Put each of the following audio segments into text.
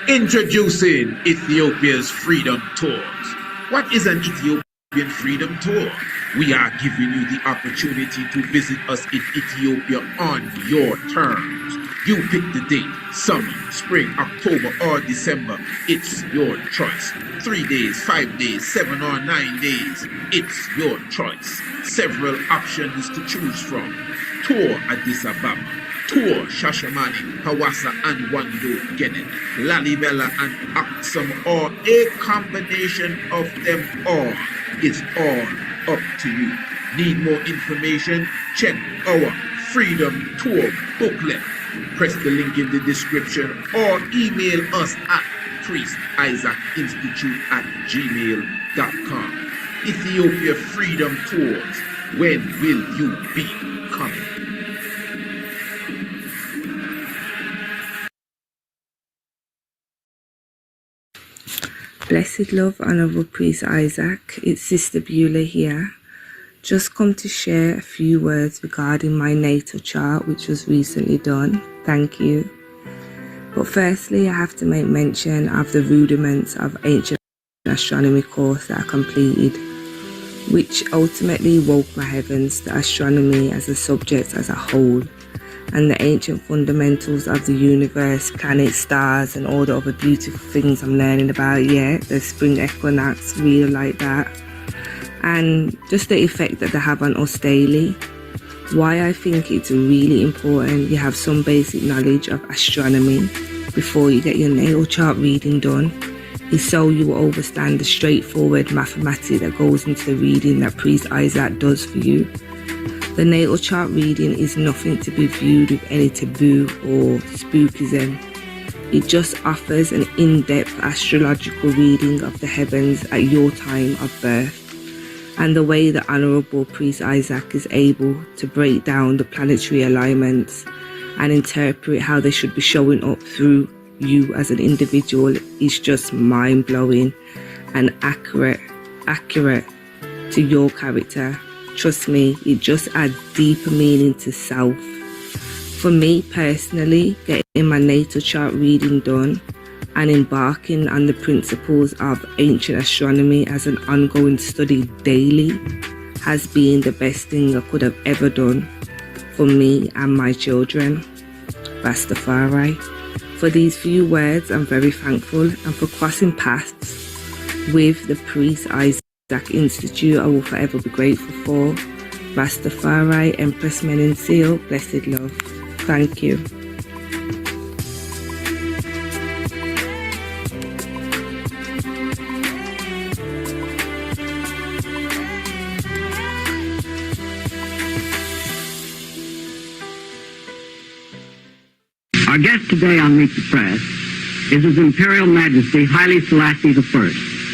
Introducing Ethiopia's Freedom Tours. What is an Ethiopian Freedom Tour? We are giving you the opportunity to visit us in Ethiopia on your terms. You pick the date, summer, spring, October, or December. It's your choice. 3 days, 5 days, 7 or 9 days. It's your choice. Several options to choose from. Tour Addis Ababa. Tour Shashamani, Hawassa and Wando Genet, Lalibela and Aksum, or a combination of them all. It's all up to you. Need more information? Check our Freedom Tour booklet. Press the link in the description or email us at priestisaacinstitute@gmail.com. Ethiopia Freedom Tours. When will you be coming? Blessed love, Honourable Priest Isaac, it's Sister Beulah here. Just come to share a few words regarding my natal chart, which was recently done. Thank you. But firstly, I have to make mention of the rudiments of ancient astronomy course that I completed, which ultimately woke my heavens to astronomy as a subject as a whole, and the ancient fundamentals of the universe, planets, stars, and all the other beautiful things I'm learning about. Yeah, the spring equinox, real like that. And just the effect that they have on us daily. Why I think it's really important you have some basic knowledge of astronomy before you get your natal chart reading done is so you will understand the straightforward mathematics that goes into the reading that Priest Isaac does for you. The natal chart reading is nothing to be viewed with any taboo or spookism. It just offers an in-depth astrological reading of the heavens at your time of birth, and the way the Honourable Priest Isaac is able to break down the planetary alignments and interpret how they should be showing up through you as an individual is just mind-blowing and accurate to your character. Trust me, it just adds deeper meaning to self. For me personally, getting my natal chart reading done and embarking on the principles of ancient astronomy as an ongoing study daily has been the best thing I could have ever done for me and my children. Rastafari. For these few words, I'm very thankful, and for crossing paths with the Priest Isaac Institute, I will forever be grateful for. Rastafari, Empress Menensil, blessed love. Thank you. Our guest today on Meet the Press is His Imperial Majesty Haile Selassie I,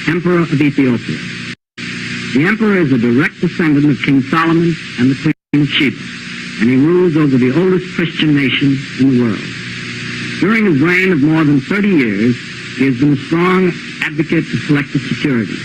Emperor of Ethiopia. The Emperor is a direct descendant of King Solomon and the Queen of Sheba, and he rules over the oldest Christian nation in the world. During his reign of more than 30 years, he has been a strong advocate of collective security.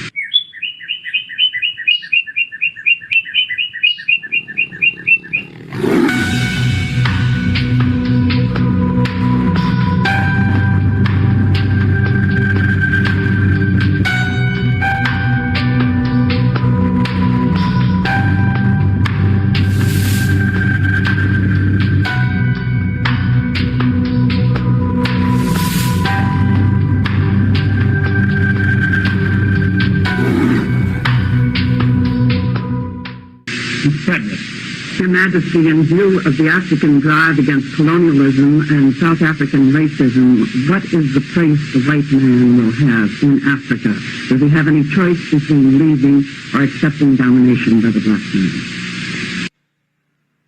Your Majesty, in view of the African drive against colonialism and South African racism, what is the place the white man will have in Africa? Does he have any choice between leaving or accepting domination by the black man?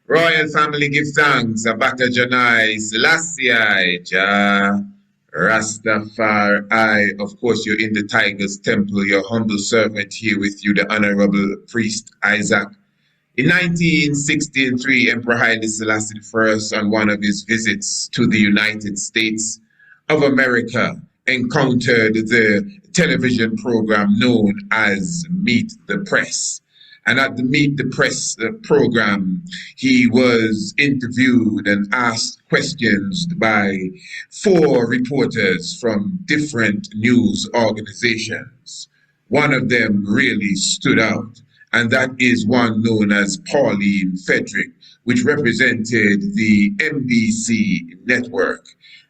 Royal family give thanks. Abaka Janai Selassie, Jah Rastafari. Of course, you're in the Tiger's Temple. Your humble servant here with you, the Honorable Priest Isaac. In 1963, Emperor Haile Selassie I, on one of his visits to the United States of America, encountered the television program known as Meet the Press. And at the Meet the Press program, he was interviewed and asked questions by 4 reporters from different news organizations. One of them really stood out, and that is one known as Pauline Frederick, which represented the NBC network.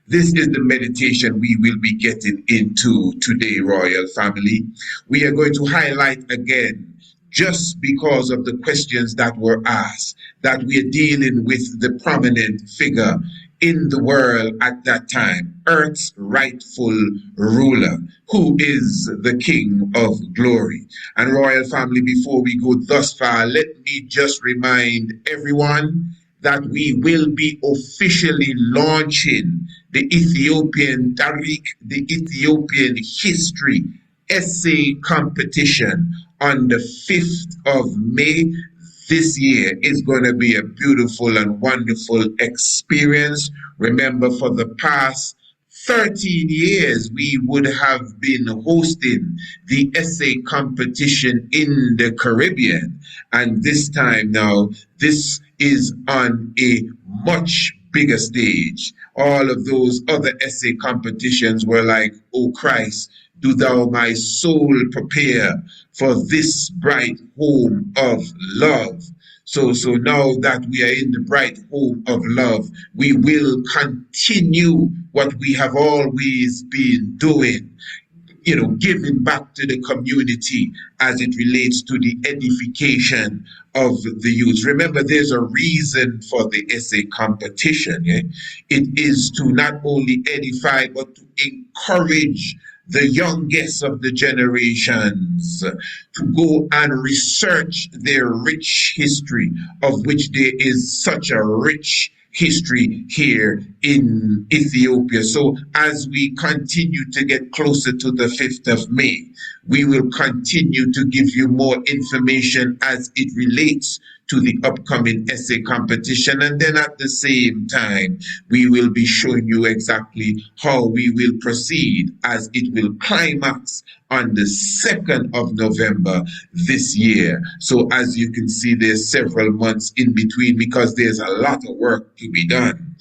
This is the meditation we will be getting into today, Royal Family. We are going to highlight again, just because of the questions that were asked, that we are dealing with the prominent figure in the world at that time, Earth's rightful ruler, who is the King of Glory. And Royal Family, before we go thus far, let me just remind everyone that we will be officially launching the Ethiopian Tariq, the Ethiopian history essay competition on the 5th of May. This year is going to be a beautiful and wonderful experience. Remember, for the past 13 years, we would have been hosting the essay competition in the Caribbean. And this time now, this is on a much bigger stage. All of those other essay competitions were like, oh Christ, do thou my soul prepare for this bright home of love. So now that we are in the bright home of love, we will continue what we have always been doing, giving back to the community as it relates to the edification of the youth. Remember, there's a reason for the essay competition. It is to not only edify, but to encourage the youngest of the generations to go and research their rich history, of which there is such a rich history here in Ethiopia. So as we continue to get closer to the 5th of May, we will continue to give you more information as it relates to the upcoming essay competition. And then at the same time, we will be showing you exactly how we will proceed as it will climax on the 2nd of November this year. So as you can see, there's several months in between because there's a lot of work to be done.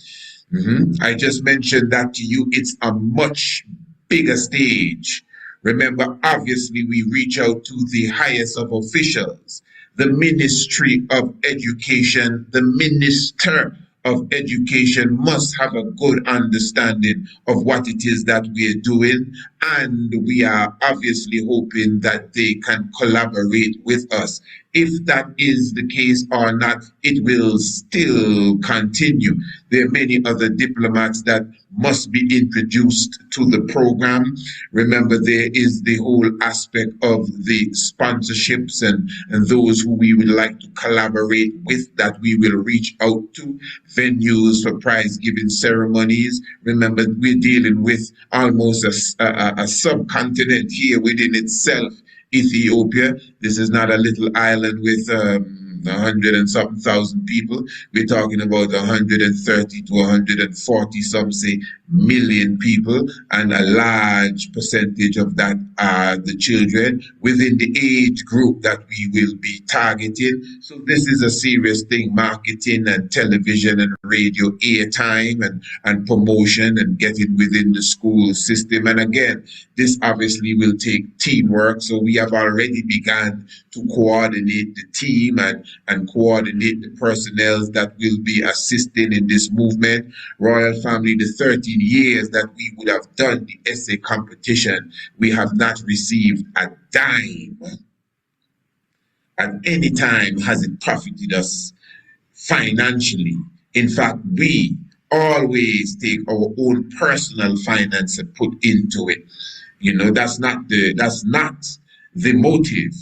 I just mentioned that to you. It's a much bigger stage. Remember, obviously, we reach out to the highest of officials, the Ministry of Education. The Minister of Education must have a good understanding of what it is that we are doing, and we are obviously hoping that they can collaborate with us. If that is the case or not, it will still continue. There are many other diplomats that must be introduced to the program. Remember, there is the whole aspect of the sponsorships and those who we would like to collaborate with, that we will reach out to, venues for prize giving ceremonies. Remember, we're dealing with almost a subcontinent here within itself, Ethiopia. This is not a little island with 100 and something thousand people. We're talking about 130 to 140, some say, million people, and a large percentage of that are the children within the age group that we will be targeting. So this is a serious thing: marketing and television and radio airtime and promotion and getting within the school system. And again, this obviously will take teamwork. So we have already begun to coordinate the team and coordinate the personnel that will be assisting in this movement. Royal Family, the 13 years that we would have done the essay competition, we have not received a dime. At any time has it profited us financially. In fact, we always take our own personal finance and put into it. That's not the motive.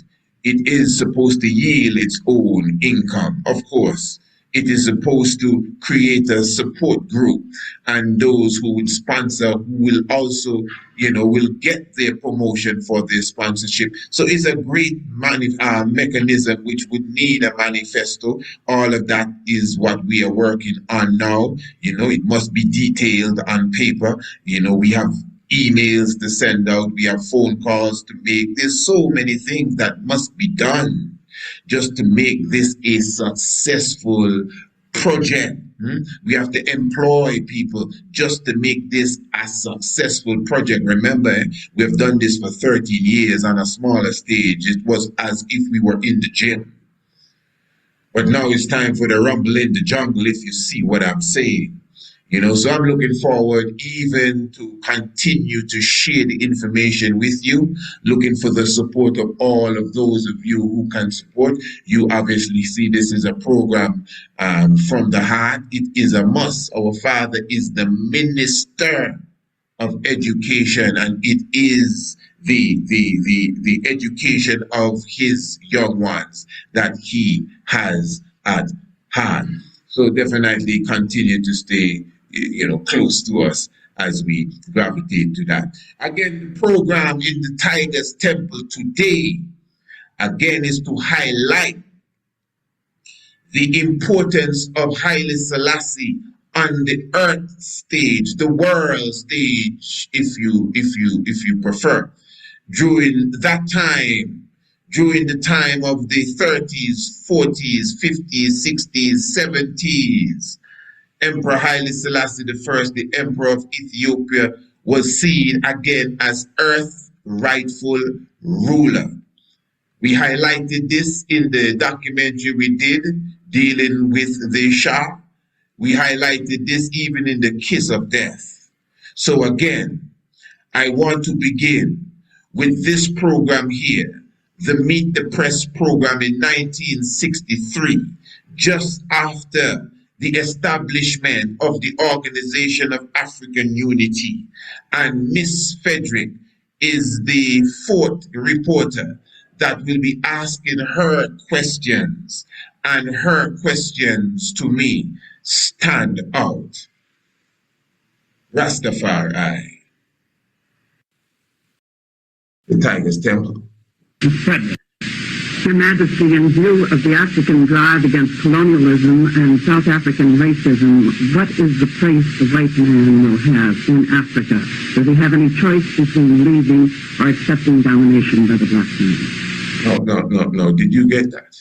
It is supposed to yield its own income, of course. It is supposed to create a support group, and those who would sponsor will also, will get their promotion for their sponsorship. So it's a great mechanism which would need a manifesto. All of that is what we are working on now. It must be detailed on paper. We have emails to send out, we have phone calls to make. There's so many things that must be done. just to make this a successful project. We have to employ people just to make this a successful project. Remember, we've done this for 13 years on a smaller stage. It was as if we were in the gym. But now it's time for the rumble in the jungle, if you see what I'm saying. So I'm looking forward even to continue to share the information with you, looking for the support of all of those of you who can support. You obviously see this is a program from the heart. It is a must. Our Father is the minister of education, and it is the education of his young ones that he has at heart. So definitely continue to stay close to us as we gravitate to that. Again, the program in the Tiger's Temple today, again, is to highlight the importance of Haile Selassie on the earth stage, the world stage, if you prefer. During that time, during the time of the 30s, 40s, 50s, 60s, 70s, Emperor Haile Selassie I, the Emperor of Ethiopia, was seen again as Earth's rightful ruler. We highlighted this in the documentary we did dealing with the Shah. We highlighted this even in the Kiss of Death. So again, I want to begin with this program here, the Meet the Press program in 1963, just after the establishment of the Organization of African Unity. And Miss Frederick is the fourth reporter that will be asking her questions, and her questions to me stand out. Rastafari, the Tiger's Temple. Your Majesty, in view of the African drive against colonialism and South African racism, what is the place the white man will have in Africa? Does he have any choice between leaving or accepting domination by the black man? No. Did you get that?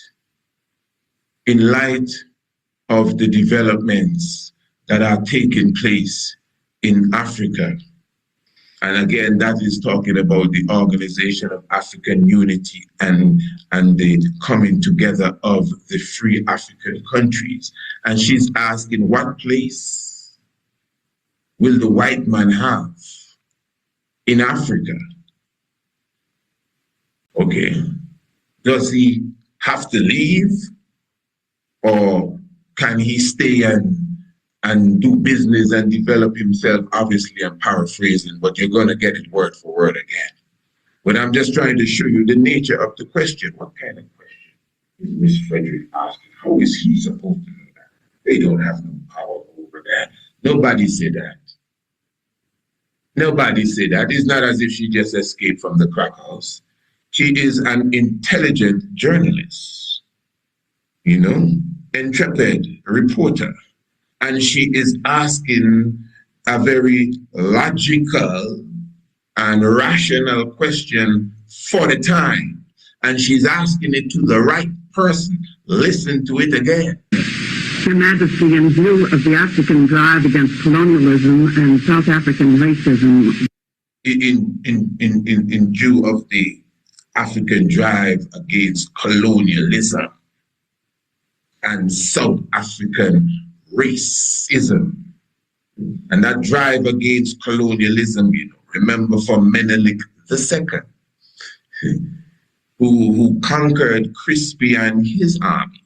In light of the developments that are taking place in Africa, and again, that is talking about the Organization of African Unity and the coming together of the free African countries. And she's asking, what place will the white man have in Africa? Okay. Does he have to leave, or can he stay and do business and develop himself? Obviously, I'm paraphrasing, but you're going to get it word for word again. But I'm just trying to show you the nature of the question. What kind of question is Miss Frederick asking? How is he supposed to know that? They don't have no power over that. Nobody said that. Nobody said that. It's not as if she just escaped from the crack house. She is an intelligent journalist, intrepid reporter. And she is asking a very logical and rational question for the time. And she's asking it to the right person. Listen to it again. Your Majesty, in view of the African drive against colonialism and South African racism. In view of the African drive against colonialism and South African racism, and that drive against colonialism, remember from Menelik II, who conquered Crispy and his army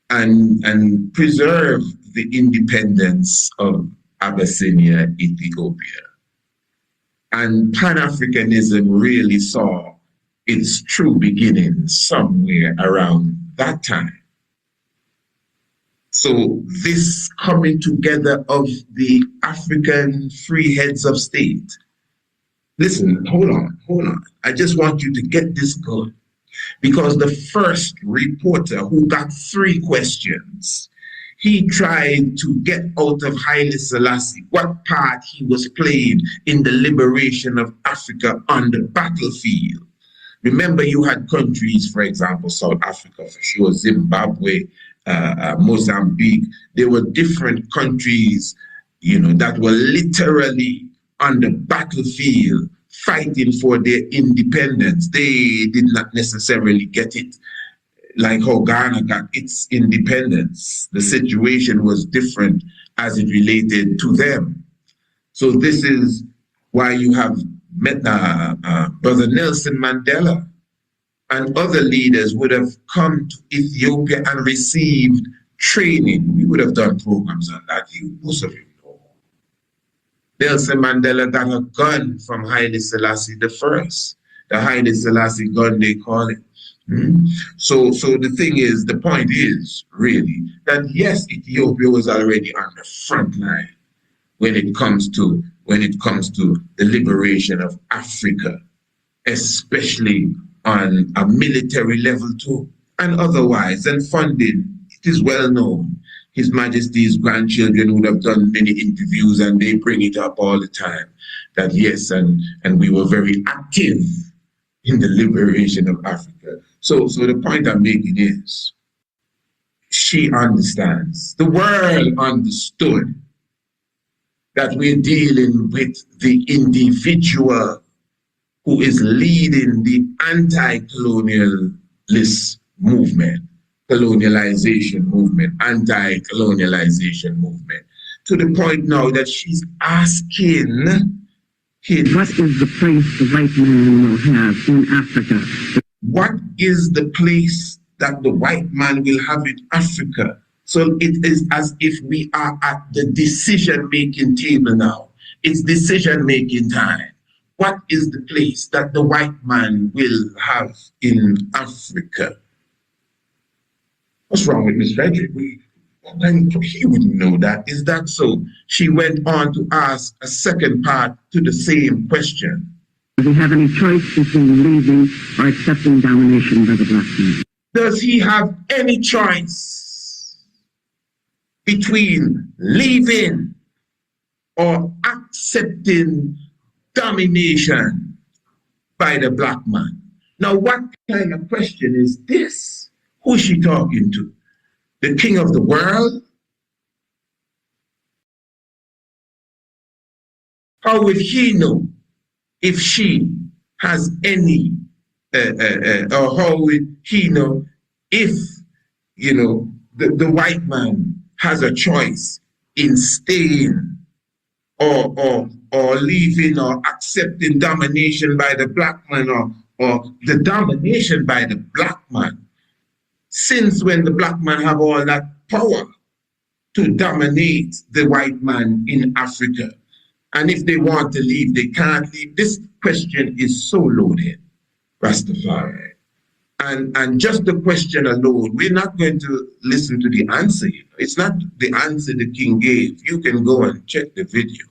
and preserved the independence of Abyssinia, Ethiopia. And Pan-Africanism really saw its true beginning somewhere around that time. So this coming together of the African free heads of state. Listen, hold on. I just want you to get this good. Because the first reporter who got 3 questions, he tried to get out of Haile Selassie what part he was playing in the liberation of Africa on the battlefield. Remember, you had countries, for example, South Africa, for sure, Zimbabwe, Mozambique. There were different countries, that were literally on the battlefield fighting for their independence. They did not necessarily get it like how Ghana got its independence. The situation was different as it related to them. So this is why you have Brother Nelson Mandela and other leaders would have come to Ethiopia and received training. We would have done programs on that. Most of you know. Nelson Mandela got a gun from Haile Selassie the First. The Haile Selassie gun, they call it. So the thing is, the point is really that yes, Ethiopia was already on the front line when it comes to the liberation of Africa, especially on a military level too, and otherwise, and funding. It is well known. His Majesty's grandchildren would have done many interviews, and they bring it up all the time that yes, and we were very active in the liberation of Africa. So the point I'm making is, she understands, the world understood that we're dealing with the individual who is leading the anti-colonialist movement, colonialization movement, anti-colonialization movement, to the point now that she's asking him, what is the place the white man will have in Africa? What is the place that the white man will have in Africa? So it is as if we are at the decision-making table now. It's decision-making time. What is the place that the white man will have in Africa? What's wrong with Miss Frederick? He wouldn't know that. Is that so? She went on to ask a second part to the same question. Does he have any choice between leaving or accepting domination by the black man? Does he have any choice between leaving or accepting domination by the black man? Now, what kind of question is this? Who is she talking to? The king of the world? How would he know if she has any, or how would he know if, the white man has a choice in staying or leaving or accepting domination by the black man or the domination by the black man? Since when the black man have all that power to dominate the white man in Africa? And if they want to leave, they can't leave. This question is so loaded, Rastafari. And just the question alone, we're not going to listen to the answer. It's not the answer the king gave. You can go and check the video.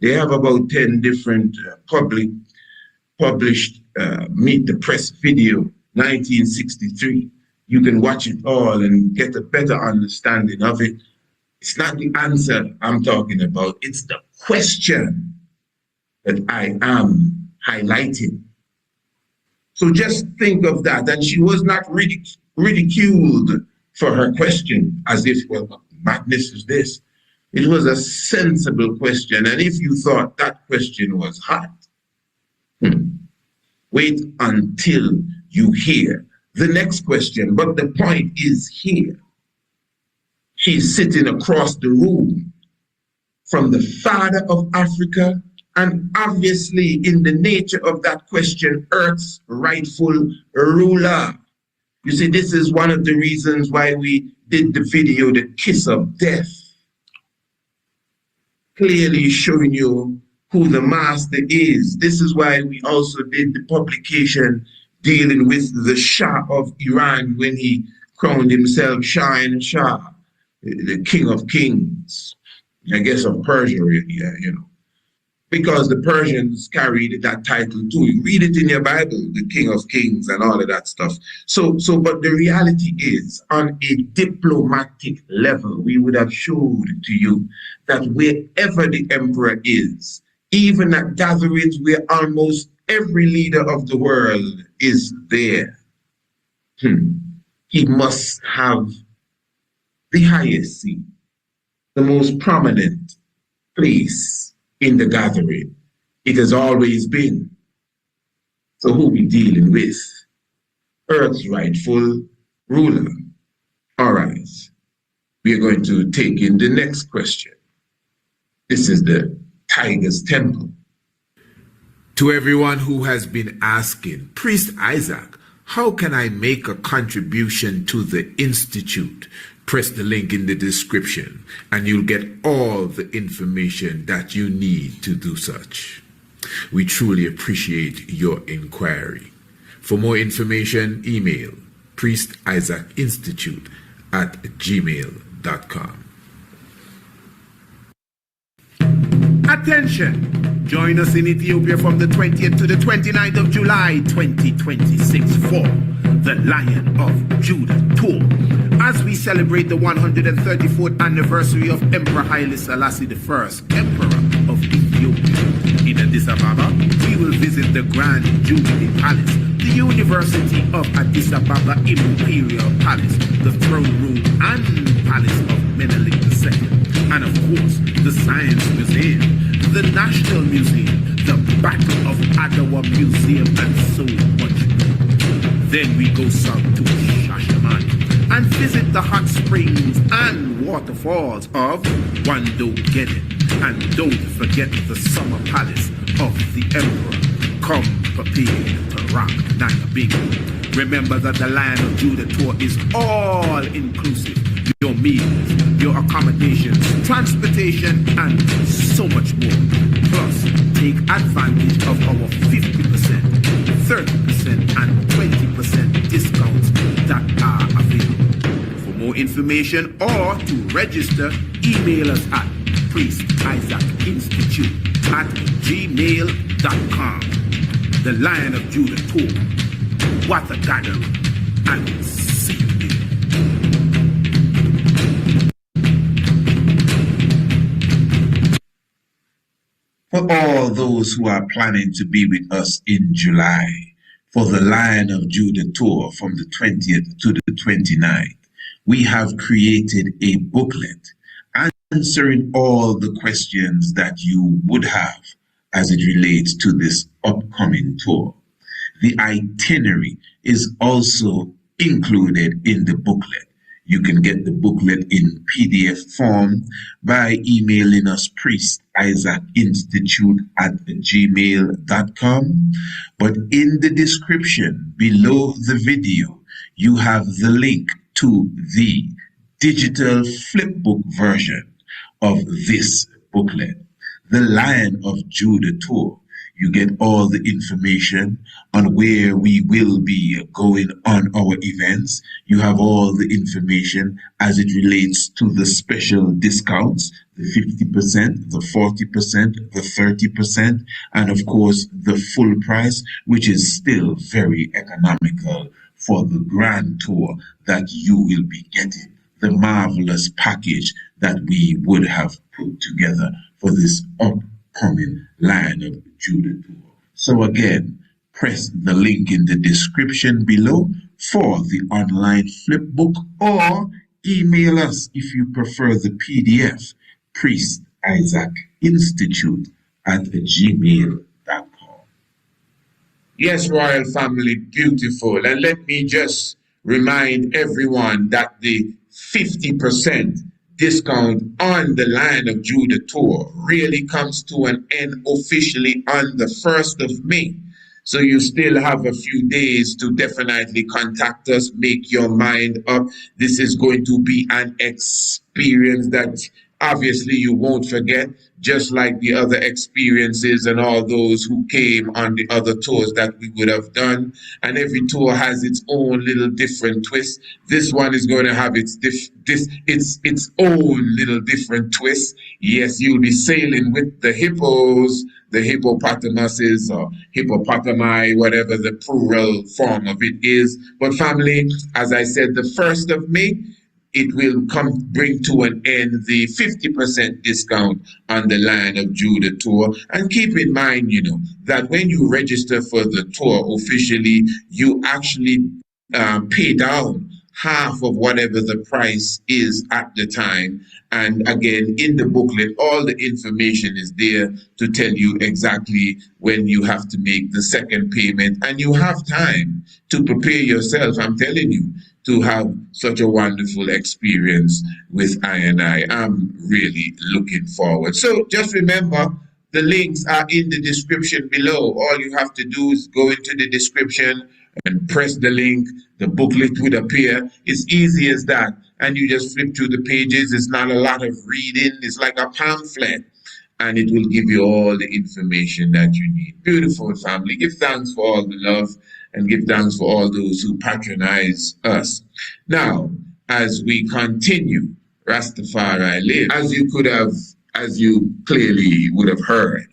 They have about 10 different published Meet the Press video, 1963. You can watch it all and get a better understanding of it. It's not the answer I'm talking about. It's the question that I am highlighting. So just think of that. And she was not ridiculed for her question as if, well, what madness is this? It was a sensible question. And if you thought that question was hot, wait until you hear the next question. But the point is here. She's sitting across the room from the father of Africa, and obviously in the nature of that question, Earth's rightful ruler. You see, this is one of the reasons why we did the video, The Kiss of Death, clearly showing you who the master is. This is why we also did the publication dealing with the Shah of Iran when he crowned himself Shah, the King of Kings, I guess of Persia, really, because the Persians carried that title too. You read it in your Bible, the King of Kings and all of that stuff. So, but the reality is, on a diplomatic level, we would have showed to you that wherever the emperor is, even at gatherings where almost every leader of the world is there, he must have the highest seat, the most prominent place in the gathering. It has always been. So who we dealing with? Earth's rightful ruler. All right. We are going to take in the next question. This is the Tiger's Temple. To everyone who has been asking, Priest Isaac, how can I make a contribution to the Institute? Press the link in the description and you'll get all the information that you need to do such. We truly appreciate your inquiry. For more information, email priestisaacinstitute@gmail.com. Attention! Join us in Ethiopia from the 20th to the 29th of July 2026 for the Lion of Judah Tour, as we celebrate the 134th anniversary of Emperor Haile Selassie I, Emperor of Ethiopia. In Addis Ababa, we will visit the Grand Jubilee Palace, the University of Addis Ababa Imperial Palace, the Throne Room and Palace of Menelik II, and of course, the Science Museum, the National Museum, the Battle of Adwa Museum, and so much more. Then we go south to Shashamane and visit the hot springs and waterfalls of Wando Geddon. And don't forget the summer palace of the emperor. Come prepared to rock Nagabig. Remember that the Lion of Judah Tour is all inclusive. Your meals, your accommodations, transportation, and so much more. Plus, take advantage of our 50%, 30%, and 20% discounts that are available. For more information or to register, email us at priestisaacinstitute@gmail.com. The Lion of Judah Tour. What a gathering. And see you there. For all those who are planning to be with us in July for the Lion of Judah Tour from the 20th to the 29th, we have created a booklet answering all the questions that you would have as it relates to this upcoming tour. The itinerary is also included in the booklet. You can get the booklet in PDF form by emailing us priestisaacinstitute@gmail.com. But in the description below the video, you have the link to the digital flipbook version of this booklet, The Lion of Judah Tour. You get all the information on where we will be going on our events. You have all the information as it relates to the special discounts, the 50%, the 40%, the 30%, and of course the full price, which is still very economical for the grand tour that you will be getting, the marvelous package that we would have put together for this upcoming Lion of Judah Tour. So again, press the link in the description below for the online flipbook, or email us if you prefer the PDF, priestisaacinstitute@gmail.com. Yes, royal family, beautiful. And let me just remind everyone that the 50% discount on the Lion of Judah Tour really comes to an end officially on the 1st of May. So you still have a few days to definitely contact us, make your mind up. This is going to be an experience that obviously you won't forget, just like the other experiences and all those who came on the other tours that we would have done. And every tour has its own little different twist. This one is going to have its own little different twist. Yes, you'll be sailing with the hippos, the hippopotamuses or hippopotami, whatever the plural form of it is. But family, as I said, the 1st of May, it will bring to an end the 50% discount on the Lion of Judah tour. And keep in mind, that when you register for the tour officially, you actually pay down half of whatever the price is at the time. And again, in the booklet, all the information is there to tell you exactly when you have to make the second payment. And you have time to prepare yourself, I'm telling you, to have such a wonderful experience with I. I'm really looking forward. So just remember, the links are in the description below. All you have to do is go into the description and press the link. The booklet would appear. It's easy as that. And you just flip through the pages. It's not a lot of reading. It's like a pamphlet. And it will give you all the information that you need. Beautiful family. Give thanks for all the love and give thanks for all those who patronize us. Now, as we continue, Rastafari live. As you clearly would have heard,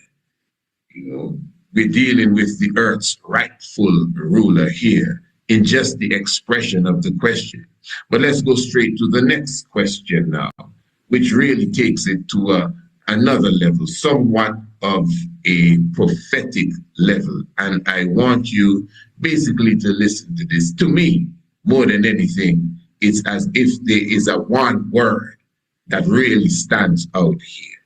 we're dealing with the earth's rightful ruler here in just the expression of the question. But let's go straight to the next question now, which really takes it to another level, somewhat of a prophetic level. And I want you basically to listen to this. To me, more than anything, it's as if there is a one word that really stands out here.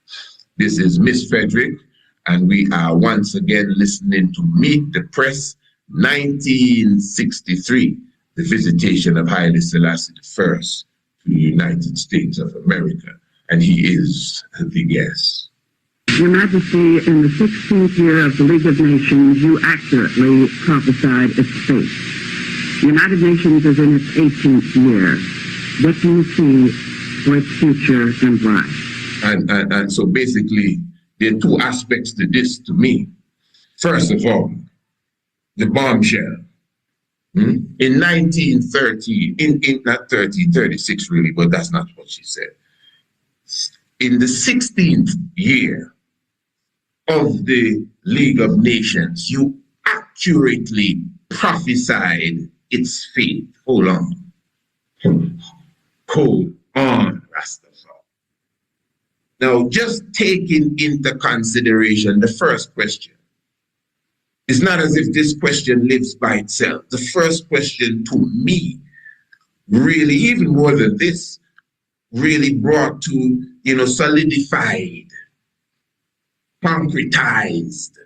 This is Miss Frederick, and we are once again listening to Meet the Press, 1963, the visitation of Haile Selassie I to the United States of America. And he is the guest. Your Majesty, in the 16th year of the League of Nations, you accurately prophesied its fate. The United Nations is in its 18th year. What do you see for its future and why? And so basically, there are two aspects to this to me. First of all, the bombshell. In 1930, not 36 really, but that's not what she said. In the 16th year of the League of Nations, you accurately prophesied its fate. Hold on. Hold on, Rastafari. Now, just taking into consideration the first question, it's not as if this question lives by itself. The first question to me, really, even more than this, really brought to, solidified, concretized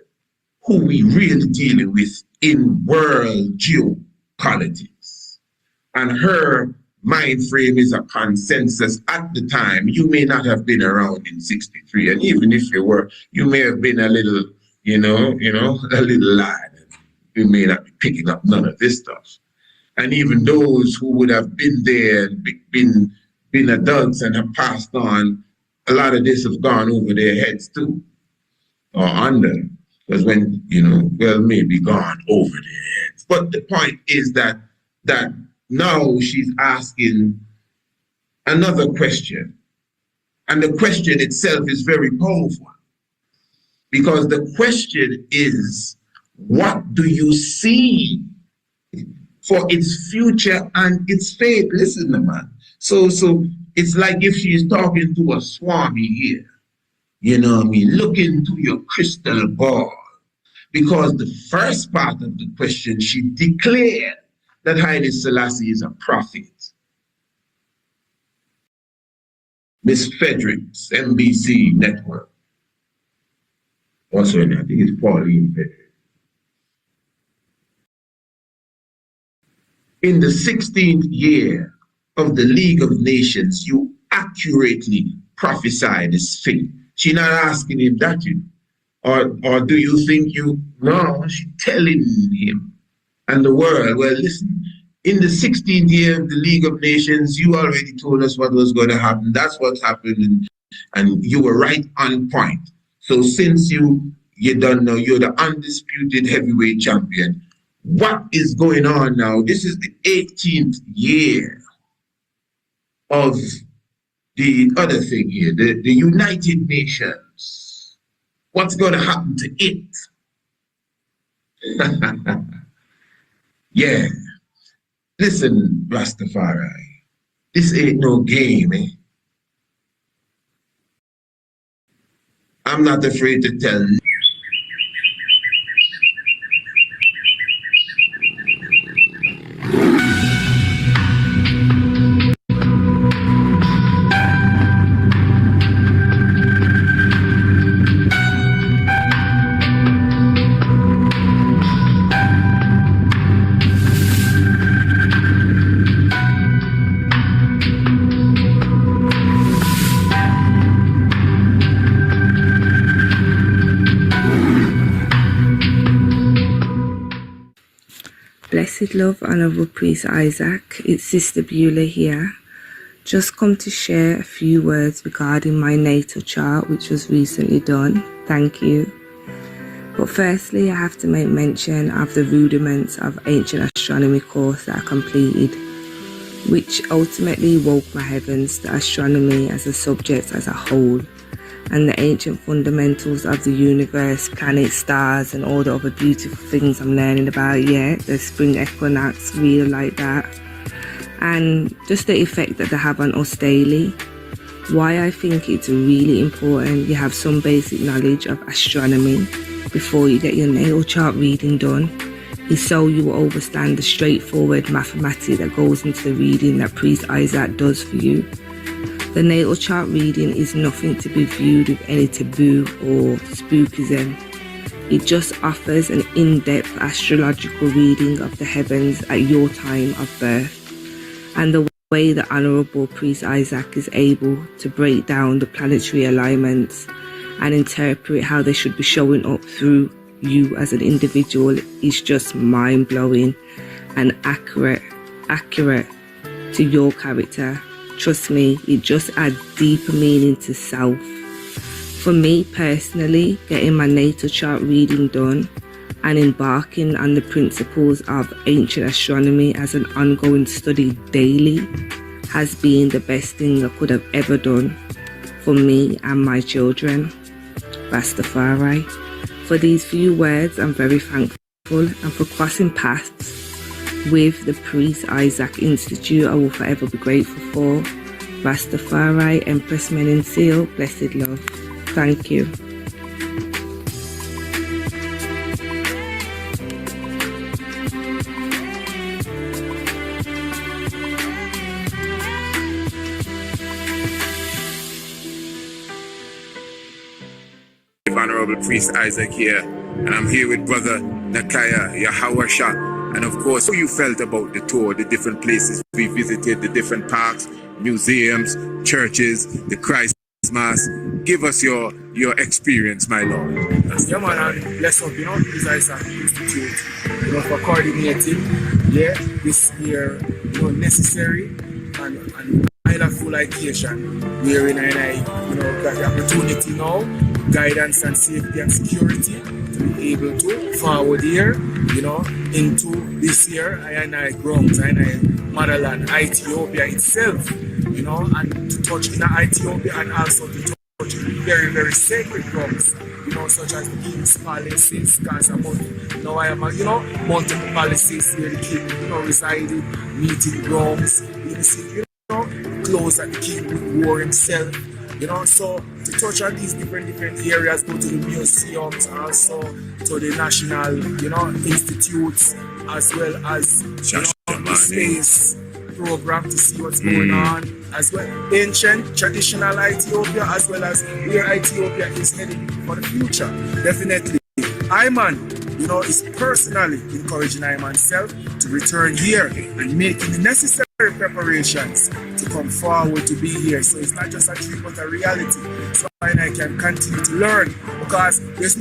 who we really dealing with in world geopolitics. And her mind frame is a consensus at the time. You may not have been around in 63, and even if you were, you may have been a little, a little lad. You may not be picking up none of this stuff. And even those who would have been there and been adults and have passed on, a lot of this have gone over their heads too, or under, because when, maybe gone over their heads. But the point is that now she's asking another question. And the question itself is very powerful. Because the question is, what do you see for its future and its fate? Listen, man. So it's like if she's talking to a swami here. Look into your crystal ball. Because the first part of the question, she declared that Haile Selassie is a prophet. Miss Frederick's NBC network. Also, I think it's Pauline Frederick. In the 16th year of the League of Nations, you accurately prophesied his fate. She's not asking him that, or do you think no, she's telling him and the world, well, listen, in the 16th year of the League of Nations, you already told us what was going to happen. That's what's happened, and you were right on point. So since you don't know, you're the undisputed heavyweight champion. What is going on now? This is the 18th year of the other thing here, the United Nations. What's going to happen to it? Yeah. Listen, Rastafari. This ain't no game, eh? I'm not afraid to tell. Blessed love, Honourable Priest Isaac, it's Sister Beulah here. Just come to share a few words regarding my natal chart, which was recently done. Thank you. But firstly, I have to make mention of the rudiments of ancient astronomy course that I completed, which ultimately woke my heavens to astronomy as a subject as a whole, and the ancient fundamentals of the universe, planets, stars, and all the other beautiful things I'm learning about, the spring equinox, real like that, and just the effect that they have on us daily. Why I think it's really important you have some basic knowledge of astronomy before you get your natal chart reading done is so you will understand the straightforward mathematics that goes into the reading that Priest Isaac does for you. The natal chart reading is nothing to be viewed with any taboo or spookism. It just offers an in-depth astrological reading of the heavens at your time of birth, and the way the Honourable Priest Isaac is able to break down the planetary alignments and interpret how they should be showing up through you as an individual is just mind-blowing and accurate to your character. Trust me, it just adds deeper meaning to self. For me personally, getting my natal chart reading done and embarking on the principles of ancient astronomy as an ongoing study daily has been the best thing I could have ever done for me and my children. Rastafari. For these few words, I'm very thankful, and for crossing paths with the Priest Isaac Institute, I will forever be grateful for. Rastafari, Empress Menin Seal, blessed love. Thank you. Honorable Priest Isaac here, and I'm here with Brother Nakaya Yahawasha, and of course, how you felt about the tour, the different places we visited, the different parks, museums, churches, the Christ Mass. Give us your experience, my Lord. Yeah, man, and bless up, Priest Isaac Institute, for coordinating, this year, necessary and full occasion, wherein I got the opportunity now, guidance and safety and security, to be able to forward here, into this year, I grounds, I motherland, Ethiopia itself, and to touch in Ethiopia and also to touch very, very sacred grounds, such as the King's Palaces, because now I am, multiple palaces where the king, resided, meeting grounds, clothes that the king wore himself, so to touch on these different areas, go to the museums, also to the national, institutes, as well as, the space program to see what's going on, as well ancient, traditional Ethiopia, as well as where Ethiopia is heading for the future. Definitely. Iman, is personally encouraging I myself to return here and making the necessary preparations to come forward to be here. So it's not just a dream but a reality. So I can continue to learn, because there's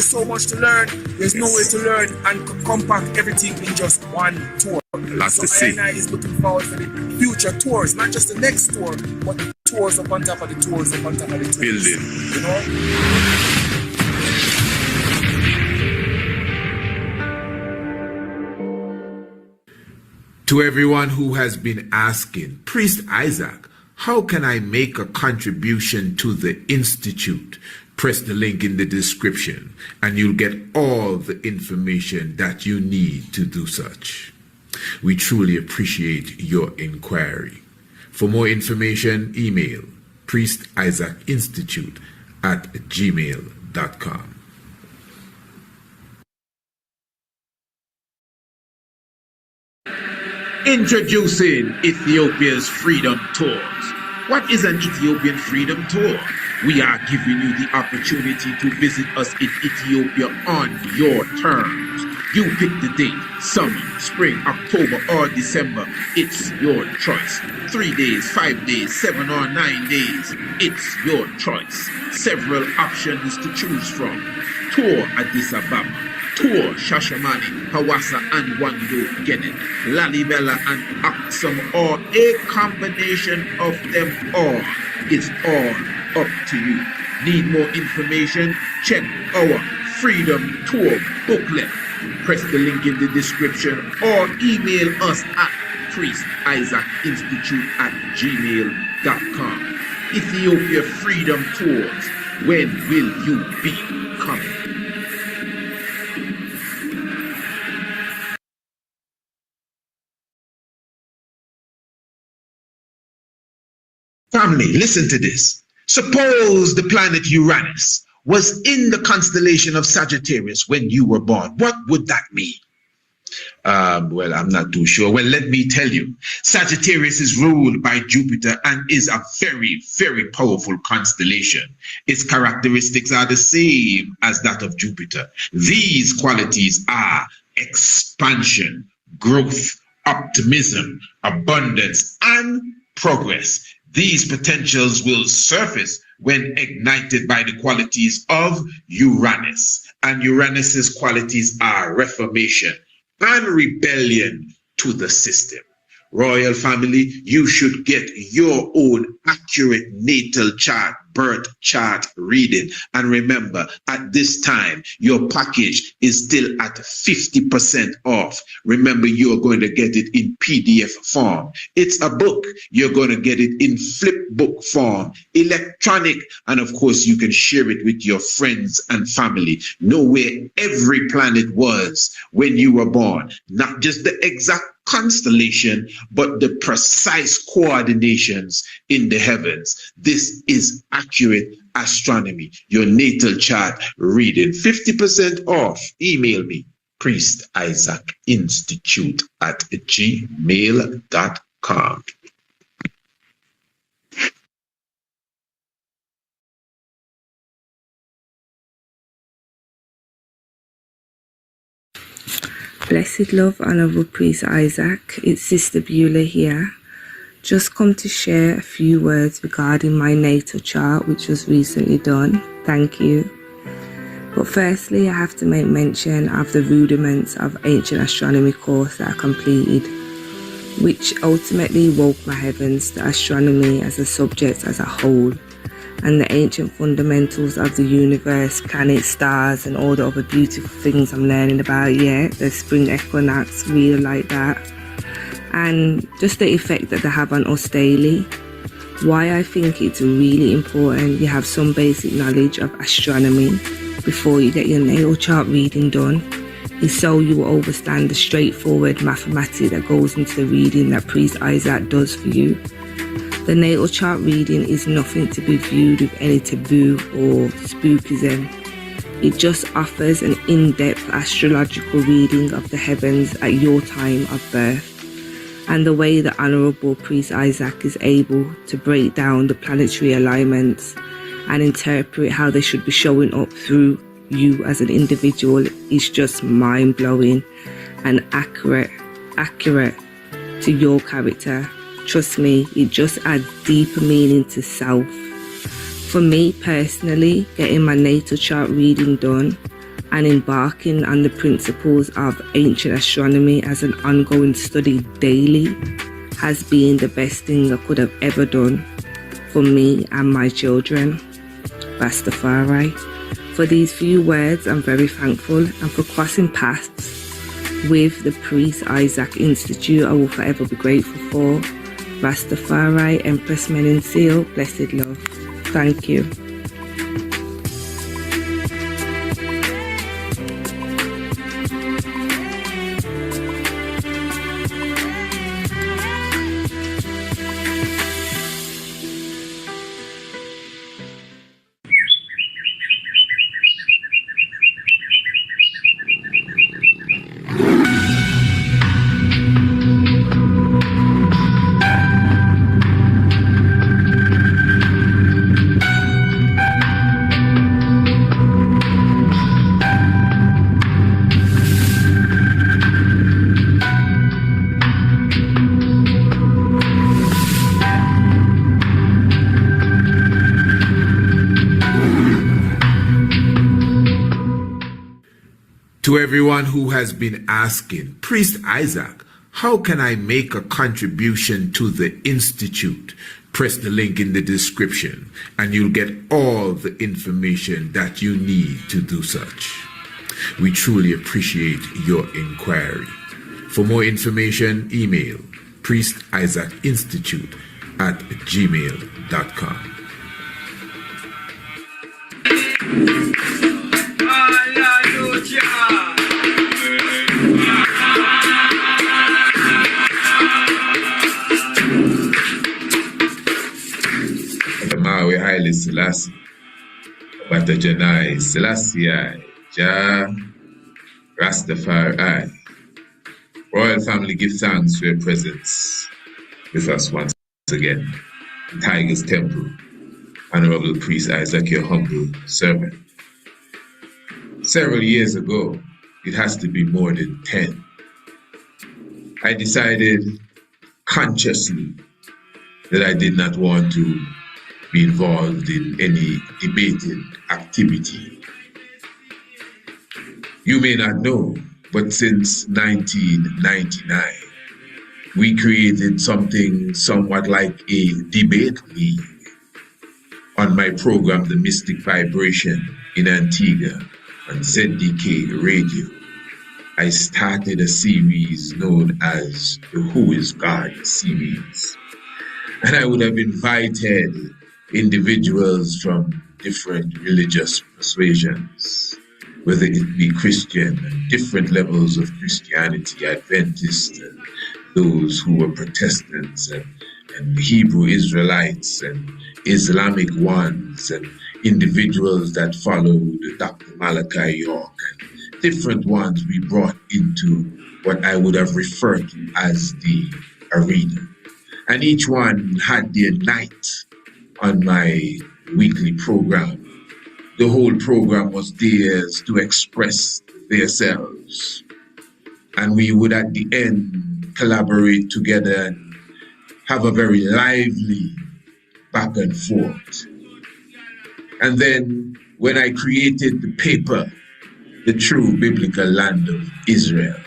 so much to learn. There's no way to learn and compact everything in just one tour. Lots so to see. I is looking forward to the future tours, not just the next tour, but the tours up on top of the tours up on top of the tours. Building. To everyone who has been asking, Priest Isaac, how can I make a contribution to the Institute? Press the link in the description and you'll get all the information that you need to do such. We truly appreciate your inquiry. For more information, email priestisaacinstitute@gmail.com. Introducing Ethiopia's Freedom Tours. What is an Ethiopian Freedom Tour? We are giving you the opportunity to visit us in Ethiopia on your terms. You pick the date, summer, spring, October, or December. It's your choice. 3 days, 5 days, 7 or 9 days. It's your choice. Several options to choose from. Tour Addis Ababa. Tour Shashamane, Hawassa and Wando Genet, Lalibela and Aksum, or a combination of them all. It's all up to you. Need more information? Check our Freedom Tour booklet. Press the link in the description or email us at priestisaacinstitute@gmail.com. Ethiopia Freedom Tours. When will you be coming? Family, listen to this. Suppose the planet Uranus was in the constellation of Sagittarius when you were born. What would that mean? Well, I'm not too sure. Well, let me tell you. Sagittarius is ruled by Jupiter and is a very, very powerful constellation. Its characteristics are the same as that of Jupiter. These qualities are expansion, growth, optimism, abundance, and progress. These potentials will surface when ignited by the qualities of Uranus. And Uranus's qualities are reformation and rebellion to the system. Royal family, you should get your own accurate natal chart, birth chart reading. And remember, at this time, your package is still at 50% off. Remember, you are going to get it in PDF form. It's a book. You're going to get it in flip book form, electronic, and of course, you can share it with your friends and family. Know where every planet was when you were born, not just the exact constellation, but the precise coordinations in the heavens. This is accurate astronomy. Your natal chart reading 50% off. Email me, priestisaacinstitute@gmail.com. Blessed love, Honorable Priest Isaac. It's Sister Beulah here. Just come to share a few words regarding my natal chart, which was recently done. Thank you. But firstly, I have to make mention of the rudiments of ancient astronomy course that I completed, which ultimately woke my heavens to astronomy as a subject as a whole, and the ancient fundamentals of the universe, planets, stars, and all the other beautiful things I'm learning about, the spring equinox, really like that. And just the effect that they have on us daily. Why I think it's really important you have some basic knowledge of astronomy before you get your natal chart reading done is so you will understand the straightforward mathematics that goes into the reading that Priest Isaac does for you. The natal chart reading is nothing to be viewed with any taboo or spookism. It just offers an in-depth astrological reading of the heavens at your time of birth, and the way the Honourable Priest Isaac is able to break down the planetary alignments and interpret how they should be showing up through you as an individual is just mind-blowing and accurate to your character. Trust me, it just adds deeper meaning to self. For me personally, getting my natal chart reading done and embarking on the principles of ancient astronomy as an ongoing study daily has been the best thing I could have ever done for me and my children. Rastafari. For these few words, I'm very thankful, and for crossing paths with the Priest Isaac Institute, I will forever be grateful for. Rastafari, Empress Menensil, blessed love. Thank you. To everyone who has been asking, Priest Isaac, how can I make a contribution to the Institute? Press the link in the description and you'll get all the information that you need to do such. We truly appreciate your inquiry. For more information, email priestisaacinstitute@gmail.com. Mawe Haile Selassie, Bata Janai Selassie, Jah Rastafari. Royal family give thanks for your presence with us once again. Tiger's Temple, Honorable Priest Isaac, your humble servant. Several years ago, it has to be more than 10, I decided consciously that I did not want to be involved in any debating activity. You may not know, but since 1999, we created something somewhat like a debate league on my program, The Mystic Vibration in Antigua on ZDK Radio. I started a series known as the Who is God series. And I would have invited individuals from different religious persuasions, whether it be Christian, different levels of Christianity, Adventist, and those who were Protestants, and Hebrew Israelites, and Islamic ones, and individuals that followed Dr. Malachi York, and different ones we brought into what I would have referred to as the arena. And each one had their night on my weekly program. The whole program was theirs to express themselves. And we would at the end collaborate together and have a very lively back and forth. And then when I created the paper, The True Biblical Land of Israel,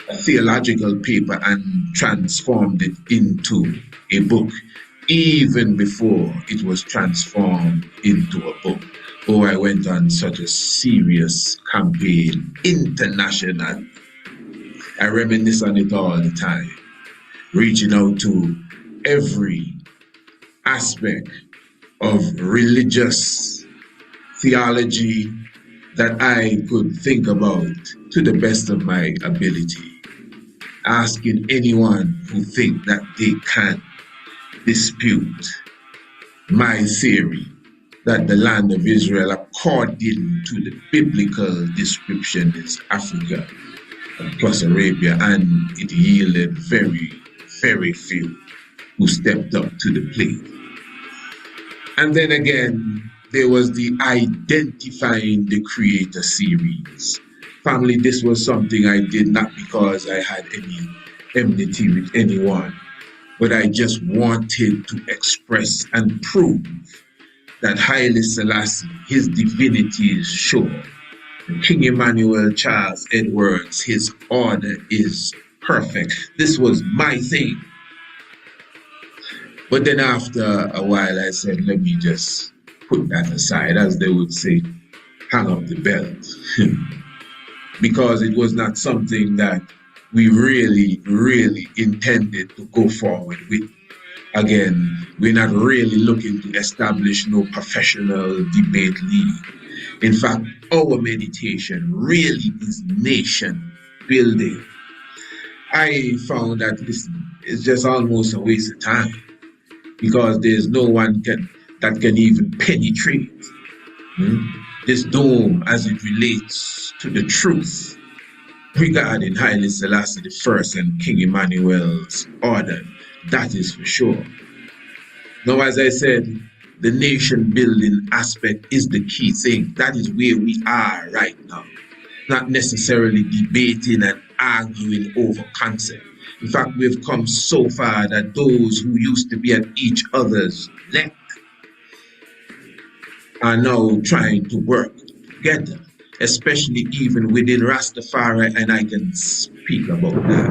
a theological paper, and transformed it into a book, even before it was transformed into a book. Oh, I went on such a serious campaign, international. I reminisce on it all the time, reaching out to every aspect of religious theology that I could think about to the best of my ability, asking anyone who think that they can dispute my theory that the land of Israel, according to the biblical description, is Africa plus Arabia, and it yielded very, very few who stepped up to the plate. And then again, there was the Identifying the Creator series. Family, this was something I did not because I had any enmity with anyone, but I just wanted to express and prove that Haile Selassie, his divinity is sure. King Emmanuel Charles Edwards, his order is perfect. This was my thing. But then after a while, I said, let me just put that aside, as they would say, hang up the belt. Because it was not something that we really, really intended to go forward with. Again, we're not really looking to establish no professional debate league. In fact, our meditation really is nation building. I found that this is just almost a waste of time because there's no one that can even penetrate this dome as it relates to the truth regarding Haile Selassie I and King Emmanuel's order. That is for sure. Now, as I said, the nation building aspect is the key thing. That is where we are right now. Not necessarily debating and arguing over concept. In fact, we've come so far that those who used to be at each other's neck are now trying to work together, especially even within Rastafari, and I can speak about that.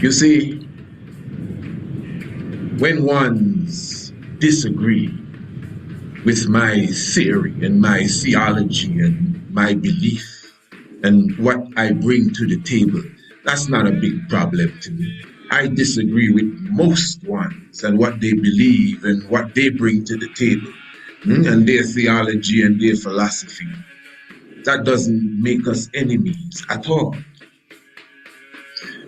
You see, when ones disagree with my theory and my theology and my belief and what I bring to the table, that's not a big problem to me. I disagree with most ones and what they believe and what they bring to the table, and their theology and their philosophy. That doesn't make us enemies at all.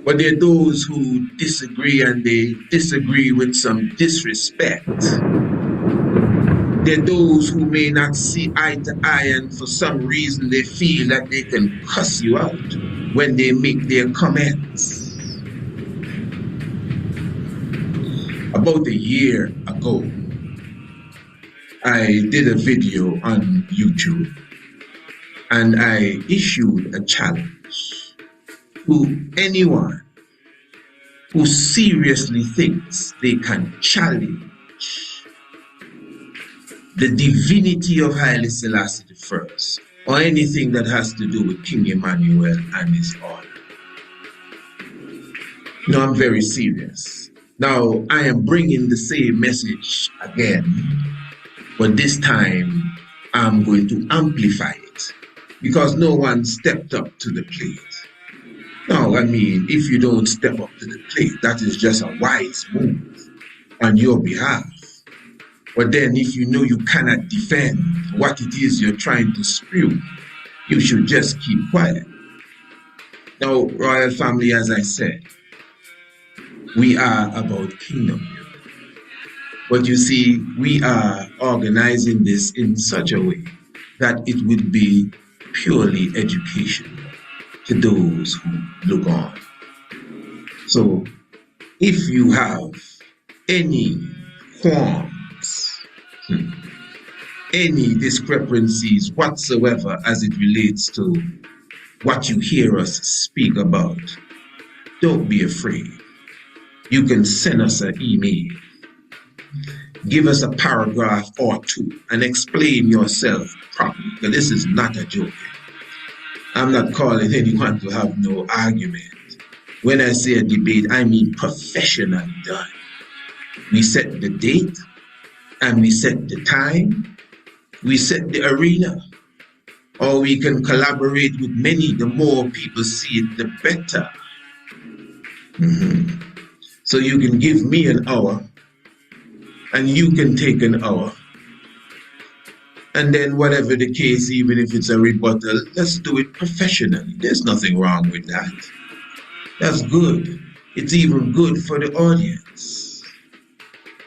But there are those who disagree, and they disagree with some disrespect. There are those who may not see eye to eye, and for some reason they feel that they can cuss you out when they make their comments. About a year ago, I did a video on YouTube, and I issued a challenge to anyone who seriously thinks they can challenge the divinity of Haile Selassie I, or anything that has to do with King Emmanuel and his order. No, I'm very serious. Now, I am bringing the same message again, but this time I'm going to amplify it because no one stepped up to the plate. Now, I mean, if you don't step up to the plate, that is just a wise move on your behalf. But then if you know you cannot defend what it is you're trying to spew, you should just keep quiet. Now, royal family, as I said, we are about kingdom. But you see, we are organizing this in such a way that it would be purely educational to those who look on. So, if you have any qualms, any discrepancies whatsoever as it relates to what you hear us speak about, don't be afraid. You can send us an email. Give us a paragraph or two and explain yourself properly, because this is not a joke. I'm not calling anyone to have no argument. When I say a debate, I mean professionally done. We set the date and we set the time. We set the arena. Or we can collaborate with many. The more people see it, the better. So you can give me an hour and you can take an hour. And then whatever the case, even if it's a rebuttal, let's do it professionally. There's nothing wrong with that. That's good. It's even good for the audience.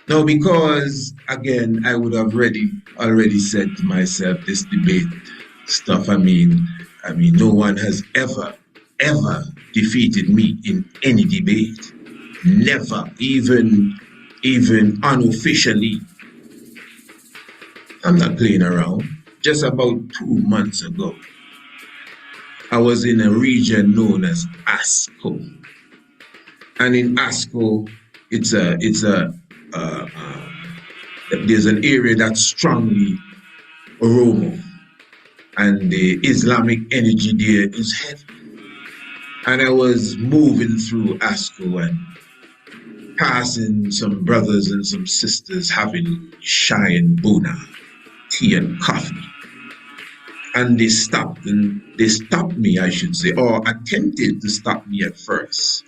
Now, because, again, I would have already said to myself, this debate stuff, I mean, no one has ever defeated me in any debate. Never, even unofficially. I'm not playing around. Just about 2 months ago, I was in a region known as ASCO. And in ASCO, there's an area that's strongly Oromo. And the Islamic energy there is heavy. And I was moving through ASCO and passing some brothers and some sisters having chai and buna, tea and coffee. And they stopped me, I should say, or attempted to stop me at first.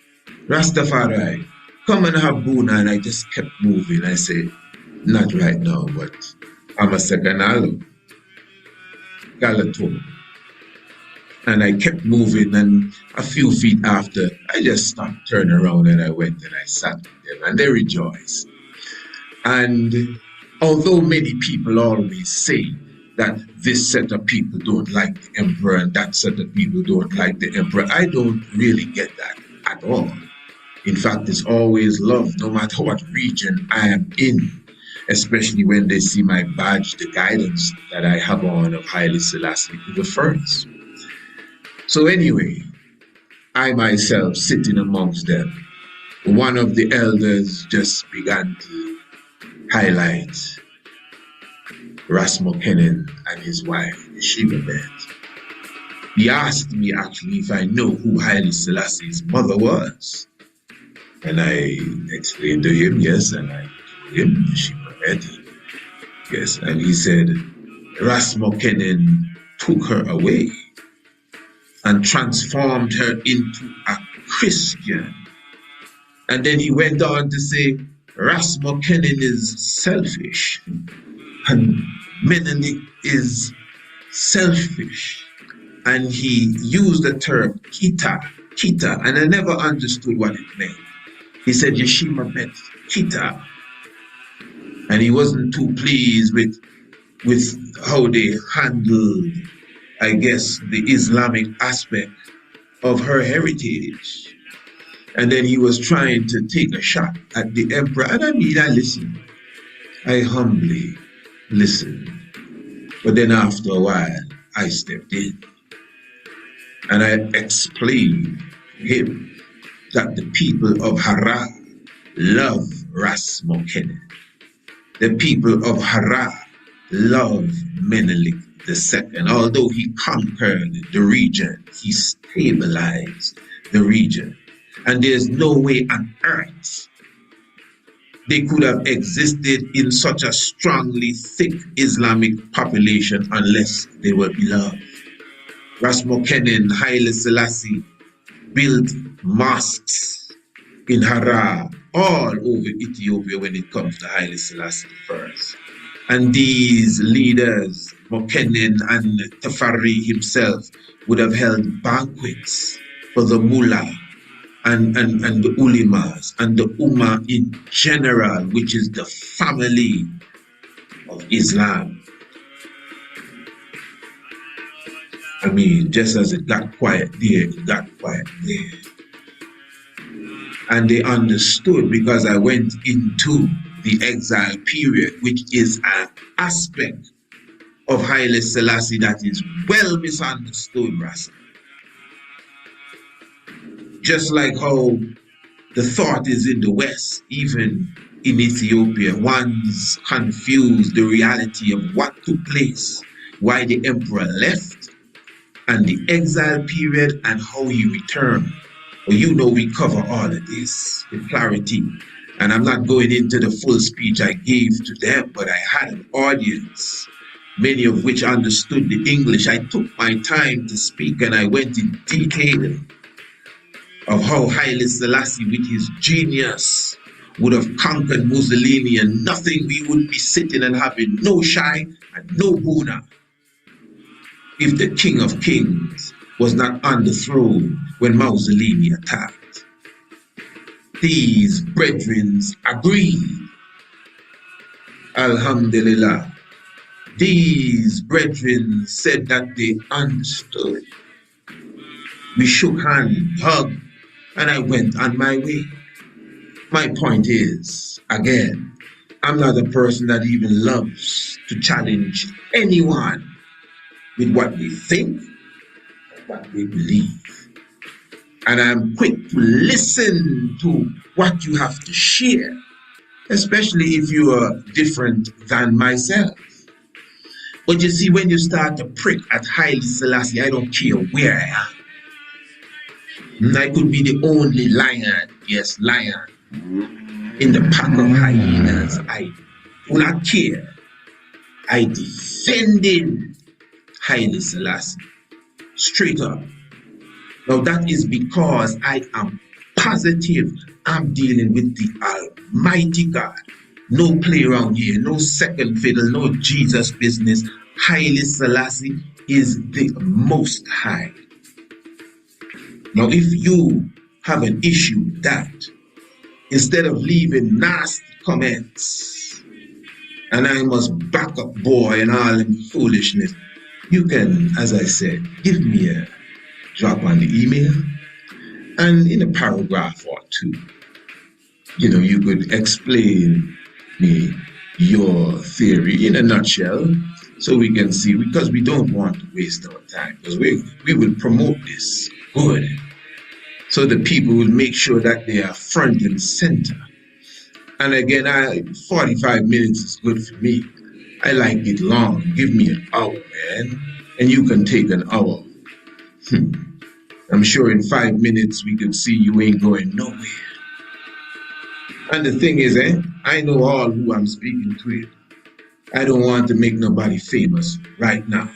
Rastafari, come and have buna, and I just kept moving. I said, not right now, but I'm a second Galato. And I kept moving, and a few feet after, I just stopped, turned around, and I went and I sat with them, and they rejoiced. And although many people always say that this set of people don't like the emperor and that set of people don't like the emperor, I don't really get that at all. In fact, it's always love, no matter what region I am in, especially when they see my badge, the guidance that I have on of Haile Selassie I. So anyway, I myself sitting amongst them, one of the elders just began to highlight Rasmussen and his wife, Shibabet. He asked me actually if I know who Haile Selassie's mother was. And I explained to him, yes, and I told him, Shibabet, yes, and he said, Rasmussen took her away and transformed her into a Christian. And then he went on to say, Rasmussen is selfish and Menelik is selfish. And he used the term kita, and I never understood what it meant. He said Yeshima bet kita. And he wasn't too pleased with how they handled, I guess, the Islamic aspect of her heritage. And then he was trying to take a shot at the emperor. And I mean, I listened. I humbly listened. But then after a while, I stepped in. And I explained to him that the people of Harar love Rasmussen. The people of Harar love Menelik II. Although he conquered the region, he stabilized the region. And there's no way on earth they could have existed in such a strongly thick Islamic population unless they were beloved. Rasmussen, Haile Selassie built mosques in Harar all over Ethiopia when it comes to Haile Selassie I. And these leaders, Mokenen and Tafari himself, would have held banquets for the mullah and the ulemas and the ummah in general, which is the family of Islam. I mean, just as it got quiet there, it got quiet there. And they understood because I went into the exile period, which is an aspect of Haile Selassie that is well misunderstood, Rasta. Just like how the thought is in the West, even in Ethiopia, one's confused the reality of what took place, why the emperor left, and the exile period and how he returned. Well, you know we cover all of this with clarity. And I'm not going into the full speech I gave to them, but I had an audience, many of which understood the English. I took my time to speak and I went in detail of how Haile Selassie with his genius would have conquered Mussolini and nothing, we would be sitting and having no Shai and no Buna if the King of Kings was not on the throne when Mussolini attacked. These brethren agreed. Alhamdulillah. These brethren said that they understood. We shook hands, hugged, and I went on my way. My point is, again, I'm not a person that even loves to challenge anyone with what they think and what they believe. And I'm quick to listen to what you have to share, especially if you are different than myself. But you see, when you start to prick at Haile Selassie, I don't care where I am. I could be the only lion, yes, lion, in the pack of hyenas. I do not care. I defended Haile Selassie straight up. Now that is because I am positive I'm dealing with the Almighty God. No play around here, no second fiddle, no Jesus business. Haile Selassie is the Most High. Now if you have an issue with that, instead of leaving nasty comments, and I must back up boy and all in foolishness, you can, as I said, give me a drop on the email, and in a paragraph or two, you could explain me your theory in a nutshell, so we can see, because we don't want to waste our time, because we will promote this good, so the people will make sure that they are front and center. And again, 45 minutes is good for me. I like it long. Give me an hour, man. And you can take an hour. I'm sure in 5 minutes we can see you ain't going nowhere. And the thing is, I know all who I'm speaking to. I don't want to make nobody famous right now.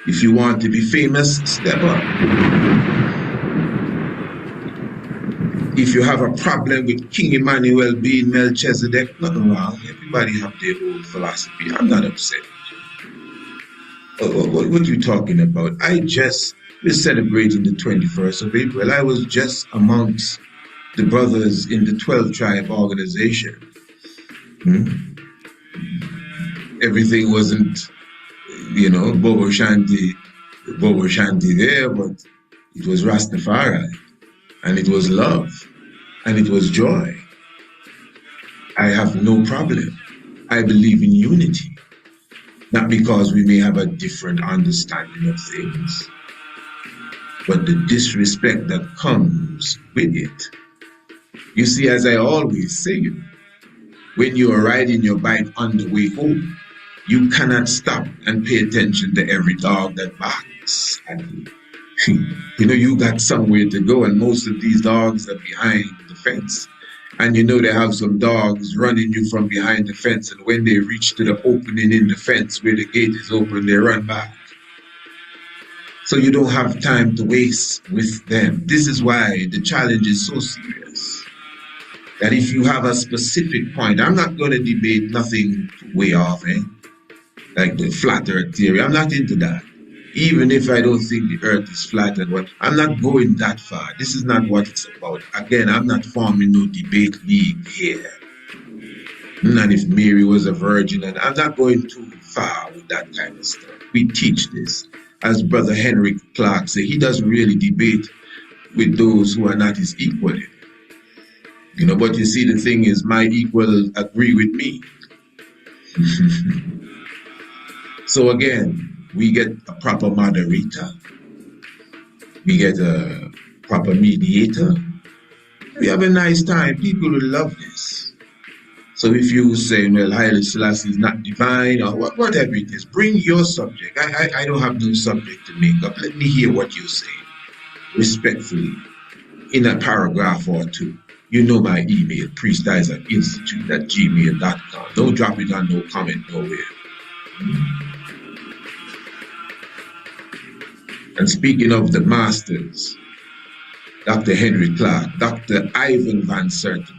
If you want to be famous, step up. If you have a problem with King Emmanuel being Melchizedek, nothing wrong. Everybody have their own philosophy. I'm not upset. What are you talking about? We're celebrating the 21st of April. I was just amongst the brothers in the 12 tribe organization. Everything wasn't, Bobo Shanti there, but it was Rastafari, and it was love, and it was joy. I have no problem. I believe in unity, not because we may have a different understanding of things, but the disrespect that comes with it. You see, as I always say, when you are riding your bike on the way home, you cannot stop and pay attention to every dog that barks at you. You got somewhere to go, and most of these dogs are behind the fence. And they have some dogs running you from behind the fence, and when they reach to the opening in the fence where the gate is open, they run back. So you don't have time to waste with them. This is why the challenge is so serious. That if you have a specific point, I'm not going to debate nothing way off, like the flat earth theory. I'm not into that. Even if I don't think the earth is flat, I'm not going that far. This is not what it's about. Again, I'm not forming no debate league here. Not if Mary was a virgin, and I'm not going too far with that kind of stuff. We teach this. As Brother Henry Clark said, he doesn't really debate with those who are not his equal. But you see, the thing is, my equal agree with me. So again, we get a proper moderator. We get a proper mediator. We have a nice time. People will love this. So if you say, well, Haile Selassie is not divine, or whatever it is, bring your subject. I don't have no subject to make up. Let me hear what you say, respectfully, in a paragraph or two. You know my email, priestisaachinstitute@gmail.com. Don't drop it on no comment nowhere. And speaking of the masters, Dr. Henry Clark, Dr. Ivan Van Serten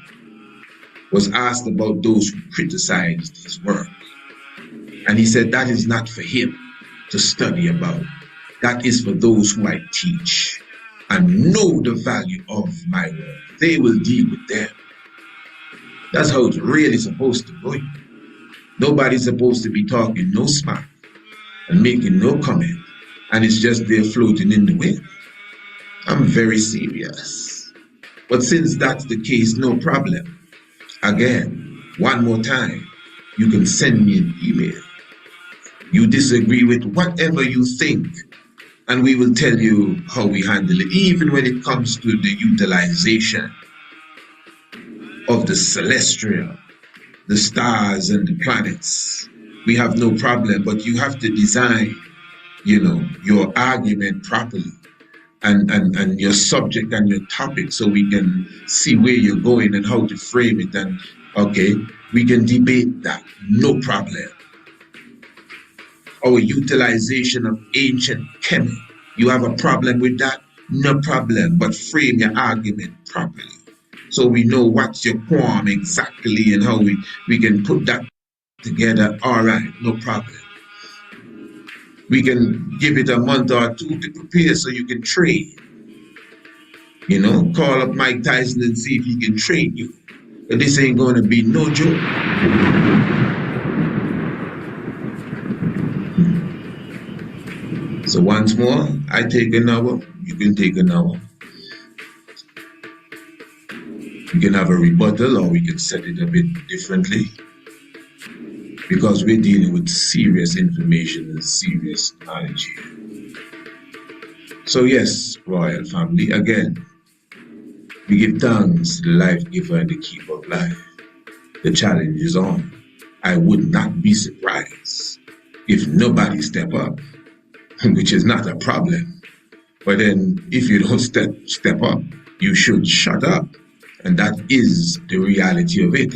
was asked about those who criticized his work. And he said that is not for him to study about. That is for those who I teach and know the value of my work. They will deal with them. That's how it's really supposed to go. Nobody's supposed to be talking no smack and making no comment, and it's just there floating in the wind. I'm very serious. But since that's the case, no problem. Again, one more time, you can send me an email. You disagree with whatever you think, and we will tell you how we handle it, even when it comes to the utilization of the celestial, the stars and the planets. We have no problem, but you have to design, your argument properly and your subject and your topic so we can see where you're going and how to frame it. And okay, we can debate that, no problem. Our utilization of ancient chemistry, you have a problem with that? No problem, but frame your argument properly so we know what's your qualm exactly and how we can put that together. All right, no problem. We can give it a month or two to prepare so you can train. Call up Mike Tyson and see if he can train you. But this ain't going to be no joke. So once more, I take an hour, you can take an hour. We can have a rebuttal or we can set it a bit differently, because we're dealing with serious information and serious knowledge here. So yes, royal family, again, we give thanks to the life giver and the keeper of life. The challenge is on. I would not be surprised if nobody step up, which is not a problem. But then if you don't step up, you should shut up. And that is the reality of it.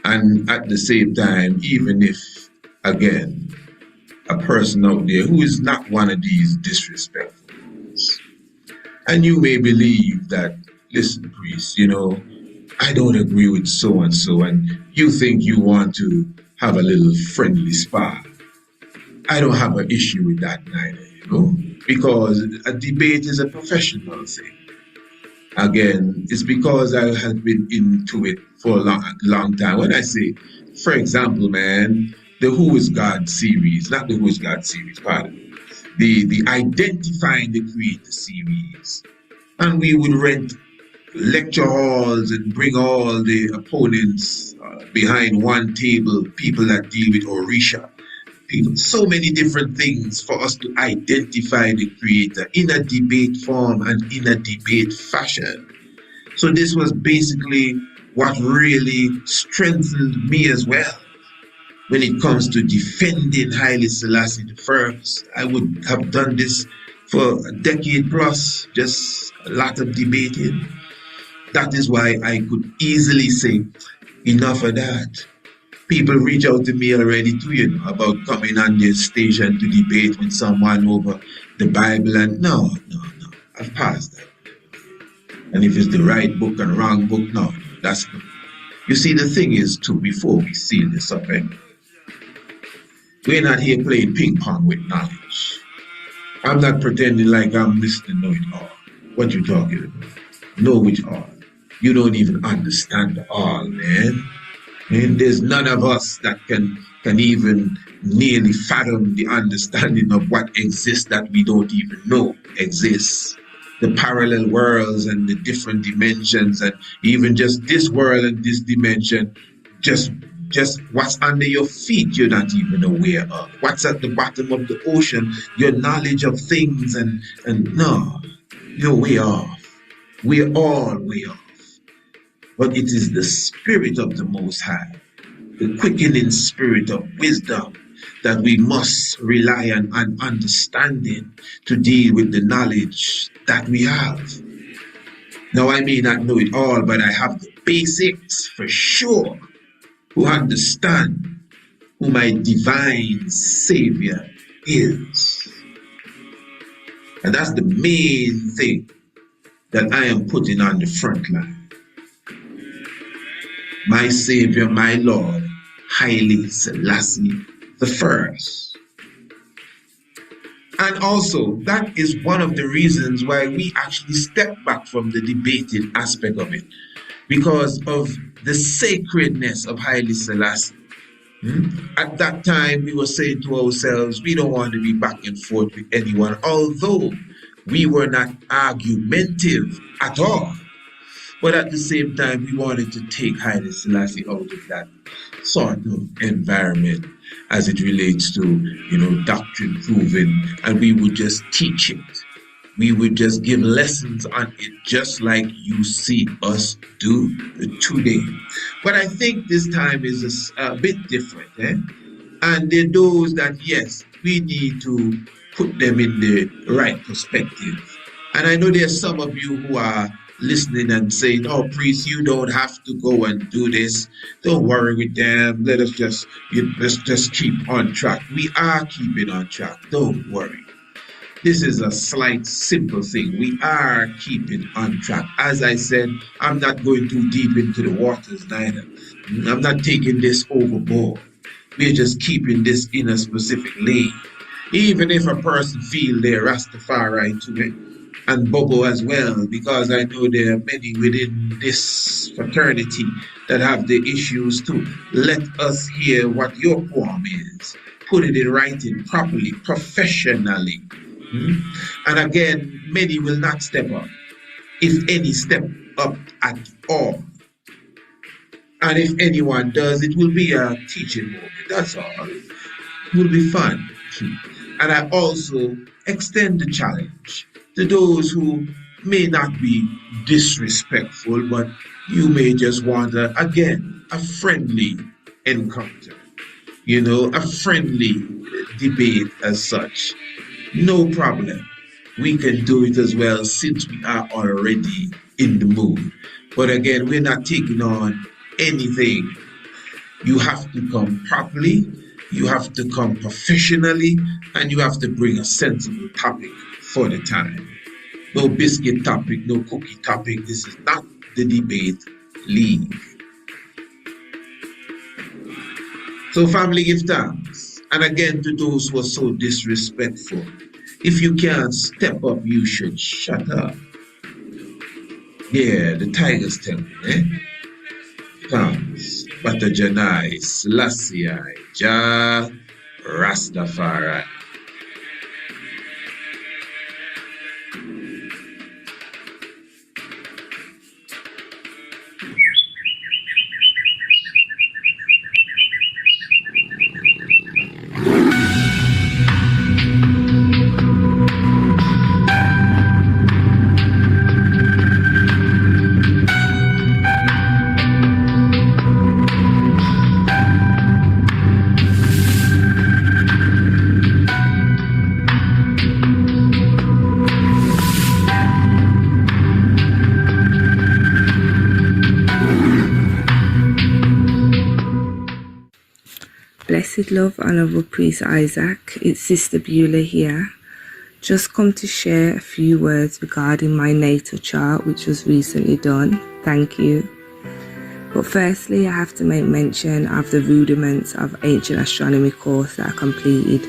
And at the same time, even if, again, a person out there who is not one of these disrespectful ones, and you may believe that, listen, priest, I don't agree with so and so, and you think you want to have a little friendly spar. I don't have an issue with that neither, because a debate is a professional thing. Again, it's because I have been into it for a long time. When I say, for example, man, the Who is God series, not the Who is God series, pardon me, the Identifying the Creator series, and we would rent lecture halls and bring all the opponents behind one table, people that deal with Orisha, people, so many different things for us to identify the Creator in a debate form and in a debate fashion. So this was basically what really strengthened me as well. When it comes to defending Haile Selassie I, I would have done this for a decade plus, just a lot of debating. That is why I could easily say, enough of that. People reach out to me already too, about coming on this station to debate with someone over the Bible, and no, I've passed that. And if it's the right book and wrong book, no, that's no. You see, the thing is too, before we seal this up, we're not here playing ping pong with knowledge. I'm not pretending like I'm Mr. Know-it-all. What you talking about? Know-it-all. You don't even understand the all, man. And there's none of us that can even nearly fathom the understanding of what exists that we don't even know exists. The parallel worlds and the different dimensions, and even just this world and this dimension, just what's under your feet you're not even aware of. What's at the bottom of the ocean, your knowledge of things, and no, you're way off. We're all way off. But it is the Spirit of the Most High, the quickening spirit of wisdom, that we must rely on and understanding to deal with the knowledge that we have. Now, I may not know it all, but I have the basics for sure, who understand who my divine Savior is. And that's the main thing that I am putting on the front line. My Savior, my Lord, Haile Selassie I. And also, that is one of the reasons why we actually step back from the debating aspect of it, because of the sacredness of Haile Selassie. At that time, we were saying to ourselves, we don't want to be back and forth with anyone, although we were not argumentative at all. But at the same time, we wanted to take Haile Selassie out of that sort of environment as it relates to, doctrine proving, and we would just teach it. We would just give lessons on it, just like you see us do today. But I think this time is a bit different. And there are those that, yes, we need to put them in the right perspective. And I know there's some of you who are listening and saying, oh, priest, you don't have to go and do this. Don't worry with them. Let's just keep on track. We are keeping on track. Don't worry. This is a slight, simple thing. We are keeping on track. As I said, I'm not going too deep into the waters neither. I'm not taking this overboard. We're just keeping this in a specific lane. Even if a person feel they're Rastafari to it, and Bobo as well, because I know there are many within this fraternity that have the issues too. Let us hear what your poem is. Put it in writing properly, professionally. And again, many will not step up, if any step up at all. And if anyone does, it will be a teaching moment, that's all. It will be fun. And I also extend the challenge to those who may not be disrespectful, but You may just want a friendly encounter, a friendly debate as such. No problem. We can do it as well since we are already in the mood. But again, we're not taking on anything. You have to come properly, you have to come professionally, and you have to bring a sensible topic for the time. No biscuit topic, no cookie topic. This is not the debate league. So, family, give thanks. And again, to those who are so disrespectful, if you can't step up, you should shut up. Yeah, the Tigers Temple, eh? Thanks. Bata Janai, Selassie, Jah, Rastafari. Blessed love, Honourable Priest Isaac. It's Sister Beulah here. Just come to share a few words regarding my natal chart, which was recently done. Thank you. But firstly, I have to make mention of the rudiments of ancient astronomy course that I completed,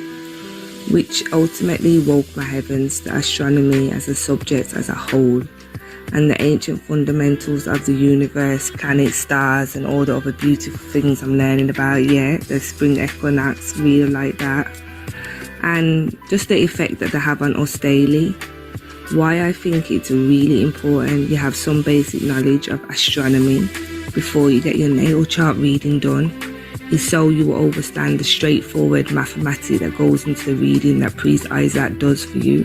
which ultimately woke my heavens to astronomy as a subject as a whole, and the ancient fundamentals of the universe, planets, stars, and all the other beautiful things I'm learning about, the spring equinox, real like that, and just the effect that they have on us daily. Why I think it's really important you have some basic knowledge of astronomy before you get your natal chart reading done is so you will understand the straightforward mathematics that goes into the reading that Priest Isaac does for you.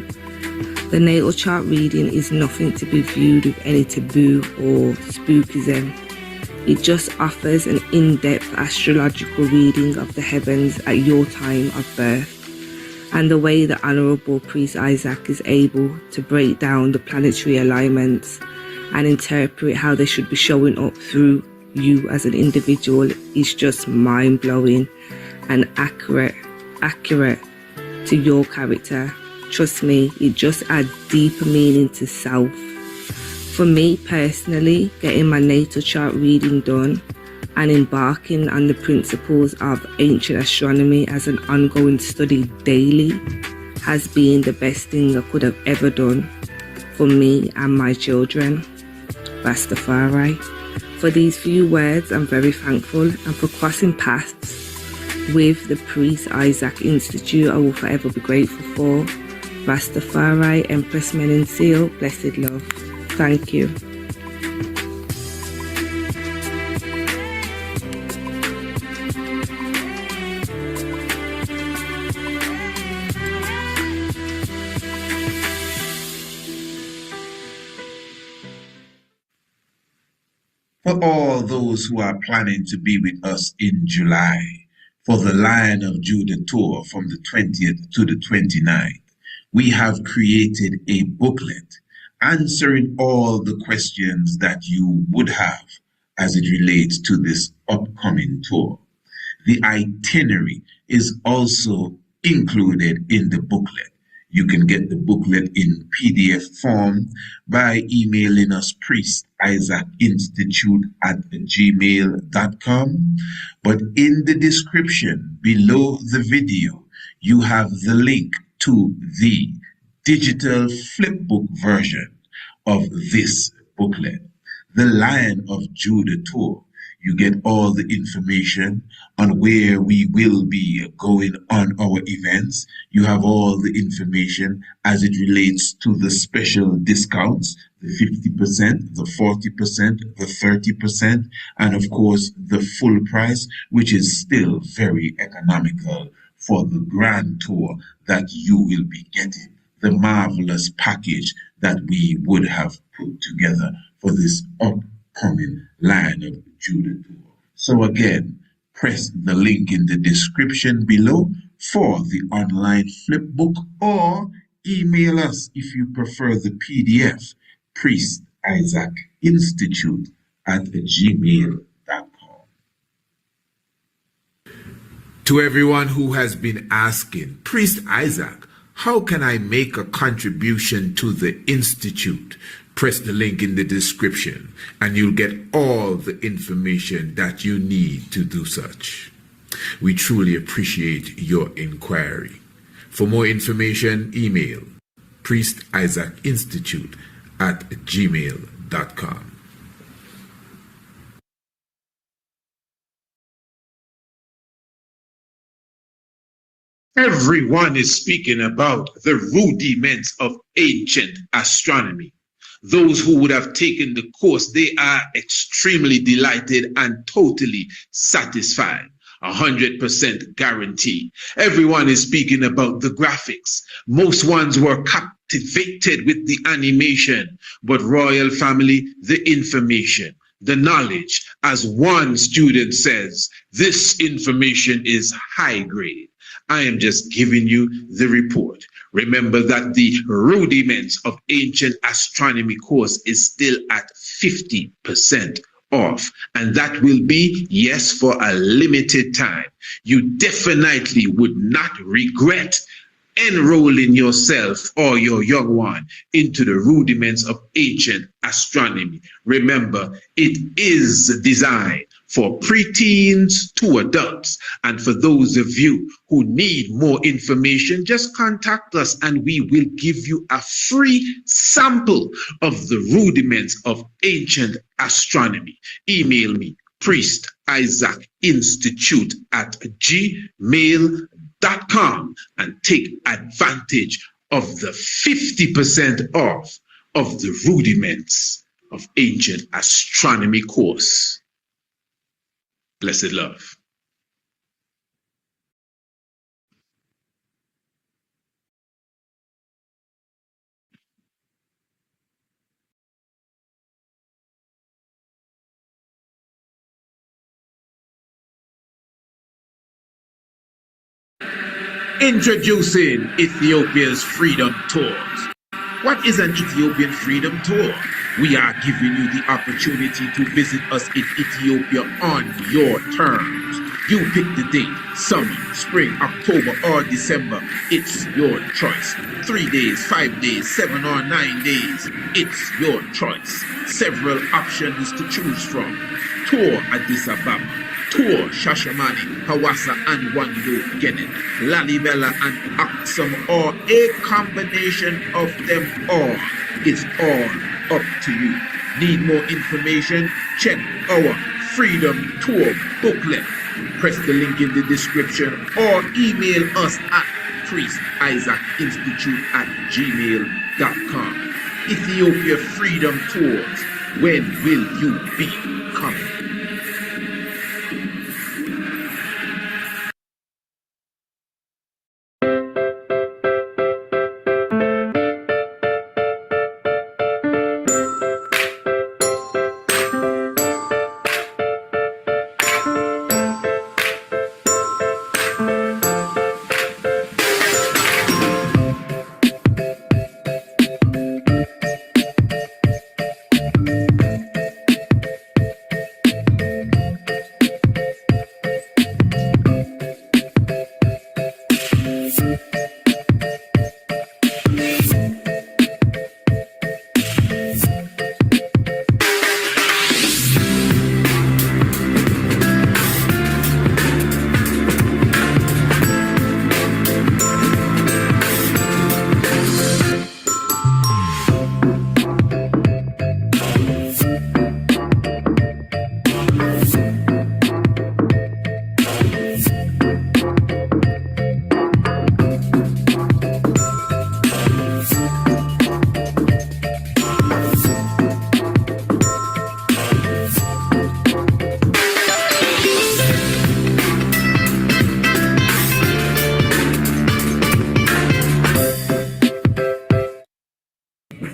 The natal chart reading is nothing to be viewed with any taboo or spookism. It just offers an in-depth astrological reading of the heavens at your time of birth, and the way the Honourable Priest Isaac is able to break down the planetary alignments and interpret how they should be showing up through you as an individual is just mind-blowing and accurate to your character. Trust me, it just adds deeper meaning to self. For me personally, getting my natal chart reading done and embarking on the principles of ancient astronomy as an ongoing study daily has been the best thing I could have ever done for me and my children. Rastafari. For these few words, I'm very thankful, and for crossing paths with the Priest Isaac Institute, I will forever be grateful for. Rastafari, Empress Menin Seal, blessed love. Thank you. For all those who are planning to be with us in July for the Lion of Judah tour from the 20th to the 29th, we have created a booklet answering all the questions that you would have as it relates to this upcoming tour. The itinerary is also included in the booklet. You can get the booklet in PDF form by emailing us priestisaacinstitute@gmail.com. But in the description below the video, you have the link to the digital flipbook version of this booklet, The Lion of Judah Tour. You get all the information on where we will be going on our events. You have all the information as it relates to the special discounts, the 50%, the 40%, the 30%, and of course the full price, which is still very economical for the grand tour that you will be getting, the marvelous package that we would have put together for this upcoming Lion of Judah tour. So again, press the link in the description below for the online flipbook, or email us if you prefer the PDF, Priest Isaac Institute at gmail.com. To everyone who has been asking, Priest Isaac, how can I make a contribution to the Institute? Press the link in the description and you'll get all the information that you need to do such. We truly appreciate your inquiry. For more information, email priestisaacinstitute at gmail.com. Everyone is speaking about the rudiments of ancient astronomy. Those who would have taken the course, they are extremely delighted and totally satisfied. 100% guarantee. Everyone is speaking about the graphics. Most ones were captivated with the animation, but royal family, the information, the knowledge. As one student says, this information is high grade. I am just giving you the report. Remember that the rudiments of ancient astronomy course is still at 50% off, and that will be, yes, for a limited time. You definitely would not regret enrolling yourself or your young one into the rudiments of ancient astronomy. Remember, it is designed for preteens to adults. And for those of you who need more information, just contact us and we will give you a free sample of the rudiments of ancient astronomy. Email me, priestisaacinstitute at gmail.com, and take advantage of the 50% off of the rudiments of ancient astronomy course. Blessed love. Introducing Ethiopia's Freedom Tours. What is an Ethiopian Freedom Tour? We are giving you the opportunity to visit us in Ethiopia on your terms. You pick the date, summer, spring, October, or December. It's your choice. 3 days, 5 days, 7 or 9 days. It's your choice. Several options to choose from. Tour Addis Ababa. Tour Shashamane, Hawassa and Wando Genet, Lalibela and Aksum, or a combination of them all. It's all up to you. Need more information? Check our Freedom Tour booklet. Press the link in the description or email us at priestisaacinstitute at gmail.com. Ethiopia Freedom Tours. When will you be coming?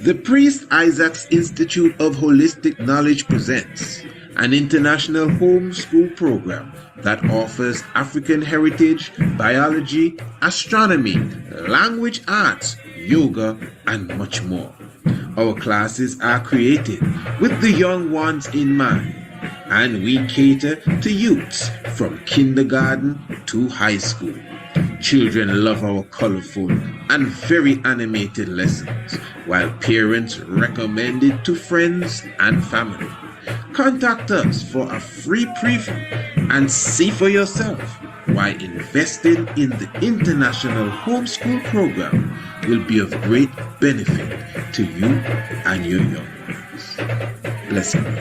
The Priest Isaac's Institute of Holistic Knowledge presents an international homeschool program that offers African heritage, biology, astronomy, language arts, yoga, and much more. Our classes are created with the young ones in mind, and we cater to youths from kindergarten to high school. Children love our colorful and very animated lessons, while parents recommend it to friends and family. Contact us for a free preview and see for yourself why investing in the international homeschool program will be of great benefit to you and your young ones. Blessings.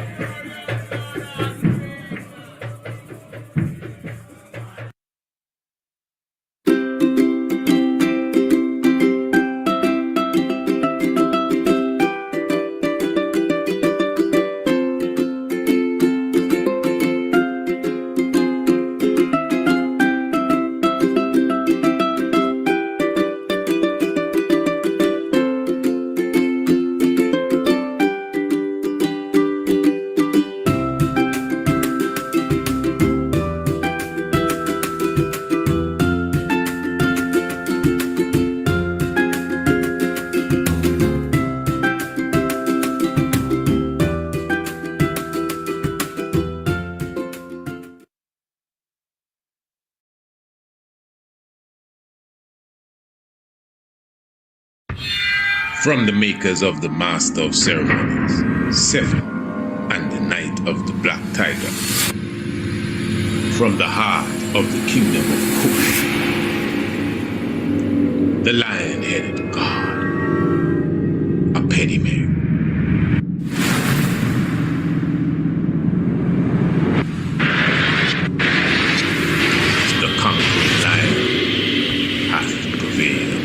From the makers of the Master of Ceremonies, Seven, and the Night of the Black Tiger. From the heart of the Kingdom of Kush, the lion-headed god, a Pedimere. The conquering lion hath prevailed.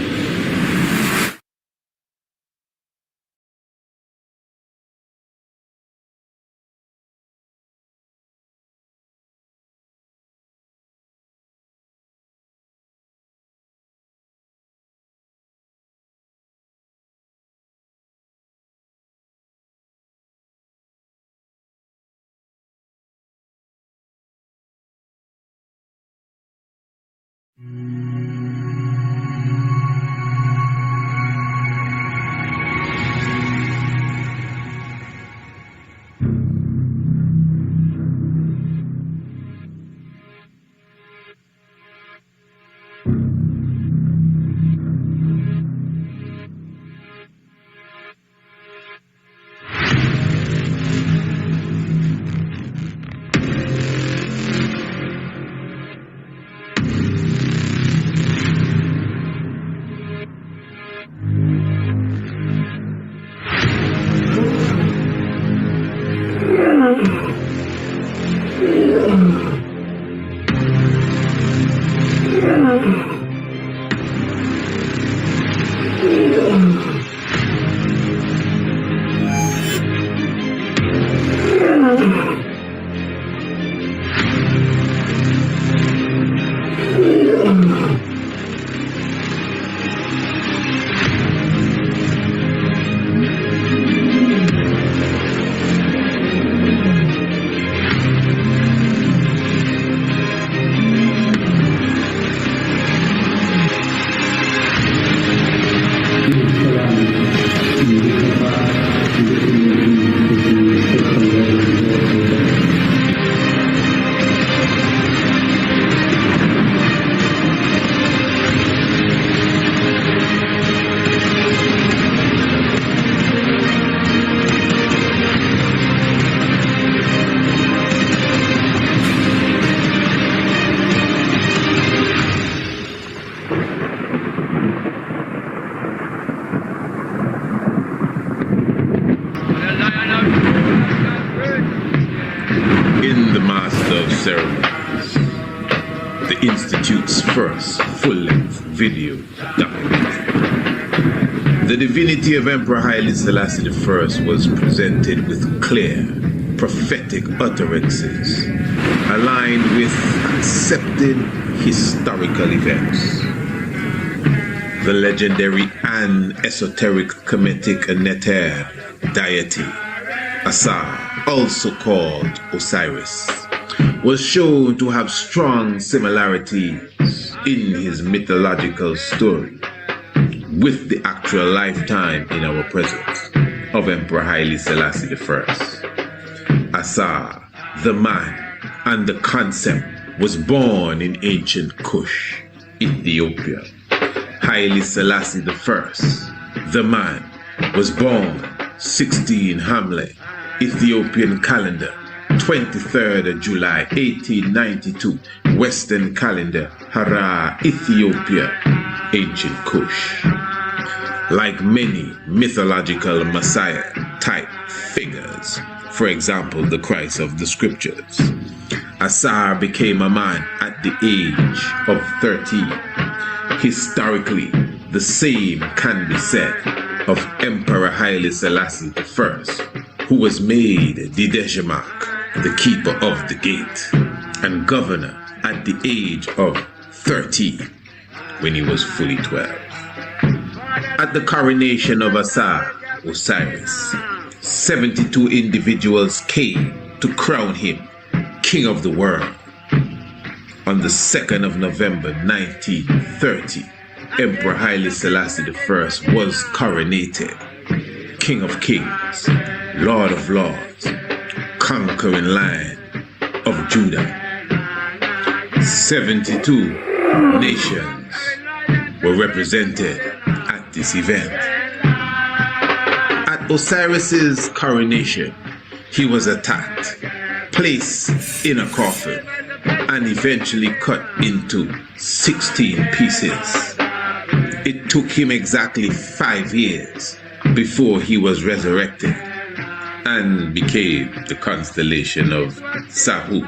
Video documentary. The divinity of Emperor Haile Selassie I was presented with clear, prophetic utterances aligned with accepted historical events. the legendary and esoteric Kemetic Neter deity, Asa, also called Osiris, was shown to have strong similarities in his mythological story with the actual lifetime in our presence of Emperor Haile Selassie I. Asa, the man and the concept, was born in ancient Kush, Ethiopia. Haile Selassie I, the man, was born 16 Hamle, Ethiopian calendar, 23rd of July 1892, Western calendar, Hara, Ethiopia, ancient Kush. Like many mythological Messiah-type figures, for example, the Christ of the scriptures, Asa became a man at the age of 13. Historically, the same can be said of Emperor Haile Selassie I, who was made the Dejemak, the keeper of the gate, and governor at the age of 13 when he was fully 12. At the coronation of Asa, Osiris, 72 individuals came to crown him King of the world. On the 2nd of November 1930, Emperor Haile Selassie I was coronated King of Kings, Lord of Lords, conquering Lion of Judah. 72 nations were represented at this event. At Osiris's coronation, he was attacked, placed in a coffin, and eventually cut into 16 pieces. It took him exactly 5 years before he was resurrected and became the constellation of Sahu,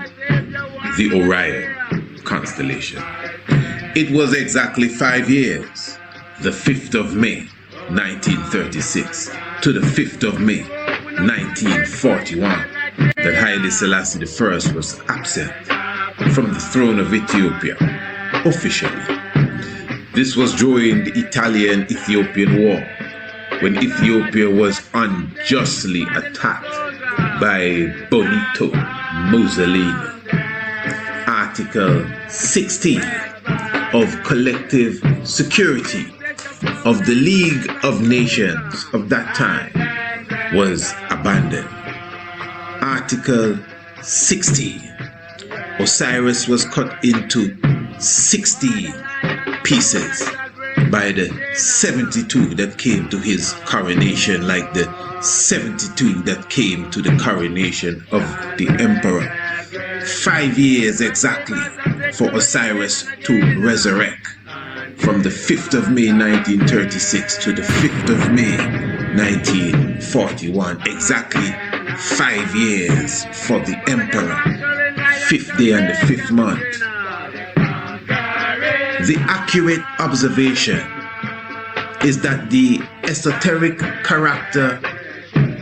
the Orion constellation. It was exactly 5 years, the 5th of May, 1936, to the 5th of May, 1941, that Haile Selassie I was absent from the throne of Ethiopia, officially. This was during the Italian-Ethiopian War, when Ethiopia was unjustly attacked by Benito Mussolini. Article 16 of Collective Security of the League of Nations of that time was abandoned. Article 16. Osiris was cut into 16 pieces by the 72 that came to his coronation, like the 72 that came to the coronation of the emperor. 5 years exactly for Osiris to resurrect, from the 5th of May 1936 to the 5th of May 1941. Exactly 5 years for the emperor, 5th day and the 5th month. The accurate observation is that the esoteric character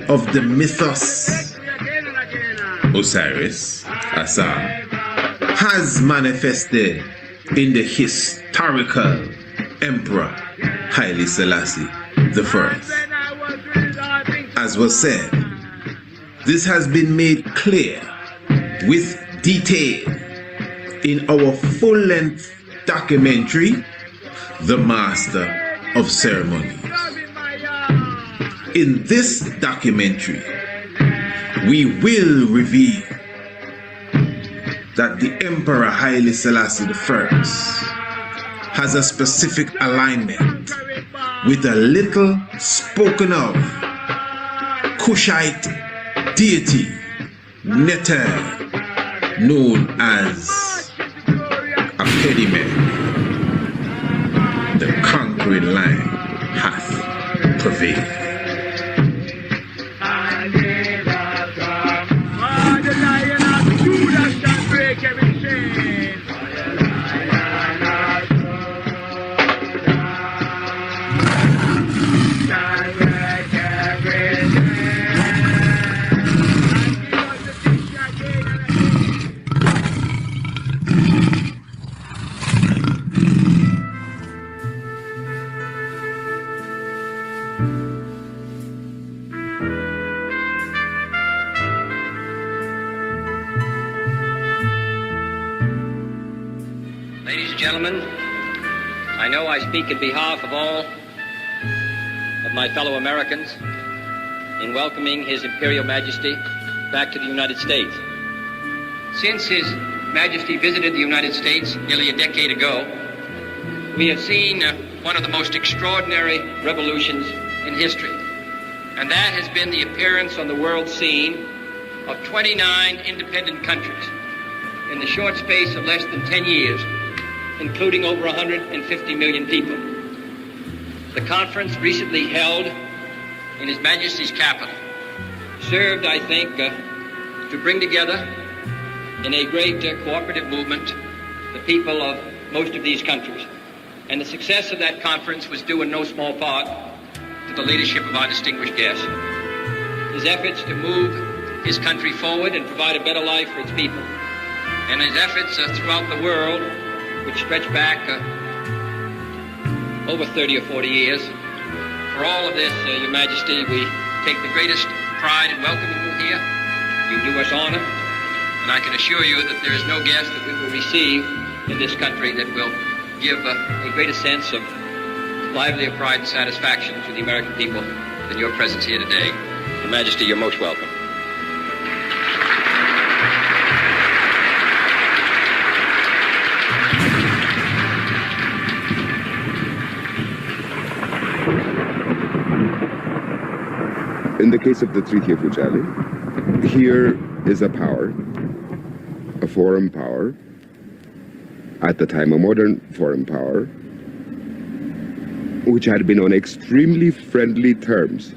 of the mythos Osiris, Asa, has manifested in the historical Emperor Haile Selassie I. As was said, this has been made clear with detail in our full-length documentary, The Master of Ceremonies. In this documentary, we will reveal that the Emperor Haile Selassie I has a specific alignment with a little spoken of Kushite deity, Neter, known as a pediment. The conquering line hath prevailed. gentlemen, I know I speak in behalf of all of my fellow Americans in welcoming His Imperial Majesty back to the United States. Since His Majesty visited the United States nearly a decade ago, we have seen one of the most extraordinary revolutions in history, and that has been the appearance on the world scene of 29 independent countries in the short space of less than 10 years, including over 150 million people. The conference recently held in His Majesty's capital served, I think, to bring together in a great cooperative movement the people of most of these countries. And the success of that conference was due in no small part to the leadership of our distinguished guest. His efforts to move his country forward and provide a better life for its people, and his efforts throughout the world, which stretch back over 30 or 40 years. For all of this, Your Majesty, we take the greatest pride in welcoming you here. You do us honor, and I can assure you that there is no guest that we will receive in this country that will give a greater sense of livelier pride and satisfaction to the American people than your presence here today. Your Majesty, you're most welcome. In the case of the Treaty of Ujali, here is a power, a foreign power, at the time a modern foreign power, which had been on extremely friendly terms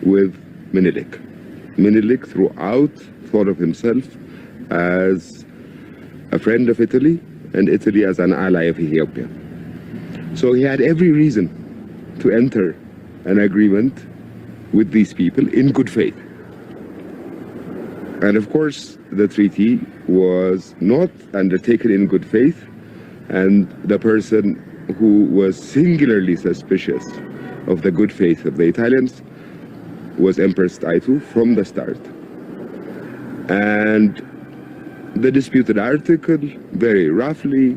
with Menelik. Menelik throughout thought of himself as a friend of Italy and Italy as an ally of Ethiopia. So he had every reason to enter an agreement with these people in good faith. And of course, the treaty was not undertaken in good faith, and the person who was singularly suspicious of the good faith of the Italians was Empress Taitu from the start. And the disputed article, very roughly,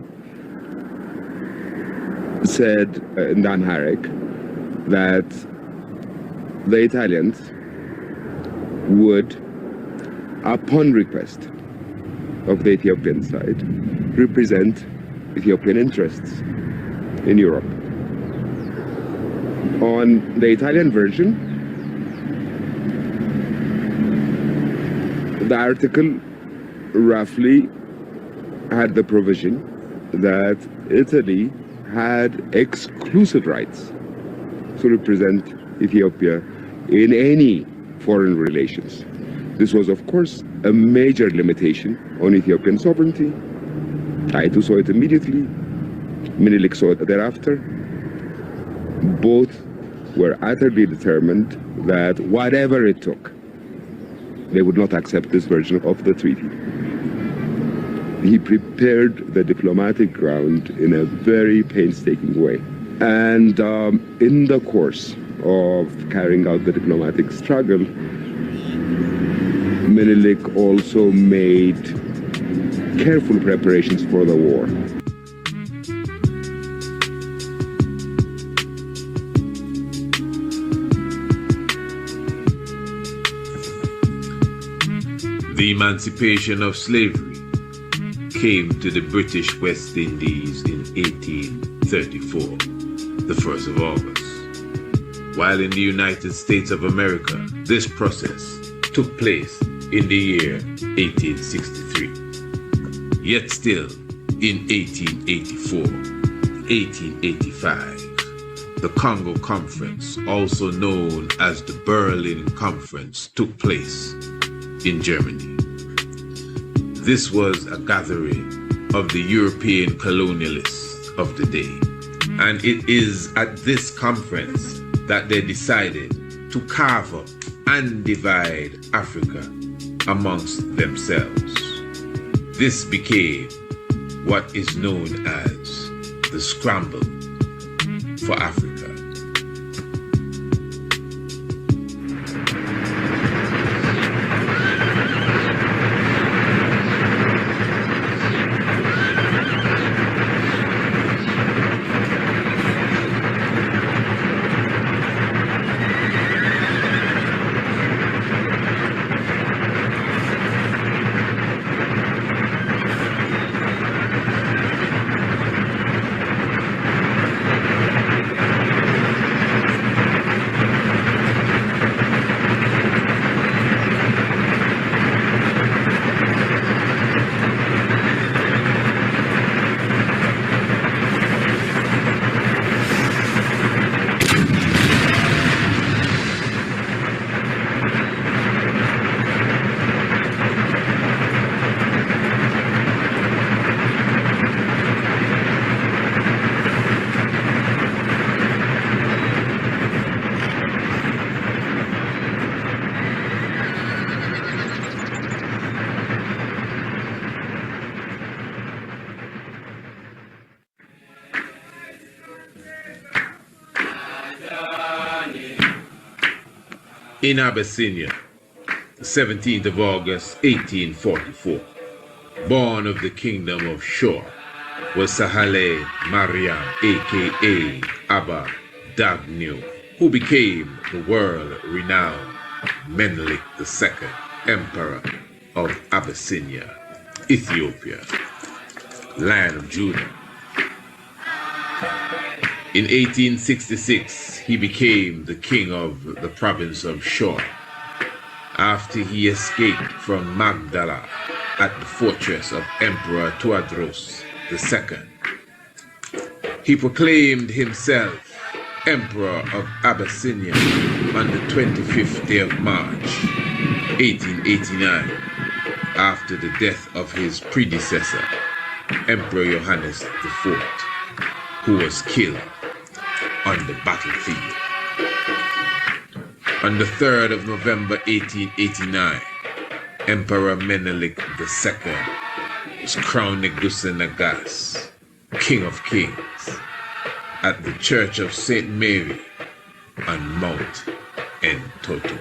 said in Amharic that the Italians would, upon request of the Ethiopian side, represent Ethiopian interests in Europe. On the Italian version, the article roughly had the provision that Italy had exclusive rights to represent Ethiopia in any foreign relations. This was, of course, a major limitation on Ethiopian sovereignty. Taitu saw it immediately. Menelik saw it thereafter. Both were utterly determined that whatever it took, they would not accept this version of the treaty. He prepared the diplomatic ground in a very painstaking way. And in the course of carrying out the diplomatic struggle, Menelik also made careful preparations for the war. The emancipation of slavery came to the British West Indies in 1834, the 1st of August. While in the United States of America, this process took place in the year 1863. Yet still, in 1884, 1885, the Congo Conference, also known as the Berlin Conference, took place in Germany. This was a gathering of the European colonialists of the day. And it is at this conference that they decided to carve up and divide Africa amongst themselves. This became what is known as the scramble for Africa. in Abyssinia, the 17th of August, 1844. Born of the kingdom of Shor, was Haile Mariam, aka Abba Dagnew, who became the world-renowned Menelik II, Emperor of Abyssinia, Ethiopia, Lion of Judah. In 1866, he became the king of the province of Shor, after he escaped from Magdala at the fortress of Emperor Tewodros II. He proclaimed himself Emperor of Abyssinia on the 25th day of March, 1889, after the death of his predecessor, Emperor Johannes IV, who was killed on the battlefield. On the 3rd of November 1889, Emperor Menelik II was crowned Negusa Nagas, King of Kings, at the Church of St. Mary on Mount Entoto.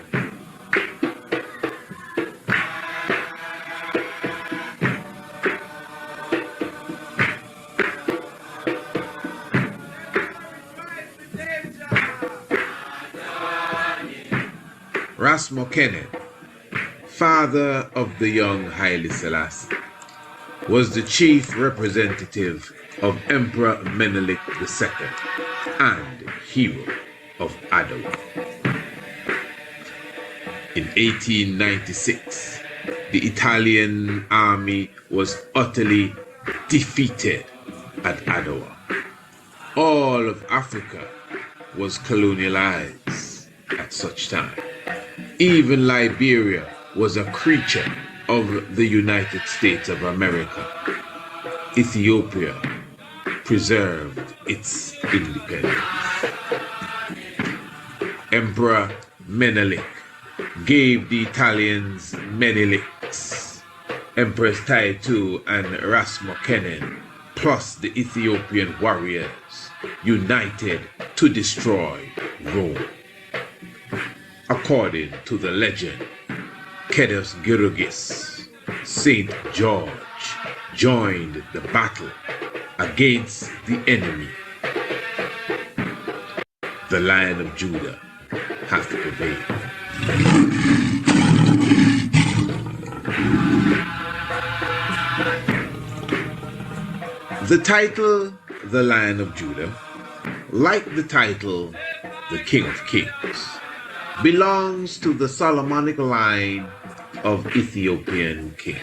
Rasmokenen, father of the young Haile Selassie, was the chief representative of Emperor Menelik II and hero of Adowa. In 1896, the Italian army was utterly defeated at Adowa. All of Africa was colonialized at such time. Even Liberia was a creature of the United States of America. Ethiopia preserved its independence. Emperor Menelik gave the Italians Meneliks, Empress Taitu and Rasmokenen, plus the Ethiopian warriors, united to destroy Rome. According to the legend, Kedos Girugis, Saint George, joined the battle against the enemy. The Lion of Judah hath prevailed. The title, The Lion of Judah, like the title, The King of Kings, belongs to the Solomonic line of Ethiopian kings.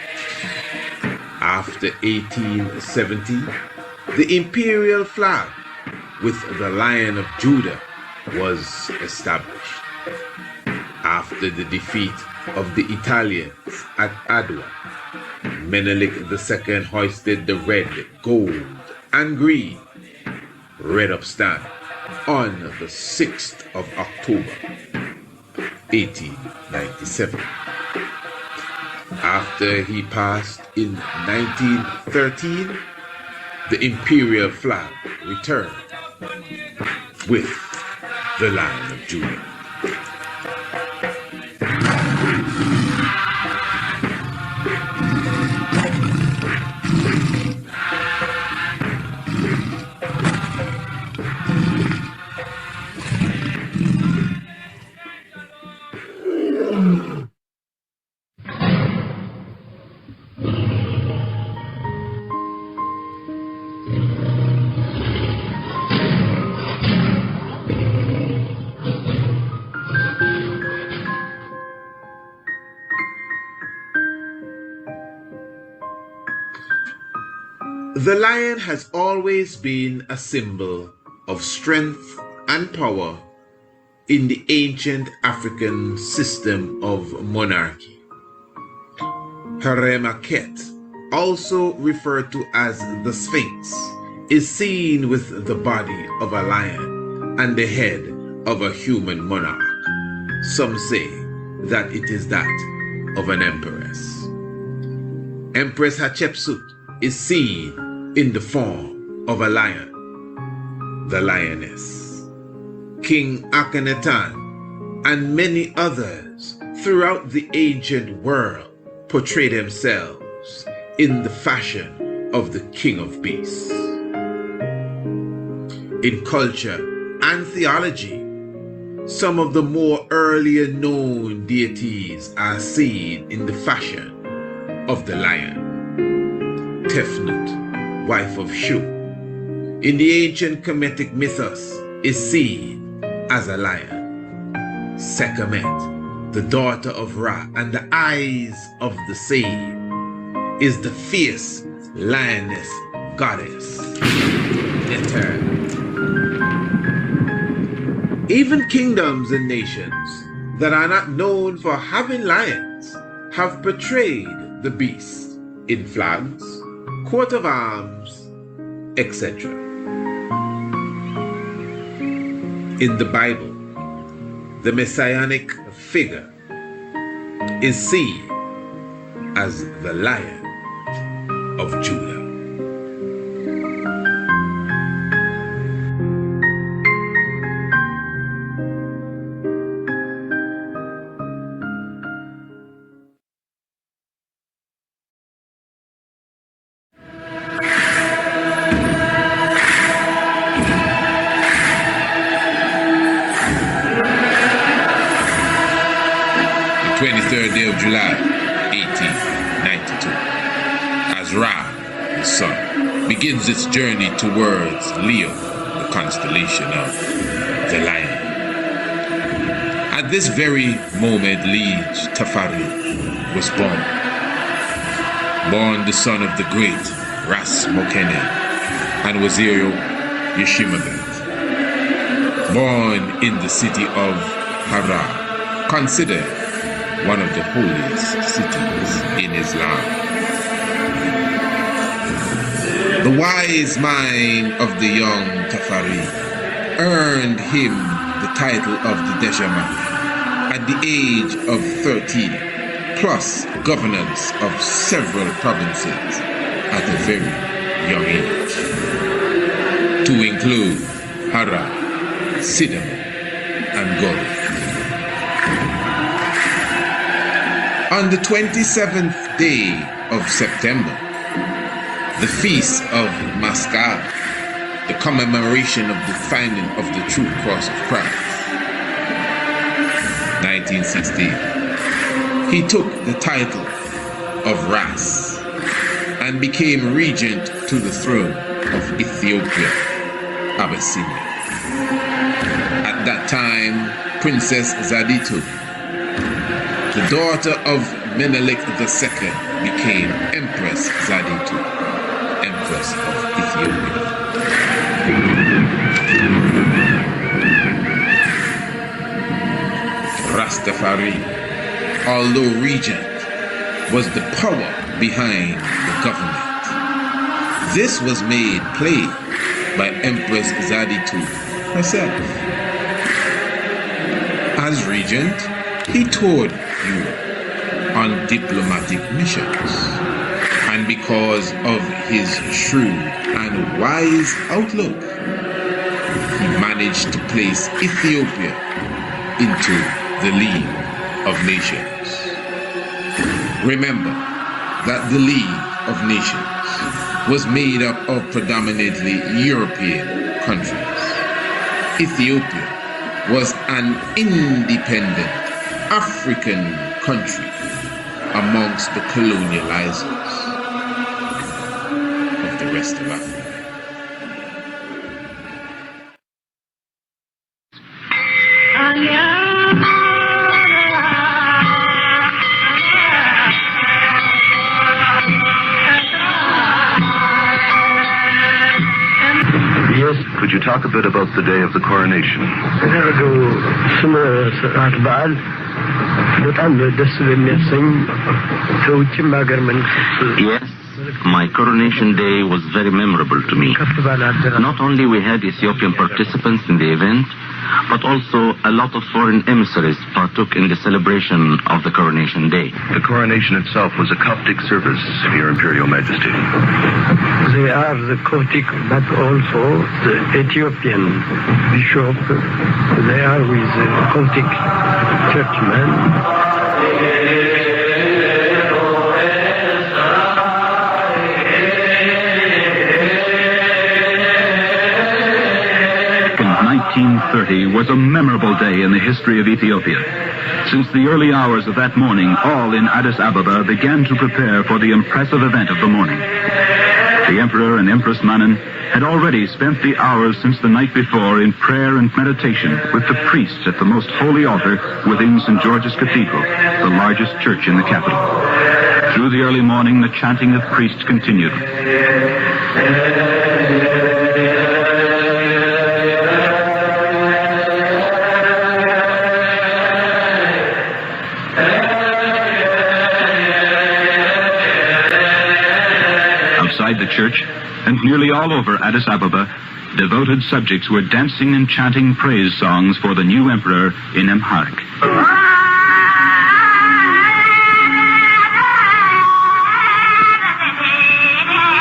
After 1870, the imperial flag with the Lion of Judah was established. After the defeat of the Italians at Adwa, Menelik II hoisted the red, gold, and green red upstand on the 6th of October, 1897. After he passed in 1913, the imperial flag returned with the Lion of Judah. The lion has always been a symbol of strength and power in the ancient African system of monarchy. Haremaket, also referred to as the Sphinx, is seen with the body of a lion and the head of a human monarch. Some say that it is that of an empress. Empress Hatshepsut is seen in the form of a lion, the lioness. King Akhenaten and many others throughout the ancient world portray themselves in the fashion of the King of Beasts. In culture and theology, some of the more earlier known deities are seen in the fashion of the lion. Tefnut, wife of Shu, in the ancient Kemetic mythos is seen as a lion. Sekhmet, the daughter of Ra, and the eyes of the same, is the fierce lioness goddess Neter. Even kingdoms and nations that are not known for having lions have portrayed the beast in flags, coat of arms, etc. In the Bible, the messianic figure is seen as the Lion of Judah. The 23rd day of July, 1892, as Ra, the sun, begins its journey towards Leo, the constellation of the Lion. At this very moment, Liege Tafari was born. Born the son of the great Ras Mokene and Waziri Yeshimagat. Born in the city of Hara, considered one of the holiest cities in Islam. The wise mind of the young Tafari earned him the title of the Dejama at the age of 13, plus governance of several provinces at a very young age, to include Hara, Sidon, and Gori. On the 27th day of September, the feast of Maskal, the commemoration of the finding of the true cross of Christ, 1916, he took the title of Ras and became regent to the throne of Ethiopia, Abyssinia. At that time, Princess Zaditu, the daughter of Menelik II, became Empress Zaditu, Empress of Ethiopia. Rastafari, although regent, was the power behind the government. This was made plain by Empress Zaditu herself. As regent, he toured Europe on diplomatic missions, and because of his shrewd and wise outlook, he managed to place Ethiopia into the League of Nations. Remember that the League of Nations was made up of predominantly European countries. Ethiopia was an independent African country amongst the colonializers of the rest of Africa. Yes. Could you talk a bit about the day of the coronation? በጣም ደስ በሚያሰኝ ከውጭም ሀገር መንግስት my coronation day was very memorable to me. Not only we had Ethiopian participants in the event, but also a lot of foreign emissaries partook in the celebration of the coronation day. The coronation itself was a Coptic service, Your Imperial Majesty. They are the Coptic, but also the Ethiopian bishop. They are with the Coptic churchmen. In 1930 was a memorable day in the history of Ethiopia. Since the early hours of that morning, all in Addis Ababa began to prepare for the impressive event of the morning. The Emperor and Empress Manen had already spent the hours since the night before in prayer and meditation with the priests at the most holy altar within St. George's Cathedral, the largest church in the capital. Through the early morning, the chanting of priests continued. Outside the church, and nearly all over Addis Ababa, devoted subjects were dancing and chanting praise songs for the new emperor in Amharic.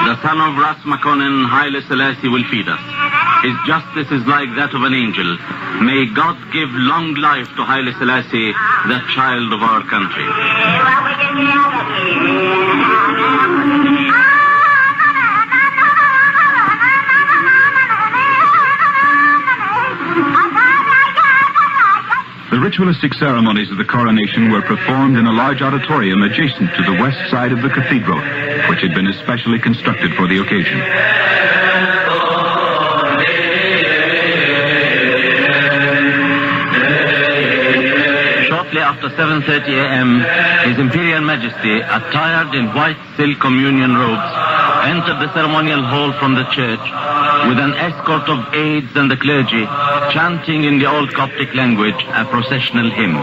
The son of Ras Makonnen, Haile Selassie, will feed us. His justice is like that of an angel. May God give long life to Haile Selassie, the child of our country. The ritualistic ceremonies of the coronation were performed in a large auditorium adjacent to the west side of the cathedral, which had been especially constructed for the occasion. Shortly after 7:30 a.m., His Imperial Majesty, attired in white silk communion robes, entered the ceremonial hall from the church with an escort of aides and the clergy, chanting in the old Coptic language a processional hymn.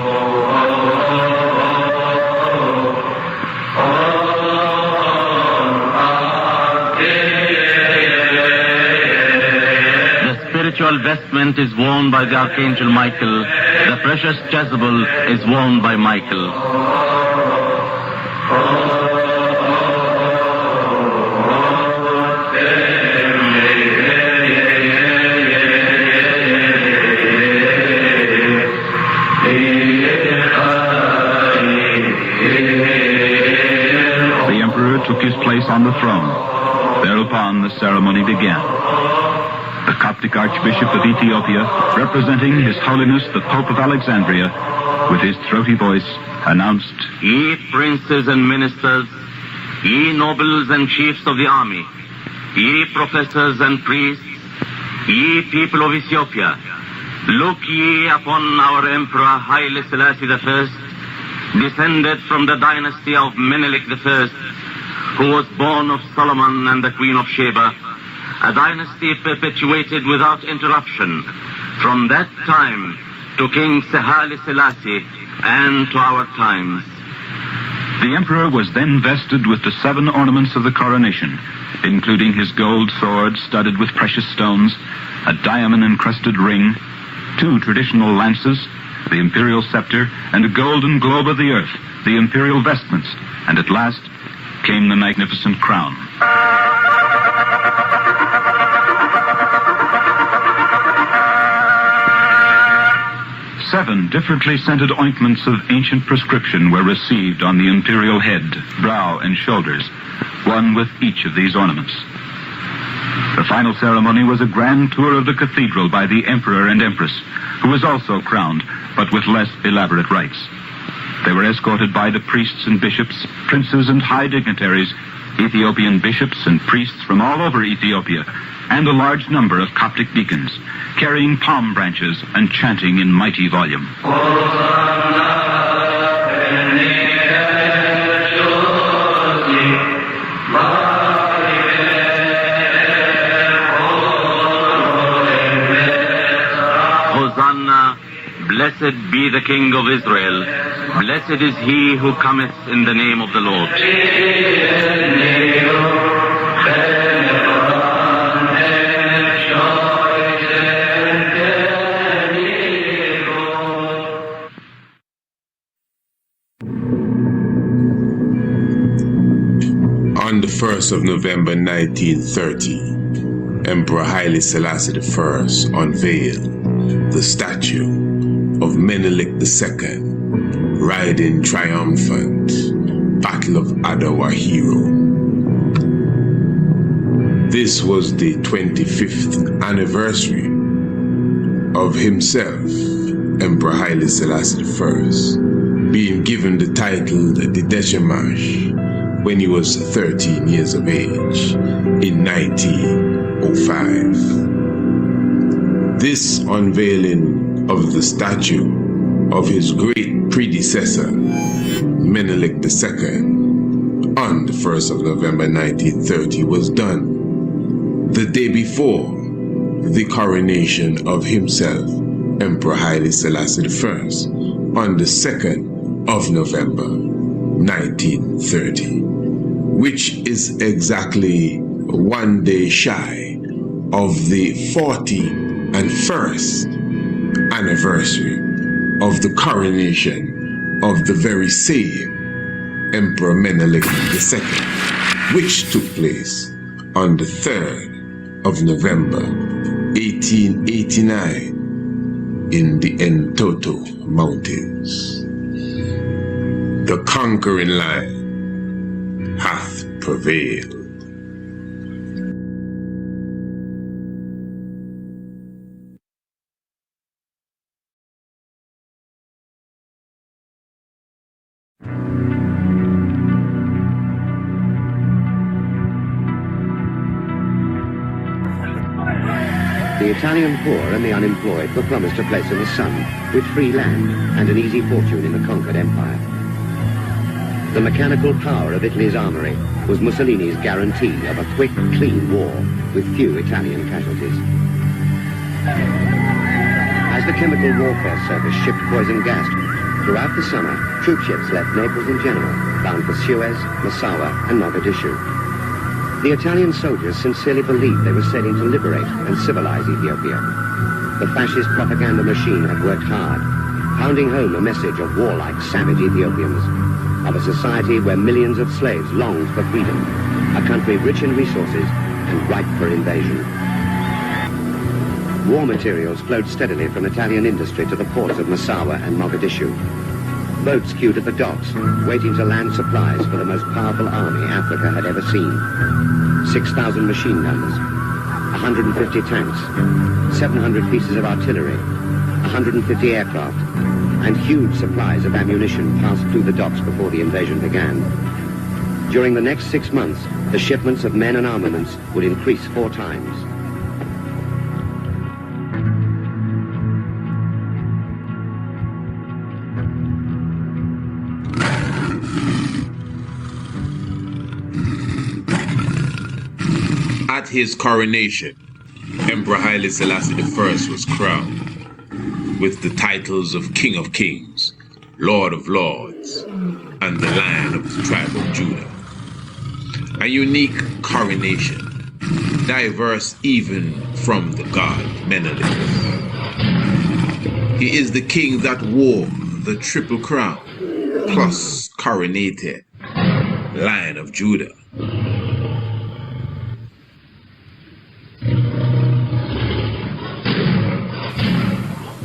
The spiritual vestment is worn by the Archangel Michael. The precious chasuble is worn by Michael. Took his place on the throne. Thereupon the ceremony began. The Coptic Archbishop of Ethiopia, representing His Holiness the Pope of Alexandria, with his throaty voice, announced, Ye princes and ministers, ye nobles and chiefs of the army, ye professors and priests, ye people of Ethiopia, look ye upon our Emperor Haile Selassie I, descended from the dynasty of Menelik I, who was born of Solomon and the Queen of Sheba, a dynasty perpetuated without interruption from that time to King Haile Selassie and to our times. The emperor was then vested with the 7 ornaments of the coronation, including his gold sword studded with precious stones, a diamond-encrusted ring, 2 traditional lances, the imperial scepter, and a golden globe of the earth, the imperial vestments, and at last came the magnificent crown. 7 differently scented ointments of ancient prescription were received on the imperial head, brow, and shoulders, one with each of these ornaments. The final ceremony was a grand tour of the cathedral by the emperor and empress, who was also crowned, but with less elaborate rites. They were escorted by the priests and bishops, princes and high dignitaries, Ethiopian bishops and priests from all over Ethiopia, and a large number of Coptic deacons, carrying palm branches and chanting in mighty volume. Hosanna, blessed be the King of Israel. Blessed is he who cometh in the name of the Lord. On the 1st of November 1930, Emperor Haile Selassie I unveiled the statue of Menelik II, riding triumphant, Battle of Adwa hero. This was the 25th anniversary of himself, Emperor Haile Selassie I, being given the title the Deshamash when he was 13 years of age in 1905. This unveiling of the statue of his great predecessor, Menelik II, on the 1st of November 1930 was done the day before the coronation of himself, Emperor Haile Selassie I, on the 2nd of November 1930, which is exactly 1 day shy of the 41st anniversary of the coronation of the very same Emperor Menelik II, which took place on the 3rd of November 1889 in the Entoto Mountains. The conquering line hath prevailed. The Italian poor and the unemployed were promised a place in the sun, with free land and an easy fortune in the conquered empire. The mechanical power of Italy's armory was Mussolini's guarantee of a quick, clean war with few Italian casualties. As the Chemical Warfare Service shipped poison gas throughout the summer, troop ships left Naples and Genoa, bound for Suez, Massawa, and Mogadishu. The Italian soldiers sincerely believed they were sailing to liberate and civilize Ethiopia. The fascist propaganda machine had worked hard, pounding home a message of warlike, savage Ethiopians, of a society where millions of slaves longed for freedom, a country rich in resources and ripe for invasion. War materials flowed steadily from Italian industry to the ports of Massawa and Mogadishu. Boats queued at the docks, waiting to land supplies for the most powerful army Africa had ever seen. 6,000 machine guns, 150 tanks, 700 pieces of artillery, 150 aircraft, and huge supplies of ammunition passed through the docks before the invasion began. During the next 6 months, the shipments of men and armaments would increase 4 times. At his coronation, Emperor Haile Selassie I was crowned with the titles of King of Kings, Lord of Lords, and the Lion of the tribe of Judah. A unique coronation, diverse even from the god Menelik. He is the king that wore the triple crown, plus coronated Lion of Judah.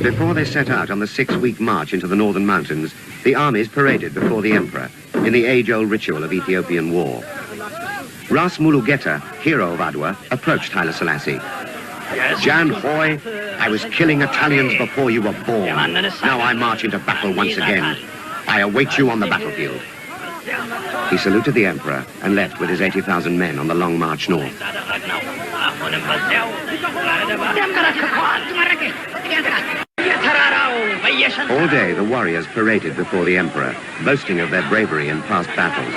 Before they set out on the 6-week march into the northern mountains, the armies paraded before the emperor in the age-old ritual of Ethiopian war. Ras Mulugeta, hero of Adwa, approached Haile Selassie. Jan Hoy, I was killing Italians before you were born. Now I march into battle once again. I await you on the battlefield. He saluted the emperor and left with his 80,000 men on the long march north. All day the warriors paraded before the emperor, boasting of their bravery in past battles.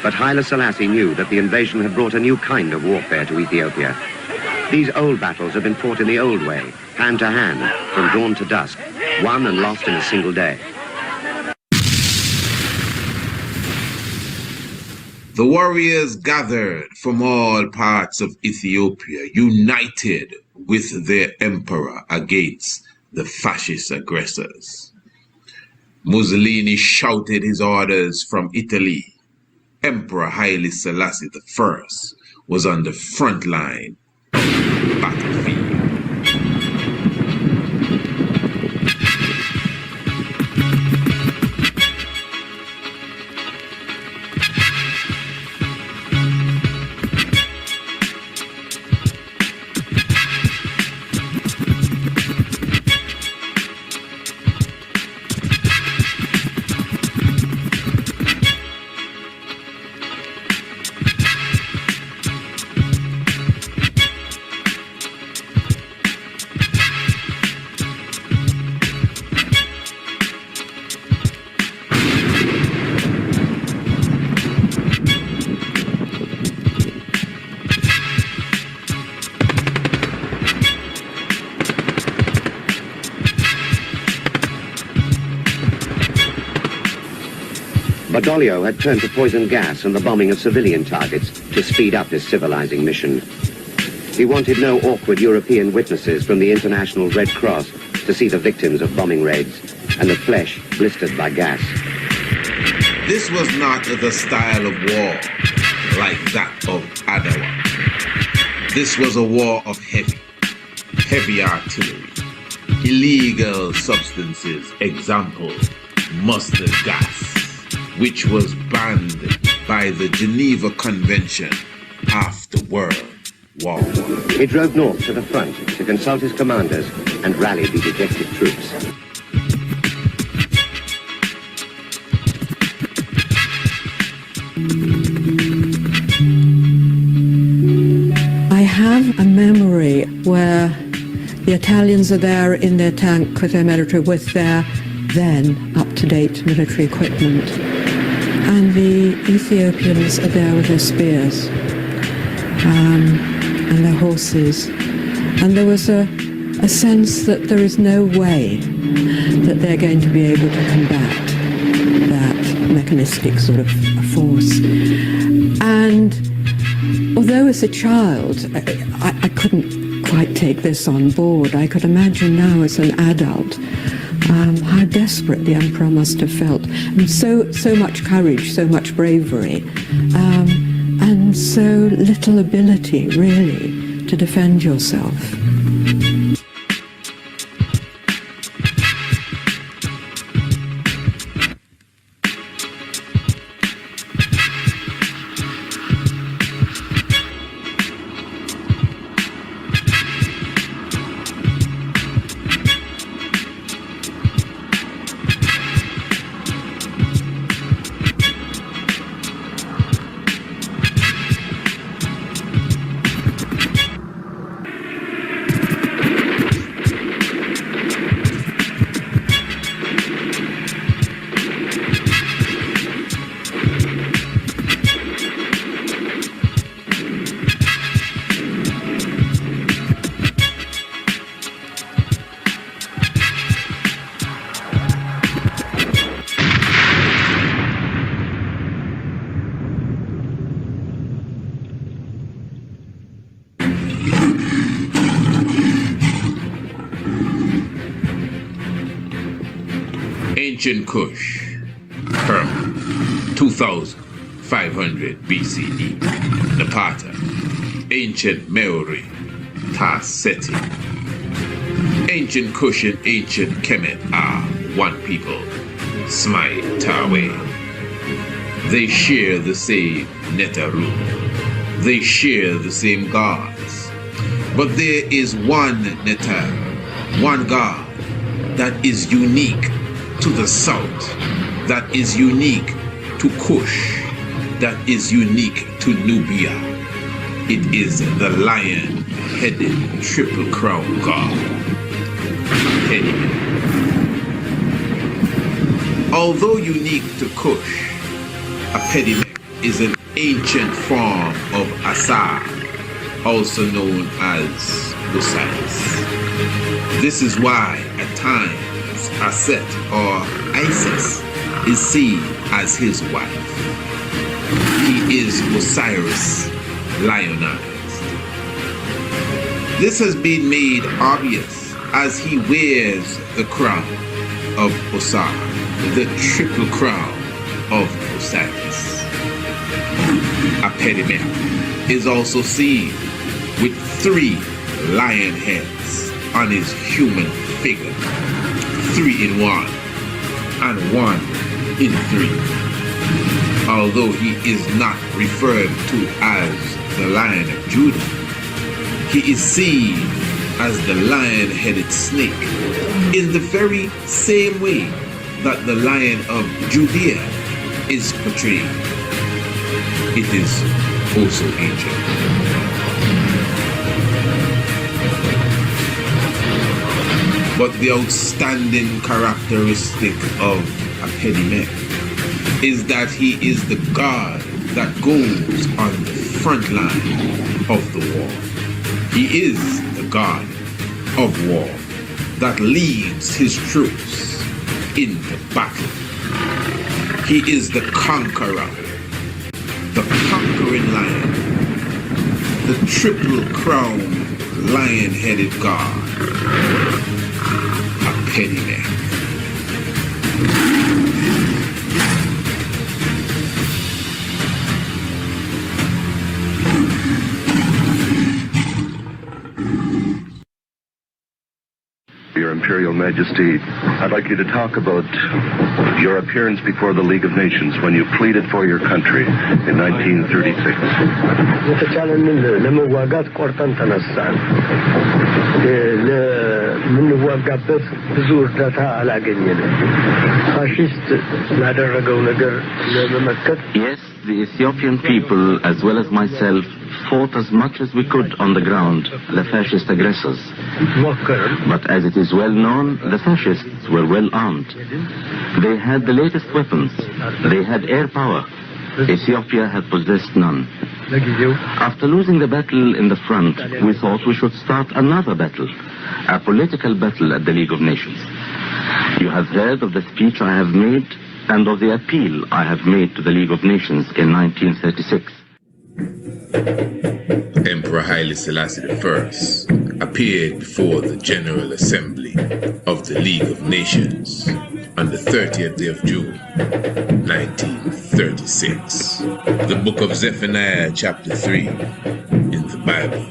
But Haile Selassie knew that the invasion had brought a new kind of warfare to Ethiopia. These old battles had been fought in the old way, hand to hand, from dawn to dusk, won and lost in a single day. The warriors gathered from all parts of Ethiopia, united with their emperor against the fascist aggressors. Mussolini shouted his orders from Italy. Emperor Haile Selassie I was on the front line of the battlefield. Badoglio had turned to poison gas and the bombing of civilian targets to speed up his civilizing mission. He wanted no awkward European witnesses from the International Red Cross to see the victims of bombing raids and the flesh blistered by gas. This was not the style of war like that of Adawa. This was a war of heavy artillery, illegal substances, example, mustard gas, which was banned by the Geneva Convention after World War I. He drove north to the front to consult his commanders and rally the dejected troops. I have a memory where the Italians are there in their tank with their military, with their then up-to-date military equipment. And the Ethiopians are there with their spears and their horses. And there was a sense that there is no way that they're going to be able to combat that mechanistic sort of force. And although as a child, I couldn't quite take this on board, I could imagine now as an adult how desperate the emperor must have felt. And so much courage, so much bravery, and so little ability, really, to defend yourself. Ancient Kush, Herm, 2500 BCE, Napata, Ancient Maori, Ta-Seti. Ancient Kush and Ancient Kemet are one people, Smai Tawe. They share the same Netaru. They share the same gods. But there is one Netar, one God, that is unique to the south, that is unique to Kush, that is unique to Nubia. It is the lion-headed triple crown god, Hedi. Although unique to Kush, a pediment is an ancient form of Asar, also known as Osiris. This is why at times Aset or Isis is seen as his wife. he is Osiris lionized. This has been made obvious as he wears the crown of Osiris, the triple crown of Osiris. A pediment is also seen with 3 lion heads on his human figure, 3 in 1 and 1 in 3. Although he is not referred to as the Lion of Judah, he is seen as the lion-headed snake in the very same way that the Lion of Judea is portrayed. It is also ancient. But the outstanding characteristic of a pediment is that he is the God that goes on the front line of the war. He is the God of war that leads his troops into battle. He is the conqueror, the conquering lion, the triple crown lion-headed God, a pediment. Your Imperial Majesty, I'd like you to talk about your appearance before the League of Nations when you pleaded for your country in 1936. የተቻለንን ለመዋጋት ቆርጠን ተነሳን። ለምንዋጋበት ብዙ እርዳታ አላገኘንም። ፋሺስት ላደረገው ነገር ለመመከት Yes, the Ethiopian people, as well as myself, fought as much as we could on the ground, the fascist aggressors. But as it is well known, the fascists were well armed. They had the latest weapons. They had air power. Ethiopia had possessed none. After losing the battle in the front, we thought we should start another battle, a political battle at the League of Nations. You have heard of the speech I have made and of the appeal I have made to the League of Nations in 1936. Emperor Haile Selassie I appeared before the General Assembly of the League of Nations on the 30th day of June, 1936. The book of Zephaniah, chapter 3, in the Bible,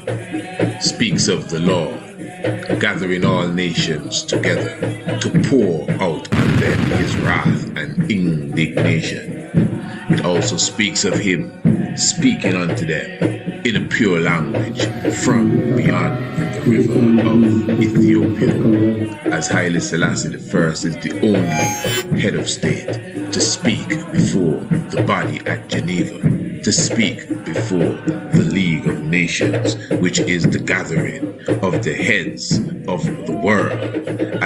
speaks of the Lord gathering all nations together to pour out on them his wrath and indignation. It also speaks of him speaking unto them in a pure language from beyond the river of Ethiopia, as Haile Selassie I is the only head of state to speak before the body at Geneva, to speak before the League of Nations, which is the gathering of the heads of the world.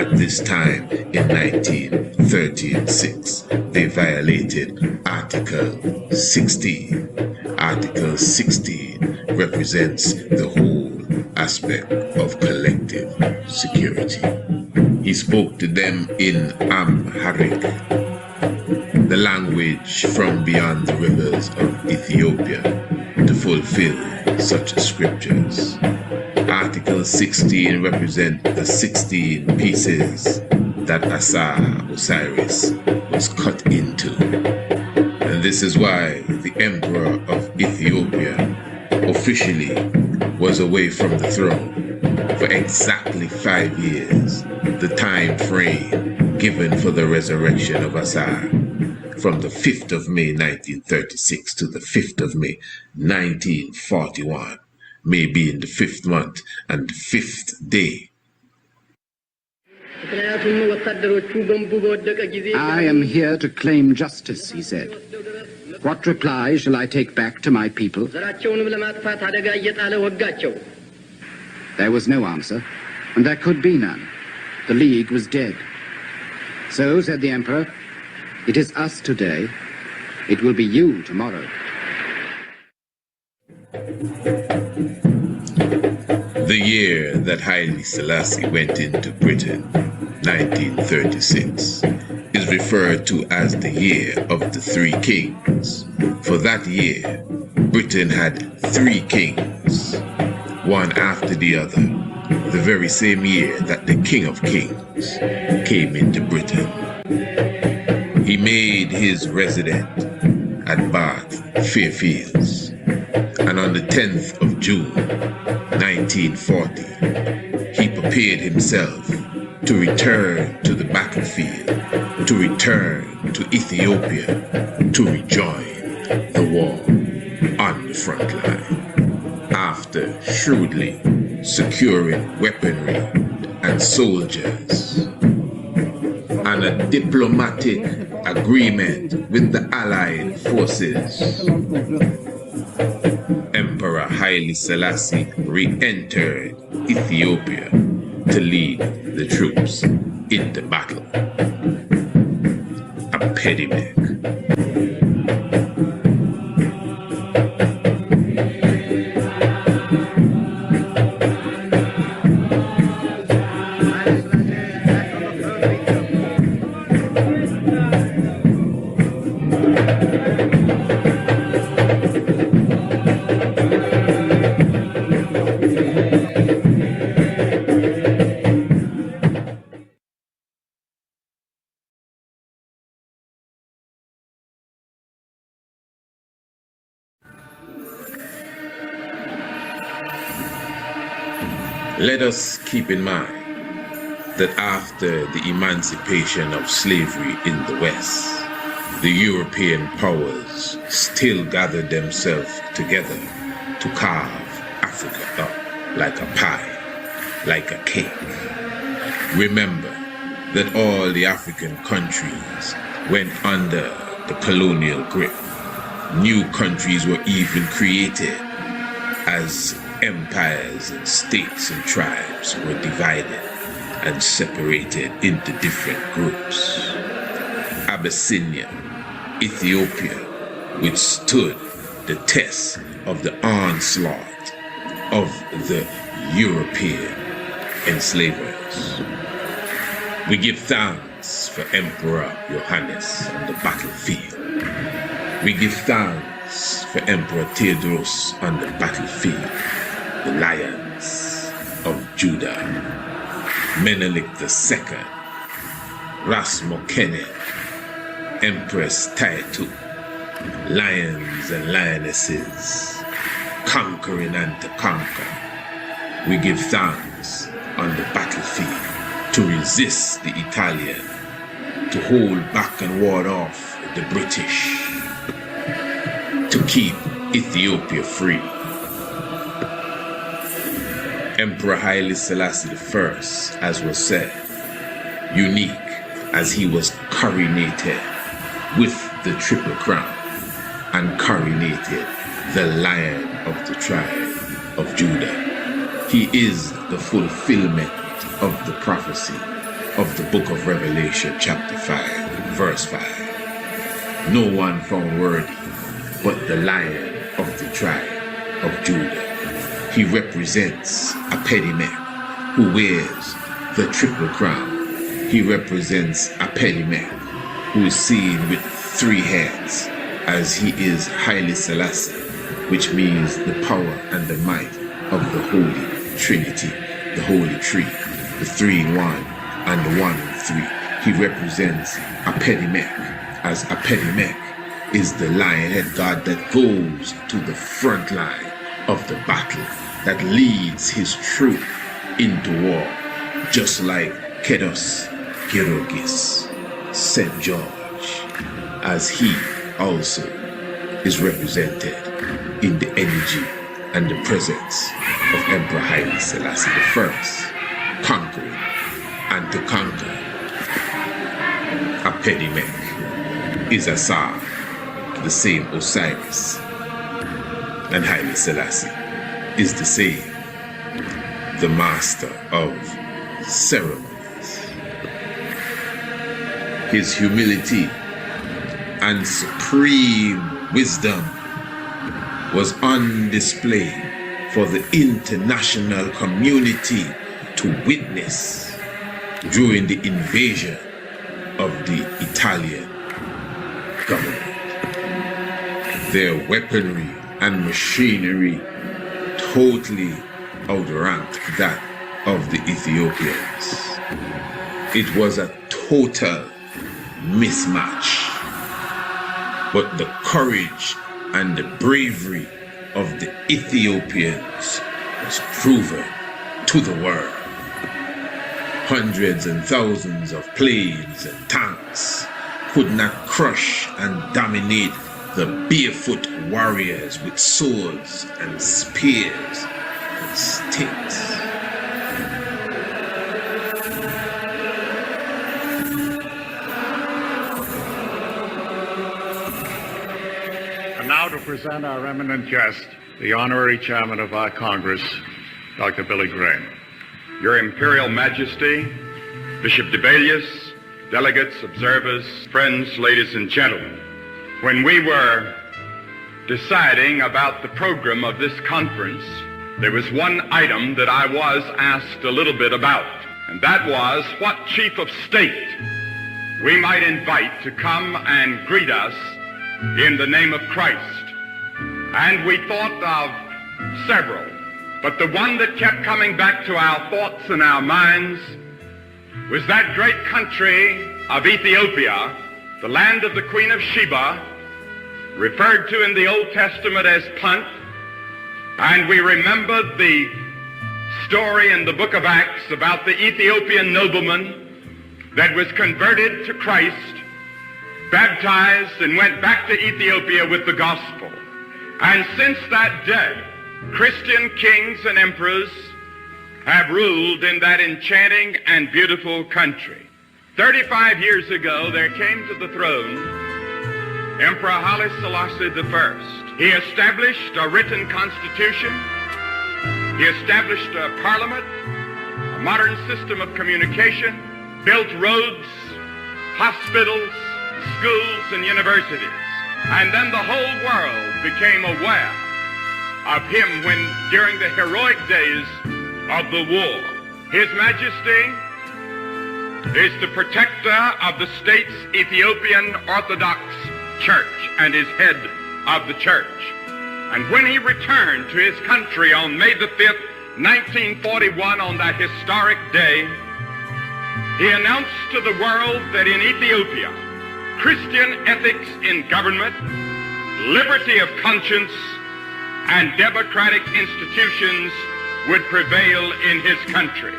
At this time in 1936, they violated Article 16. Article 16 represents the whole aspect of collective security. He spoke to them in Amharic, the language from beyond the rivers of Ethiopia, to fulfill such scriptures. Article 16 represents the 16 pieces that Osiris was cut into. And this is why the Emperor of Ethiopia officially was away from the throne for exactly 5 years, the time frame given for the resurrection of Osiris, from the 5th of May 1936 to the 5th of May 1941, may be in the 5th month and the 5th day. I am here to claim justice, he said. What reply shall I take back to my people? There was no answer, and there could be none. The League was dead. So, said the Emperor, it is us today, it will be you tomorrow. The year that Haile Selassie went into Britain, 1936, is referred to as the year of the 3 kings. For that year, Britain had 3 kings, one after the other, the very same year that the King of Kings came into Britain. He made his residence at Bath, Fairfields, and on the 10th of June, 1940, he prepared himself to return to the battlefield, to return to Ethiopia, to rejoin the war on the front line. After shrewdly securing weaponry and soldiers, and a diplomatic agreement with the Allied forces, Emperor Haile Selassie re-entered Ethiopia to lead the troops into battle. A pediment. Let us keep in mind that after the emancipation of slavery in the West, the European powers still gathered themselves together to carve Africa up like a pie, like a cake. Remember that all the African countries went under the colonial grip. New countries were even created as empires and states and tribes were divided and separated into different groups. Abyssinia, Ethiopia, withstood the test of the onslaught of the European enslavers. We give thanks for Emperor Johannes on the battlefield. We give thanks for Emperor Theodorus on the battlefield. The Lions of Judah, Menelik II, Ras Mokene, Empress Taitu, lions and lionesses, conquering and to conquer. We give thanks on the battlefield to resist the Italian, to hold back and ward off the British, to keep Ethiopia free. Emperor Haile Selassie I, as was said, unique as he was coronated with the Triple Crown and coronated the Lion of the tribe of Judah. He is the fulfillment of the prophecy of the book of Revelation chapter 5, verse 5. No one found worthy but the Lion of the tribe of Judah. He represents a pediment who wears the triple crown. He represents a pediment who is seen with 3 heads, as he is Haile Selassie, which means the power and the might of the Holy Trinity, the Holy Tree, the 3 in 1 and the 1 in 3. He represents a pediment, as a pediment is the lionhead god that goes to the front line of the battle, that leads his troop into war, just like Kedos Girogis, St. George, as he also is represented in the energy and the presence of Emperor Haile Selassie I, conquering and to conquer. A pediment is a sign to the same Osiris, and Haile Selassie is the same, the master of ceremonies. His humility and supreme wisdom was on display for the international community to witness during the invasion of the Italian government. Their weaponry and machinery totally outranked that of the Ethiopians. It was a total mismatch. But the courage and the bravery of the Ethiopians was proven to the world. Hundreds and thousands of planes and tanks could not crush and dominate the barefoot warriors with swords and spears and sticks. And now to present our eminent guest, the Honorary Chairman of our Congress, Dr. Billy Graham. Your Imperial Majesty, Bishop Debelius, delegates, observers, friends, ladies and gentlemen, when we were deciding about the program of this conference, there was one item that I was asked a little bit about, and that was what chief of state we might invite to come and greet us in the name of Christ. And we thought of several, but the one that kept coming back to our thoughts and our minds was that great country of Ethiopia, the land of the Queen of Sheba, referred to in the Old Testament as Punt. And we remembered the story in the book of Acts about the Ethiopian nobleman that was converted to Christ, baptized, and went back to Ethiopia with the gospel. And since that day, Christian kings and emperors have ruled in that enchanting and beautiful country. 35 years ago, there came to the throne Emperor Haile Selassie I. He established a written constitution. He established a parliament, a modern system of communication, built roads, hospitals, schools, and universities. And then the whole world became aware of him when, during the heroic days of the war, His Majesty is the protector of the state's Ethiopian Orthodox Church and is head of the church. And when he returned to his country on May the 5th, 1941, on that historic day, he announced to the world that in Ethiopia, Christian ethics in government, liberty of conscience, and democratic institutions would prevail in his country.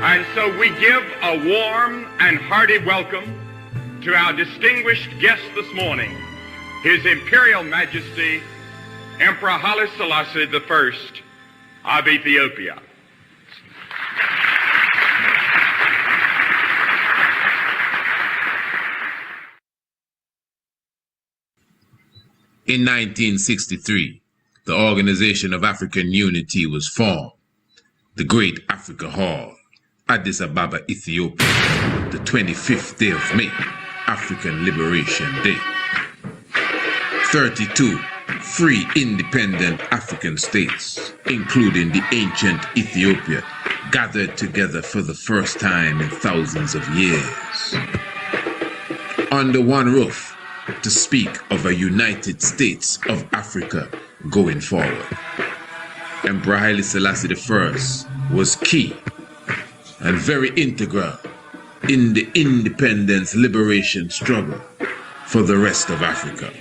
And so we give a warm and hearty welcome to our distinguished guest this morning, His Imperial Majesty, Emperor Haile Selassie I of Ethiopia. In 1963, the Organization of African Unity was formed. The Great Africa Hall, Addis Ababa, Ethiopia, the 25th day of May, African Liberation Day. 32 free independent African states, including the ancient Ethiopia, gathered together for the first time in thousands of years. Under one roof, to speak of a United States of Africa going forward. Emperor Haile Selassie I was key and very integral in the independence liberation struggle for the rest of Africa.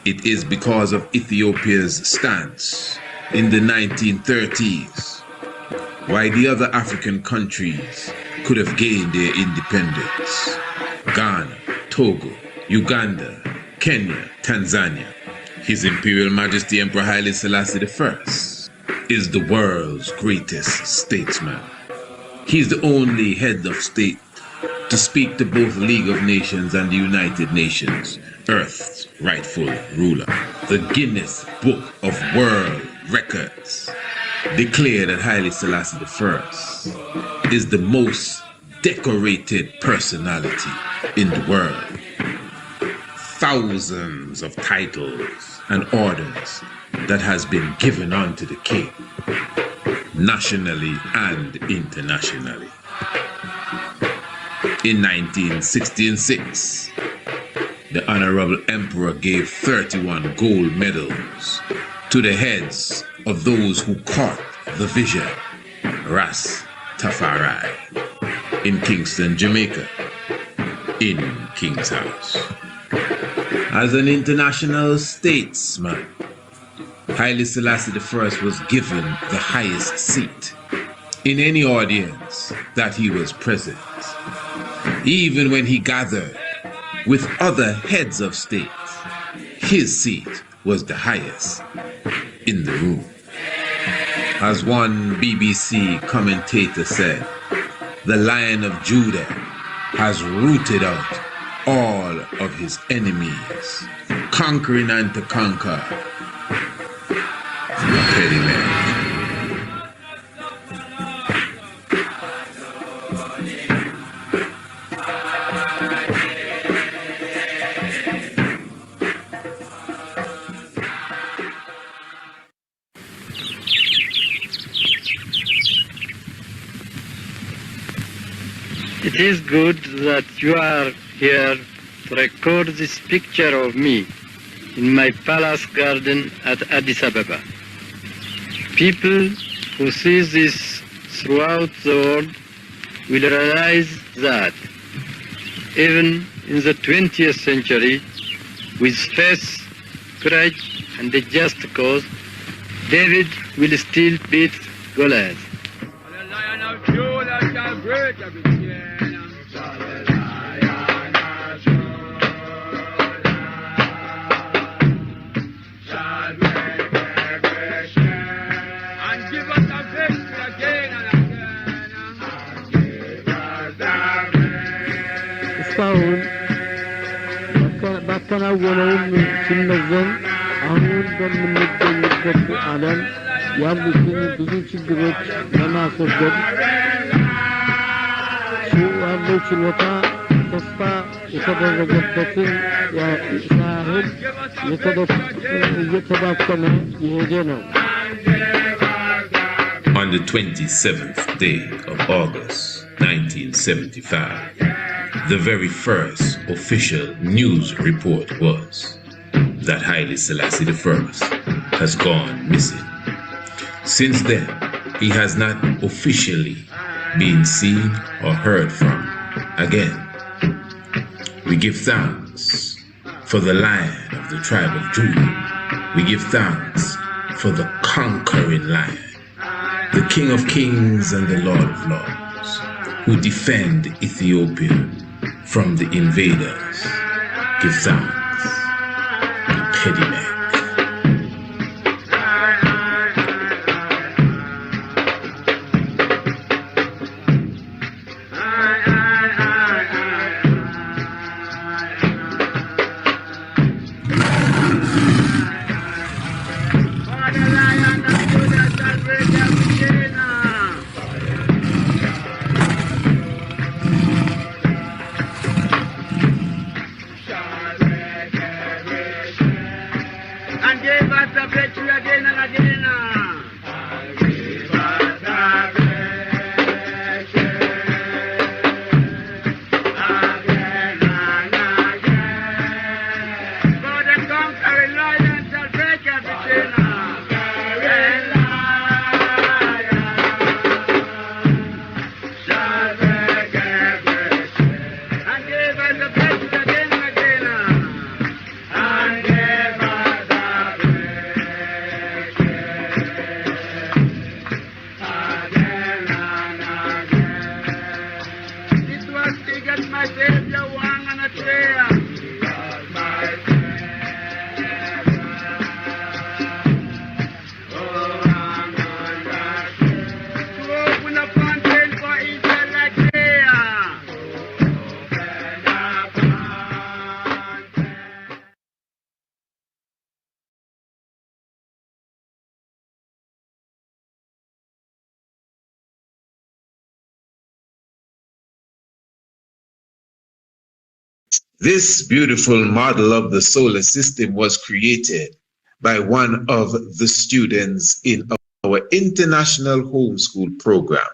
It is because of Ethiopia's stance in the 1930s why the other African countries could have gained their independence. Ghana, Togo, Uganda, Kenya, Tanzania. His Imperial Majesty Emperor Haile Selassie I is the world's greatest statesman. He's the only head of state to speak to both the League of Nations and the United Nations, Earth's rightful ruler. The Guinness Book of World Records declare that Haile Selassie I is the most decorated personality in the world. Thousands of titles and orders that has been given unto the king, nationally and internationally. In 1966, the Honorable Emperor gave 31 gold medals to the heads of those who caught the vision, Ras Tafari, in Kingston, Jamaica, in King's House. As an international statesman, Haile Selassie I was given the highest seat in any audience that he was present, even when he gathered with other heads of state. His seat was the highest in the room. As one BBC commentator said, the Lion of Judah has rooted out all of his enemies, conquering and to conquer. Petty man. It is good that you are here to record this picture of me in my palace garden at Addis Ababa. People who see this throughout the world will realize that even in the 20th century, with faith, courage, and a just cause, David will still beat Goliath. ባከናወነውም ሲመዘን አሁን በምንገኝበት ዓለም ያሉትን ብዙ ችግሮች ለማስወገድ ያለው ችሎታ ተስፋ የተደረገበትን ያህል እየተዳከመ የሄደ ነው። On the 27th day of August 1975, the very first official news report was that Haile Selassie I has gone missing. Since then, he has not officially been seen or heard from again. We give thanks for the Lion of the tribe of Judah. We give thanks for the conquering Lion, the King of Kings and the Lord of Lords, who defend Ethiopia from the invaders. Give thanks, petty man. This beautiful model of the solar system was created by one of the students in our international homeschool program.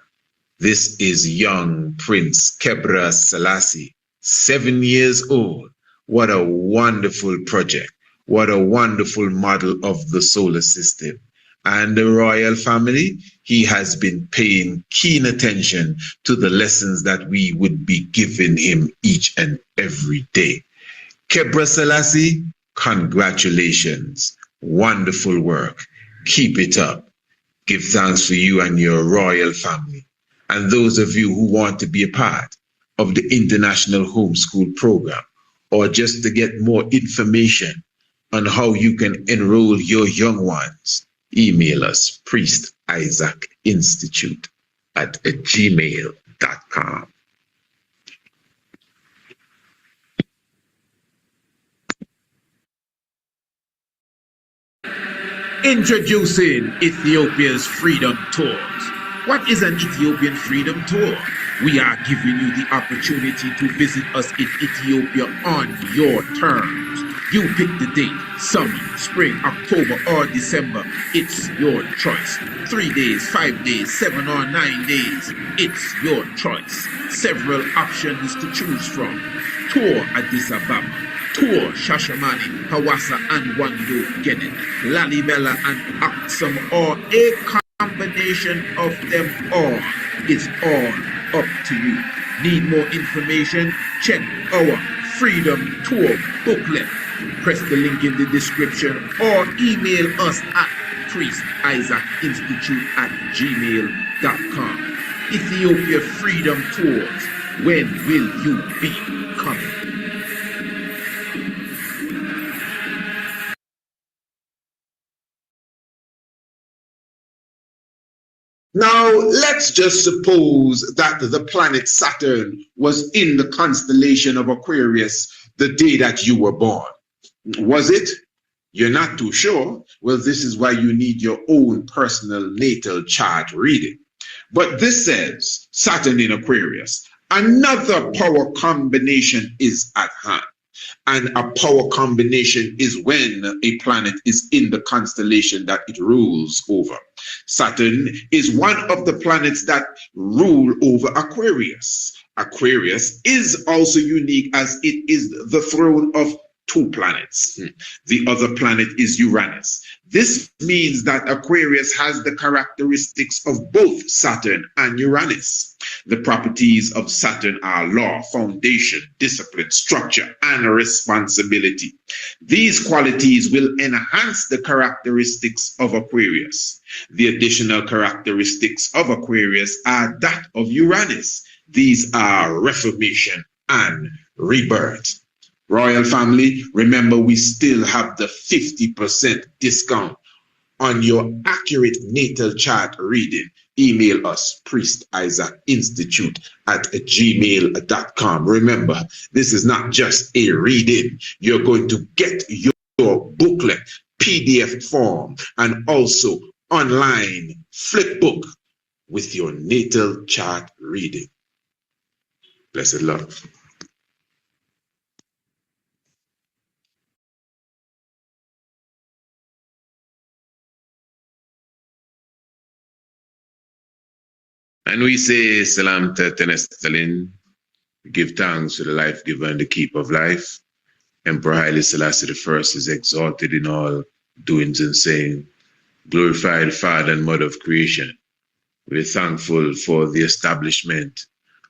This is young Prince Haile Selassie, 7 years old, What a wonderful project. What a wonderful model of the solar system. And the royal family, he has been paying keen attention to the lessons that we would be giving him each and every day. Haile Selassie, congratulations. Wonderful work. Keep it up. Give thanks for you and your royal family. And those of you who want to be a part of the International Homeschool Program, or just to get more information on how you can enroll your young ones, email us, priestisaacinstitute@gmail.com. Introducing Ethiopia's Freedom Tours. What is an Ethiopian Freedom Tour? We are giving you the opportunity to visit us in Ethiopia on your terms. You pick the date, summer, spring, October, or December. It's your choice. 3 days, 5 days, 7 or 9 days. It's your choice. Several options to choose from. Tour Addis Ababa. Tour Shashamane, Hawassa and Wando Genet, Lalibela and Aksum, or a combination of them all. It's all up to you. Need more information? Check our Freedom Tour booklet. Press the link in the description or email us at priestisaacinstitute@gmail.com. Ethiopia Freedom Tours. When will you be coming? Now, let's just suppose that the planet Saturn was in the constellation of Aquarius the day that you were born. Was it? You're not too sure? Well, this is why you need your own personal natal chart reading. But this says Saturn in Aquarius. Another power combination is at hand. And a power combination is when a planet is in the constellation that it rules over. Saturn is one of the planets that rule over Aquarius. Aquarius is also unique as it is the throne of two planets. The other planet is Uranus. This means that Aquarius has the characteristics of both Saturn and Uranus. The properties of Saturn are law, foundation, discipline, structure, and responsibility. These qualities will enhance the characteristics of Aquarius. The additional characteristics of Aquarius are that of Uranus. These are reformation and rebirth. Royal family, remember we still have the 50% discount on your accurate natal chart reading. Email us, priestisaacinstitute@gmail.com. Remember, this is not just a reading. You're going to get your booklet, PDF form, and also online flip book with your natal chart reading. Blessed love. And we say, Salam Tenestalin, give thanks to the life giver and the keeper of life. Emperor Haile Selassie I is exalted in all doings and saying, glorify the Father and Mother of creation. We're thankful for the establishment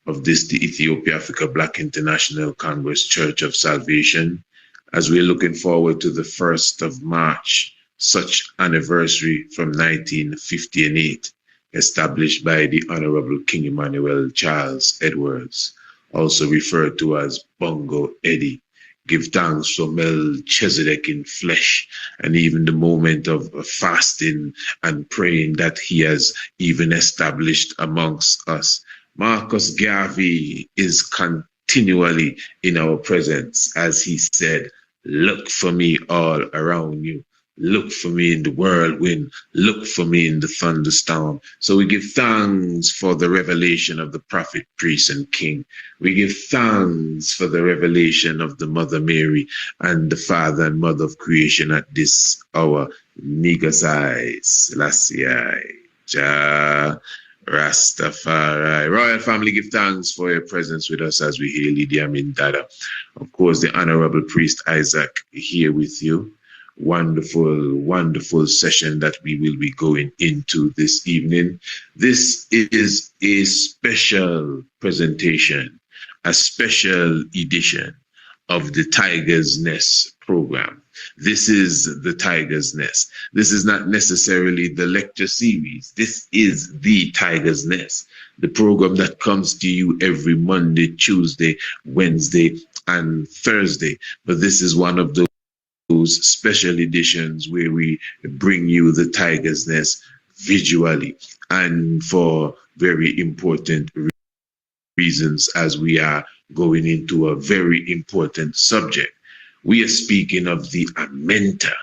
of this, the Ethiopia Africa Black International Congress Church of Salvation, as we're looking forward to the 1st of March, such anniversary from 1958. Established by the Honorable King Emmanuel Charles Edwards, also referred to as Bongo Eddie. Give thanks for Melchizedek in flesh, and even the moment of fasting and praying that he has even established amongst us. Marcus Garvey is continually in our presence, as he said, look for me all around you. Look for me in the whirlwind. Look for me in the thunderstorm. So we give thanks for the revelation of the prophet, priest, and king. We give thanks for the revelation of the Mother Mary and the Father and Mother of creation at this hour. Nigasai, Selassie, Jah. Rastafari. Royal family, give thanks for your presence with us as we hail Idi Amin Dada. Of course, the Honorable Priest Isaac here with you. Wonderful, wonderful session that we will be going into this evening. This is a special presentation, a special edition of the Tiger's Nest program. This is the Tiger's Nest. This is not necessarily the lecture series. This is the Tiger's Nest, the program that comes to you every Monday, Tuesday, Wednesday, and Thursday. But this is one of those special editions where we bring you the Tiger's Nest visually and for very important reasons as we are going into a very important subject. We are speaking of the Amenta,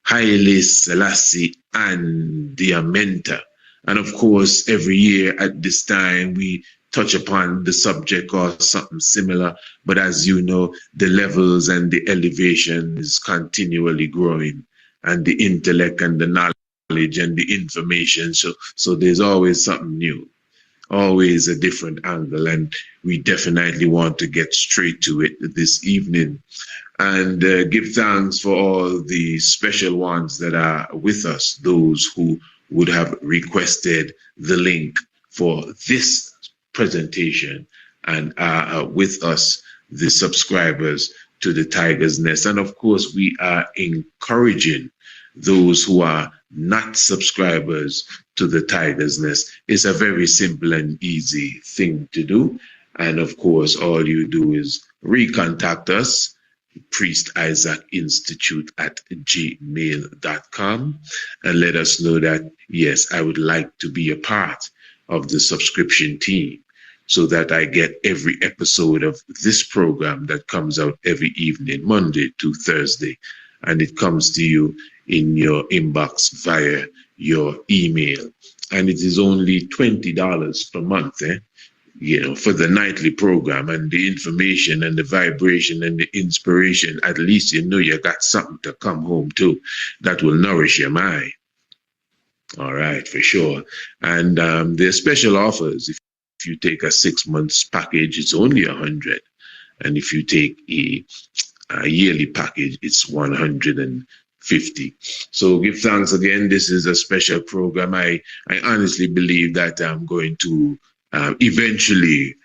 Haile Selassie and the Amenta. And of course, every year at this time, we touch upon the subject or something similar. But as you know, the levels and the elevation is continually growing, and the intellect and the knowledge and the information. So there's always something new, always a different angle. And we definitely want to get straight to it this evening. And give thanks for all the special ones that are with us, those who would have requested the link for this presentation and are with us, the subscribers to the Tiger's Nest. And of course, we are encouraging those who are not subscribers to the Tiger's Nest. It's a very simple and easy thing to do. And of course, all you do is recontact us, Priest Isaac Institute at gmail.com, and let us know that, yes, I would like to be a part of the subscription team so that I get every episode of this program that comes out every evening, Monday to Thursday, and it comes to you in your inbox via your email. And it is only $20 per month, for the nightly program, and the information and the vibration and the inspiration. At least you know you got something to come home to that will nourish your mind. All right, for sure. And there's special offers. If you take a 6 months package, it's only $100. And if you take a yearly package, it's $150. So give thanks again. This is a special program. I honestly believe that I'm going to eventually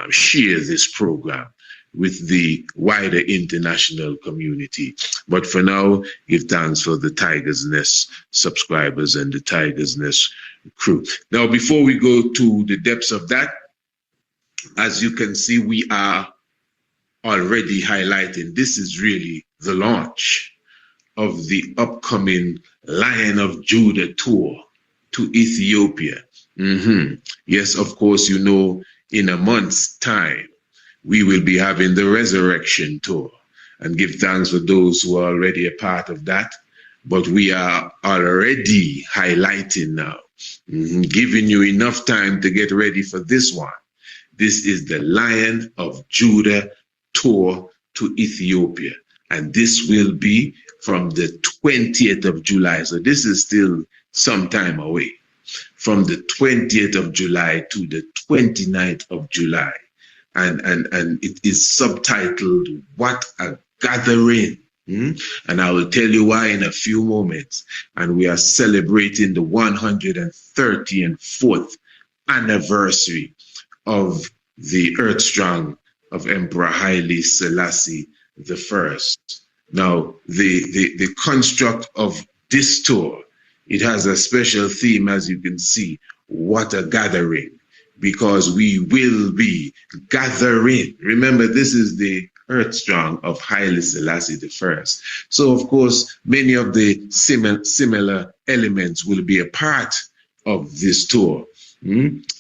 share this program with the wider international community. But for now, give thanks for the Tiger's Nest subscribers and the Tiger's Nest crew. Now, before we go to the depths of that, as you can see, we are already highlighting, this is really the launch of the upcoming Lion of Judah tour to Ethiopia. Yes, of course, you know, in a month's time, we will be having the Resurrection Tour, and give thanks for those who are already a part of that. But we are already highlighting now, giving you enough time to get ready for this one. This is the Lion of Judah tour to Ethiopia, and this will be from the 20th of July. So this is still some time away. From the 20th of July to the 29th of July. And it is subtitled, What a Gathering. And I will tell you why in a few moments. And we are celebrating the 134th anniversary of the Earthstrong of Emperor Haile Selassie I. Now, the construct of this tour, it has a special theme, as you can see, what a gathering, because we will be gathering. Remember, this is the Earthstrong of Haile Selassie I. So, of course, many of the similar elements will be a part of this tour,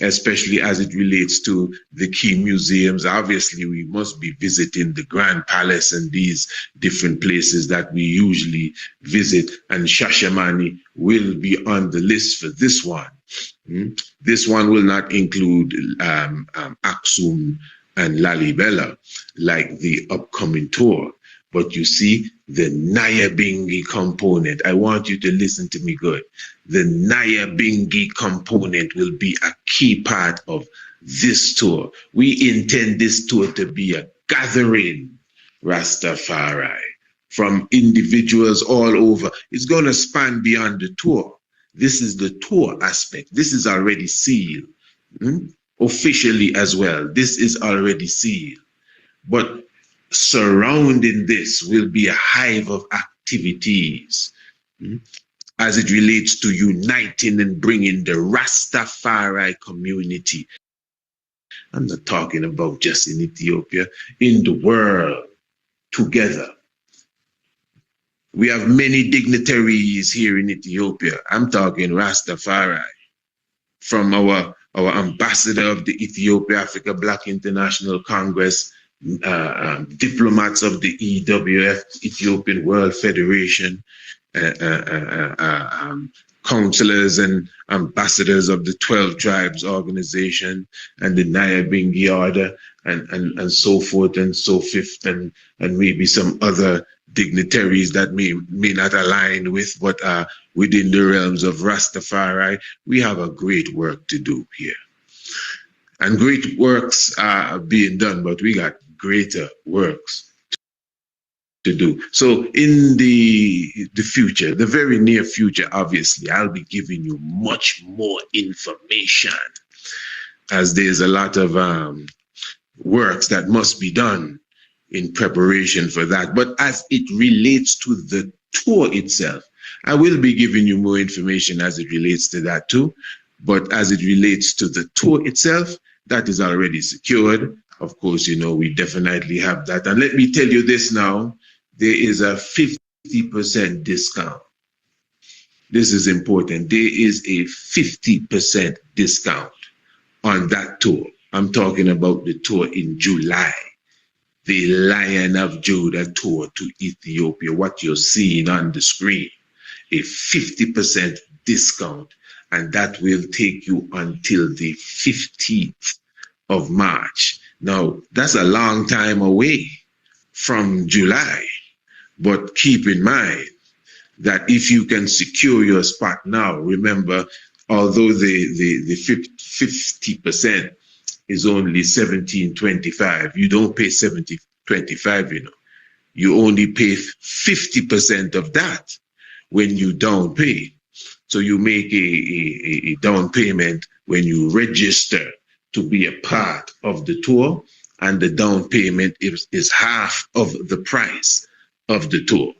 especially as it relates to the key museums. Obviously, we must be visiting the Grand Palace and these different places that we usually visit, and Shashamani will be on the list for this one. This one will not include Aksum and Lalibela like the upcoming tour, But you see, the Nyabingi component, I want you to listen to me good. The Nyabingi component will be a key part of this tour. We intend this tour to be a gathering Rastafari from individuals all over. It's going to span beyond the tour. This is the tour aspect. This is already sealed. Officially as well. This is already sealed. But surrounding this will be a hive of activities as it relates to uniting and bringing the Rastafari community. I'm not talking about just in Ethiopia, in the world, together. We have many dignitaries here in Ethiopia. I'm talking Rastafari, from our ambassador of the Ethiopia Africa Black International Congress, diplomats of the EWF, Ethiopian World Federation, counselors and ambassadors of the 12 Tribes Organization and the Nyabingi Order, and so forth and so fifth, and maybe some other dignitaries that may not align with what are within the realms of Rastafari. We have a great work to do here. And great works are being done, but we got greater works to do. So in the future, the very near future, obviously, I'll be giving you much more information, as there's a lot of works that must be done in preparation for that. But as it relates to the tour itself, I will be giving you more information as it relates to that too. But as it relates to the tour itself, that is already secured. Of course, you know, we definitely have that. And let me tell you this now, there is a 50% discount. This is important. There is a 50% discount on that tour. I'm talking about the tour in July. The Lion of Judah tour to Ethiopia, what you're seeing on the screen, a 50% discount, and that will take you until the 15th of March. Now, that's a long time away from July, but keep in mind that if you can secure your spot now, remember, although the 50% is only $17.25. You don't pay $17.25, you know. You only pay 50% of that when you down pay. So you make a down payment when you register to be a part of the tour, and the down payment is half of the price of the tour.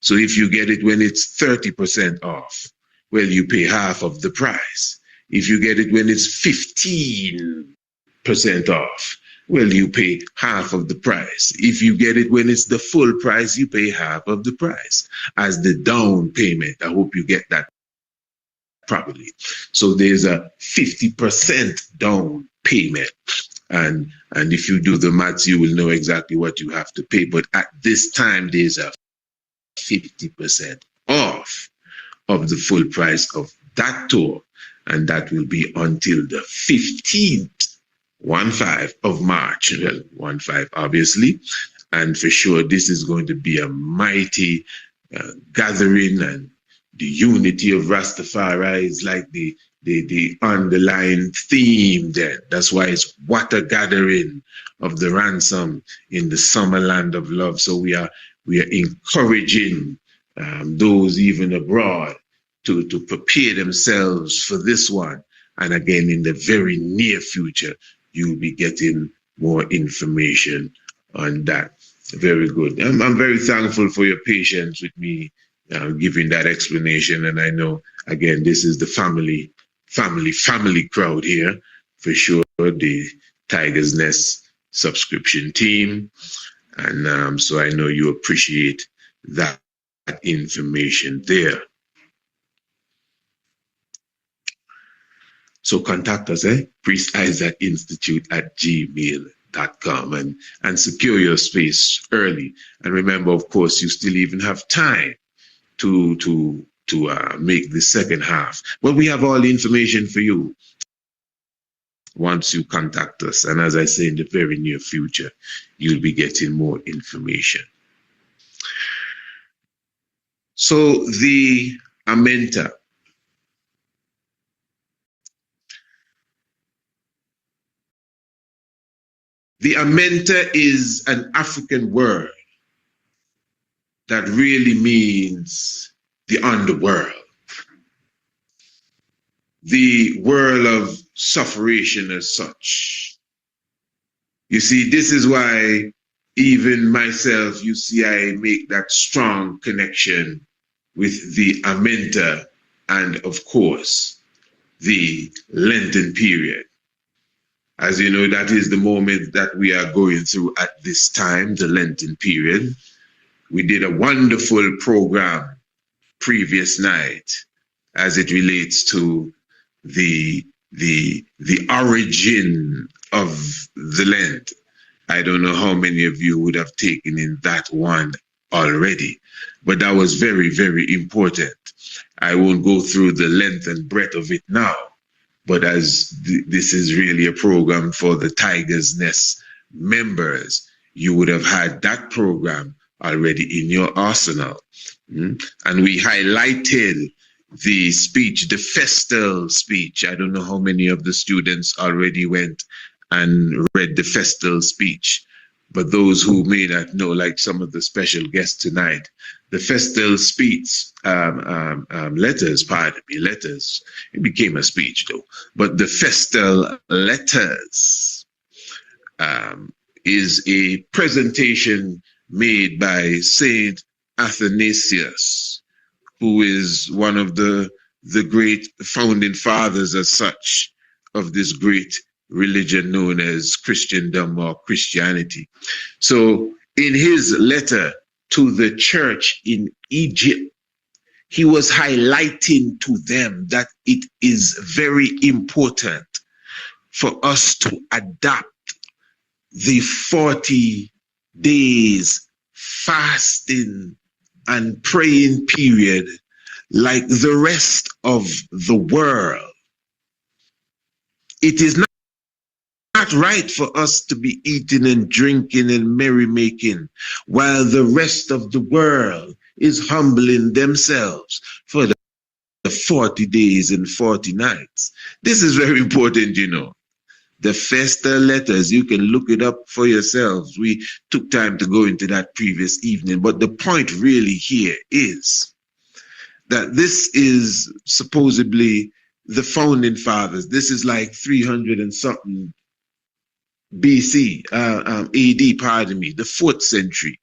So if you get it when it's 30% off, well, you pay half of the price. If you get it when it's 15% off, well, you pay half of the price. If you get it when it's the full price, you pay half of the price as the down payment. I hope you get that properly. So there's a 50% down payment. And if you do the maths, you will know exactly what you have to pay. But at this time, there's a 50% off of the full price of that tour. And that will be until the 15th. 15 of March, well, 15 obviously, and for sure this is going to be a mighty gathering, and the unity of Rastafari is like the underlying theme there. That's why it's what a gathering of the ransom in the summer land of love. So we are encouraging those even abroad to prepare themselves for this one. And again, in the very near future, you'll be getting more information on that. Very good. I'm very thankful for your patience with me giving that explanation. And I know, again, this is the family crowd here, for sure, the Tiger's Nest subscription team. And so I know you appreciate that information there. So contact us, Priest Isaac Institute at gmail.com, and secure your space early. And remember, of course, you still even have time to make the second half. But we have all the information for you once you contact us. And as I say, in the very near future, you'll be getting more information. So the Amenta. The Amenta is an African word that really means the underworld, the world of sufferation as such. You see, this is why even myself, you see, I make that strong connection with the Amenta and, of course, the Lenten period. As you know, that is the moment that we are going through at this time, the Lenten period. We did a wonderful program previous night as it relates to the origin of the Lent. I don't know how many of you would have taken in that one already, but that was very, very important. I won't go through the length and breadth of it now, but as this is really a program for the Tiger's Nest members, you would have had that program already in your arsenal. And we highlighted the speech, the festal speech. I don't know how many of the students already went and read the festal speech, but those who may not know, like some of the special guests tonight, the festal speech, letters, it became a speech though, but the festal letters is a presentation made by Saint Athanasius, who is one of the great founding fathers as such of this great religion known as Christendom or Christianity. So in his letter to the church in Egypt, he was highlighting to them that it is very important for us to adapt the 40 days fasting and praying period like the rest of the world. It is not right for us to be eating and drinking and merrymaking while the rest of the world is humbling themselves for the 40 days and 40 nights. This is very important, you know. The festal letters, you can look it up for yourselves. We took time to go into that previous evening, but the point really here is that this is supposedly the founding fathers. This is like 300 and something BC, AD, pardon me, the 4th century.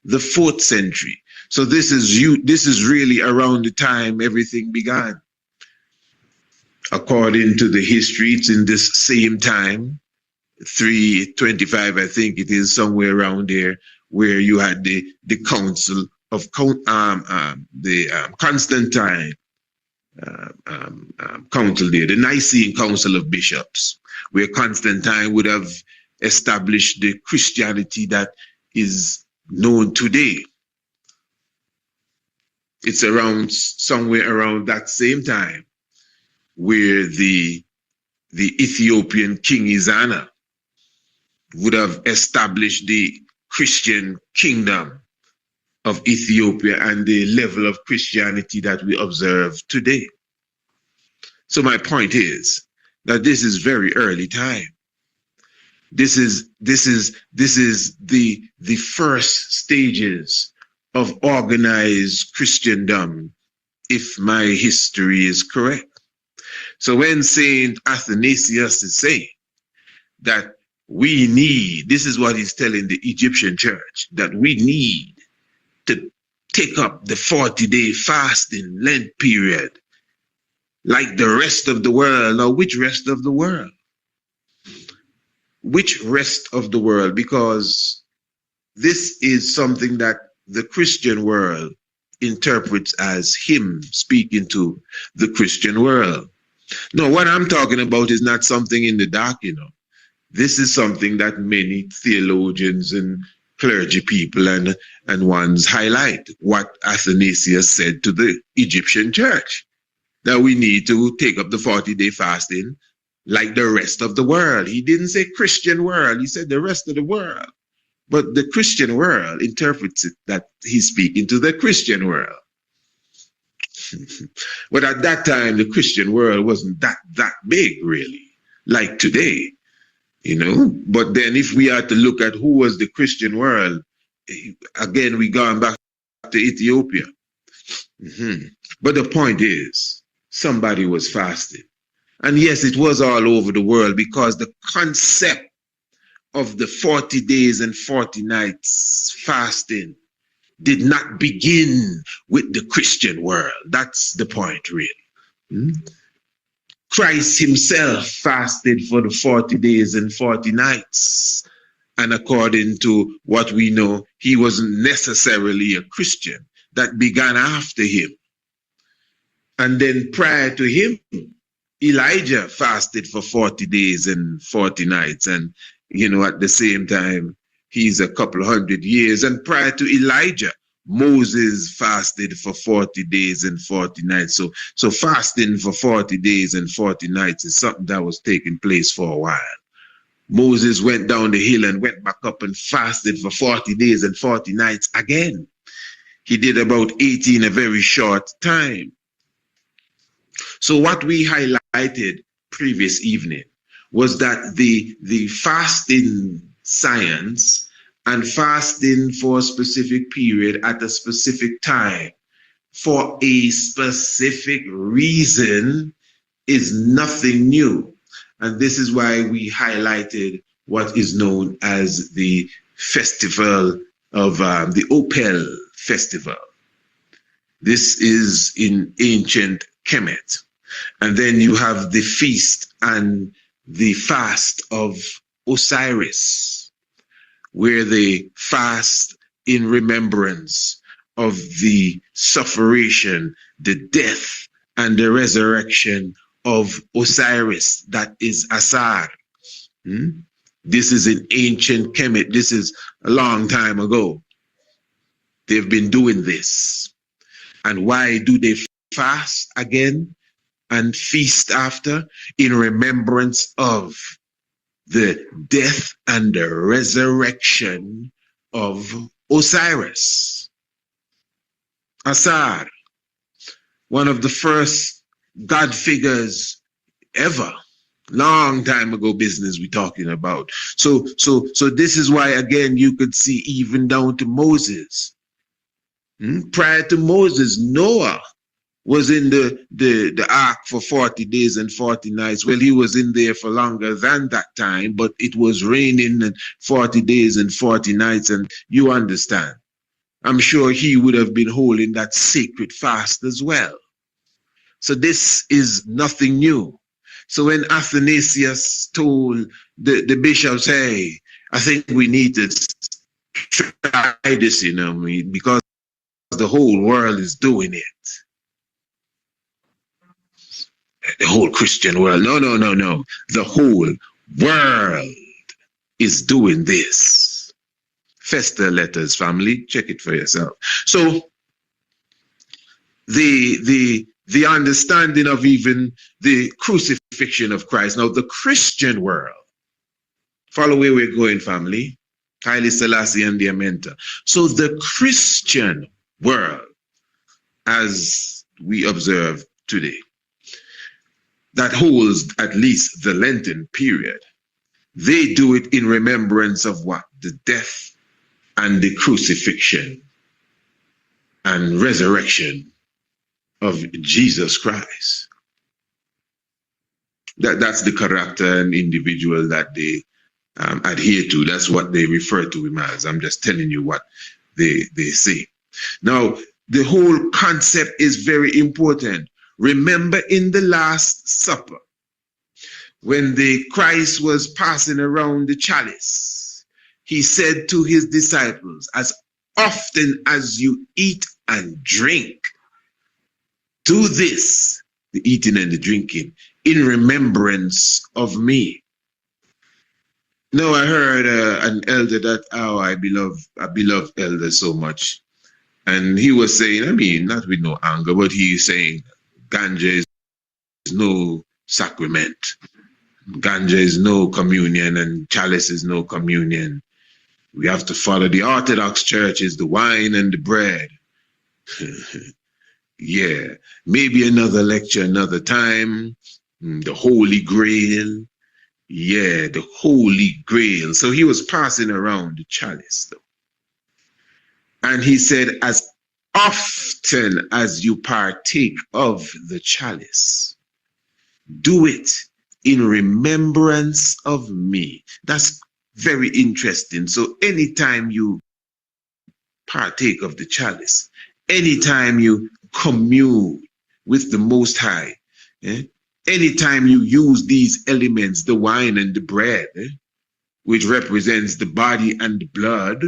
The 4th century. So this is really around the time everything began. According to the history, it's in this same time, 325, I think it is, somewhere around there, where you had the council of Constantine council there, the Nicene Council of Bishops, where Constantine would have established the Christianity that is known today. It's around somewhere around that same time where the Ethiopian King Izana would have established the Christian kingdom of Ethiopia and the level of Christianity that we observe today. So my point is that this is very early time. This is the first stages of organized Christendom, if my history is correct. So when Saint Athanasius is saying that we need, this is what he's telling the Egyptian church, that we need to take up the 40-day fasting Lent period like the rest of the world. Now, which rest of the world? Which rest of the world? Because this is something that the Christian world interprets as him speaking to the Christian world. No, what I'm talking about is not something in the dark, you know. This is something that many theologians and clergy people and ones highlight, what Athanasius said to the Egyptian church, that we need to take up the 40-day fasting like the rest of the world. He didn't say Christian world, he said the rest of the world. But the Christian world interprets it that he's speaking to the Christian world. But at that time, the Christian world wasn't that big, really, like today, you know. But then if we are to look at who was the Christian world, again, we gone back to Ethiopia. But the point is, somebody was fasting. And yes, it was all over the world, because the concept of the 40 days and 40 nights fasting did not begin with the Christian world. That's the point, really. Christ himself fasted for the 40 days and 40 nights. And according to what we know, he wasn't necessarily a Christian. That began after him. And then prior to him, Elijah fasted for 40 days and 40 nights. And, you know, at the same time, he's a couple hundred years. And prior to Elijah, Moses fasted for 40 days and 40 nights. So fasting for 40 days and 40 nights is something that was taking place for a while. Moses went down the hill and went back up and fasted for 40 days and 40 nights again. He did about 18 a very short time. So what we highlighted previous evening was that the fasting science and fasting for a specific period at a specific time for a specific reason is nothing new. And this is why we highlighted what is known as the festival of the Opel Festival. This is in ancient Kemet. And then you have the feast and the fast of Osiris, where they fast in remembrance of the sufferation, the death, and the resurrection of Osiris, that is Asar. This is in ancient Kemet. This is a long time ago. They've been doing this. And why do they fast again and feast after? In remembrance of the death and the resurrection of Osiris. Asar, one of the first God figures ever. Long time ago business we're talking about. So this is why, again, you could see even down to Moses. Prior to Moses, Noah was in the ark for 40 days and 40 nights. Well, he was in there for longer than that time, but it was raining 40 days and 40 nights, and you understand. I'm sure he would have been holding that sacred fast as well. So this is nothing new. So when Athanasius told the bishops, hey, I think we need to try this, you know, because the whole world is doing it. The whole Christian world. No. The whole world is doing this. Festa letters, family. Check it for yourself. So the understanding of even the crucifixion of Christ. Now, the Christian world. Follow where we're going, family. Haile Selassie and their mentor. So the Christian world, as we observe today, that holds at least the Lenten period, they do it in remembrance of what? The death and the crucifixion and resurrection of Jesus Christ. That's the character and individual that they adhere to. That's what they refer to him as. I'm just telling you what they say. Now, the whole concept is very important. Remember in the Last Supper, when the Christ was passing around the chalice, he said to his disciples, as often as you eat and drink, do this, the eating and the drinking, in remembrance of me. Now I heard an elder that, I beloved elder so much. And he was saying, not with no anger, but he's saying, ganja is no sacrament. Ganja is no communion, and chalice is no communion. We have to follow the Orthodox churches, the wine and the bread. Yeah, maybe another lecture, another time. The Holy Grail. Yeah, the Holy Grail. So he was passing around the chalice, though. And he said, as often as you partake of the chalice, do it in remembrance of me. That's very interesting. So anytime you partake of the chalice, anytime you commune with the Most High, anytime you use these elements, the wine and the bread, which represents the body and the blood,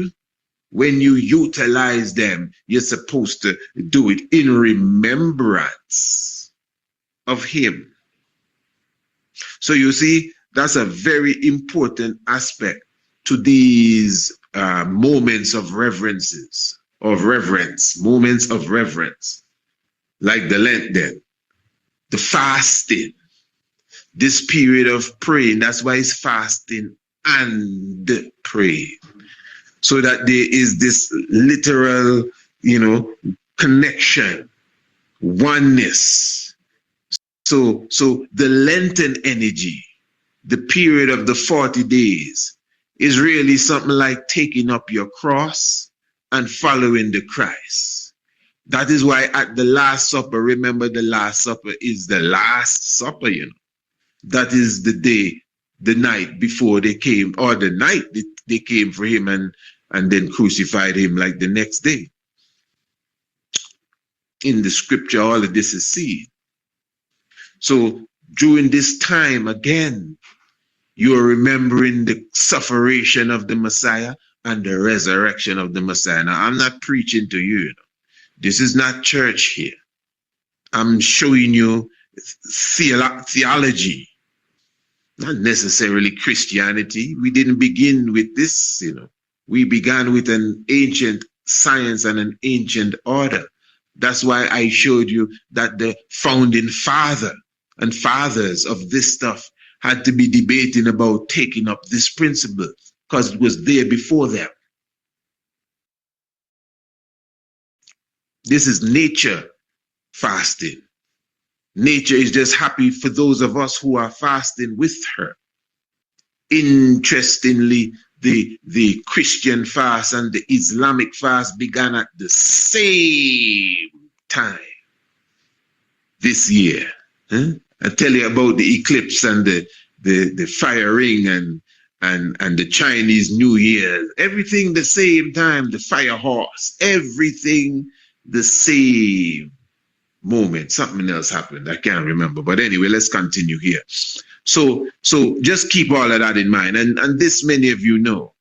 when you utilize them, you're supposed to do it in remembrance of him. So you see, that's a very important aspect to these moments of reverence, moments of reverence, like the Lent then, the fasting, this period of praying. That's why it's fasting and praying, so that there is this literal, connection, oneness. So the Lenten energy, the period of the 40 days, is really something like taking up your cross and following the Christ. That is why at the Last Supper, remember the Last Supper is the Last Supper, That is the day, the night before they came, or the night they came for him and then crucified him like the next day. In the scripture, all of this is seen. So during this time, again, you are remembering the sufferation of the Messiah and the resurrection of the Messiah. Now, I'm not preaching to you. This is not church here. I'm showing you theology, not necessarily Christianity. We didn't begin with this, We began with an ancient science and an ancient order. That's why I showed you that the founding father and fathers of this stuff had to be debating about taking up this principle because it was there before them. This is nature fasting. Nature is just happy for those of us who are fasting with her. Interestingly, the Christian fast and the Islamic fast began at the same time this year. I tell you about the eclipse and the fire ring and the Chinese New Year. Everything the same time, the fire horse, everything the same moment. Something else happened. I can't remember. But anyway, let's continue here. So just keep all of that in mind. And this many of you know.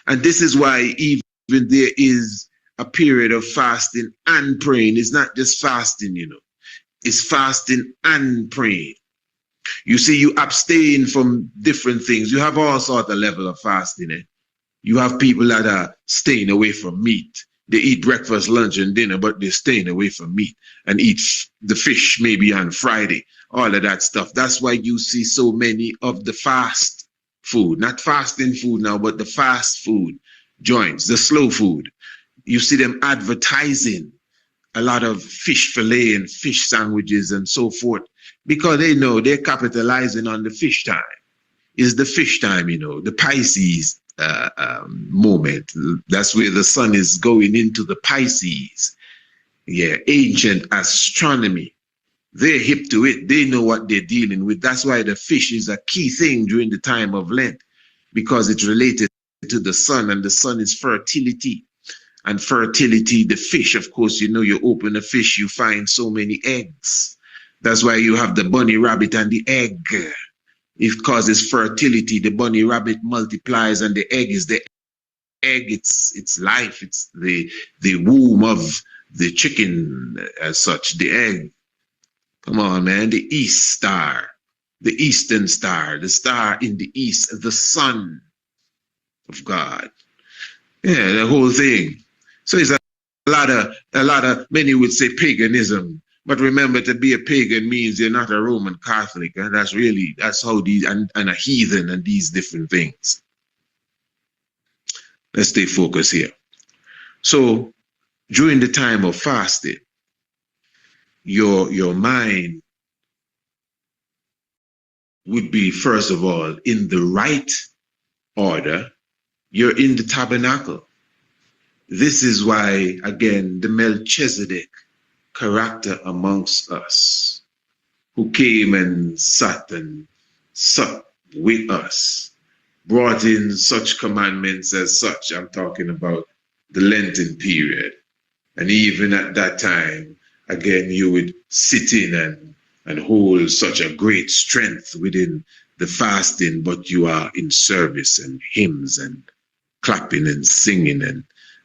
And this is why even there is a period of fasting and praying. It's not just fasting, It's fasting and praying. You see, you abstain from different things. You have all sorts of level of fasting. You have people that are staying away from meat. They eat breakfast, lunch, and dinner, but they're staying away from meat and eat the fish maybe on Friday, all of that stuff. That's why you see so many of the fast food, not fasting food now, but the fast food joints, the slow food. You see them advertising a lot of fish fillet and fish sandwiches and so forth, because they know they're capitalizing on the fish time. It's the fish time, the Pisces moment. That's where the sun is going into the Pisces. Yeah, ancient astronomy. They're hip to it. They know what they're dealing with. That's why the fish is a key thing during the time of Lent, because it's related to the sun, and the sun is fertility. And fertility, the fish, of course, you open a fish, you find so many eggs. That's why you have the bunny rabbit and the egg. It causes fertility. The bunny rabbit multiplies, and the egg is the egg. It's life. It's the womb of the chicken as such, the egg. Come on, man. The East Star, the Eastern Star, the star in the East, the Son of God. Yeah, the whole thing. So it's a lot of, many would say paganism. But remember, to be a pagan means you're not a Roman Catholic. And that's how these, and a heathen and these different things. Let's stay focused here. So during the time of fasting, your mind would be, first of all, in the right order. You're in the tabernacle. This is why, again, the Melchizedek character amongst us, who came and sat with us, brought in such commandments as such. I'm talking about the Lenten period. And even at that time, again, you would sit in and hold such a great strength within the fasting, but you are in service and hymns and clapping and singing and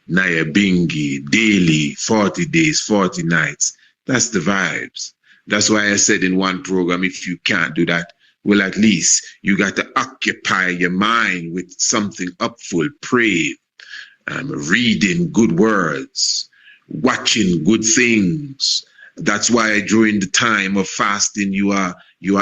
Nyabingi daily, 40 days, 40 nights. That's the vibes. That's why I said in one program, if you can't do that, well, at least you got to occupy your mind with something upful, pray, reading good words, watching good things. That's why during the time of fasting, you are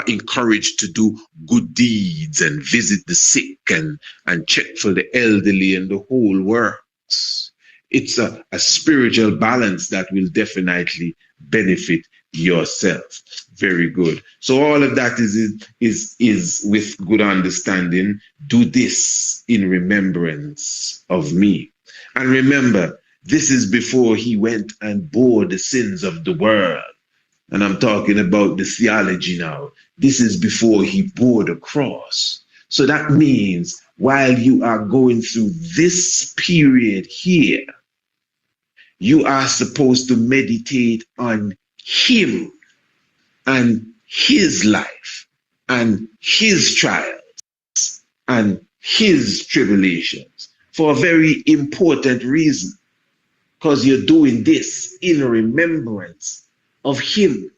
encouraged to do good deeds and visit the sick and check for the elderly and the whole works. It's a spiritual balance that will definitely benefit yourself. Very good. So all of that is with good understanding. Do this in remembrance of me. And remember, this is before he went and bore the sins of the world. And I'm talking about the theology now. This is before he bore the cross. So that means while you are going through this period here, you are supposed to meditate on him and his life and his trials and his tribulations for a very important reason. Because you're doing this in remembrance of him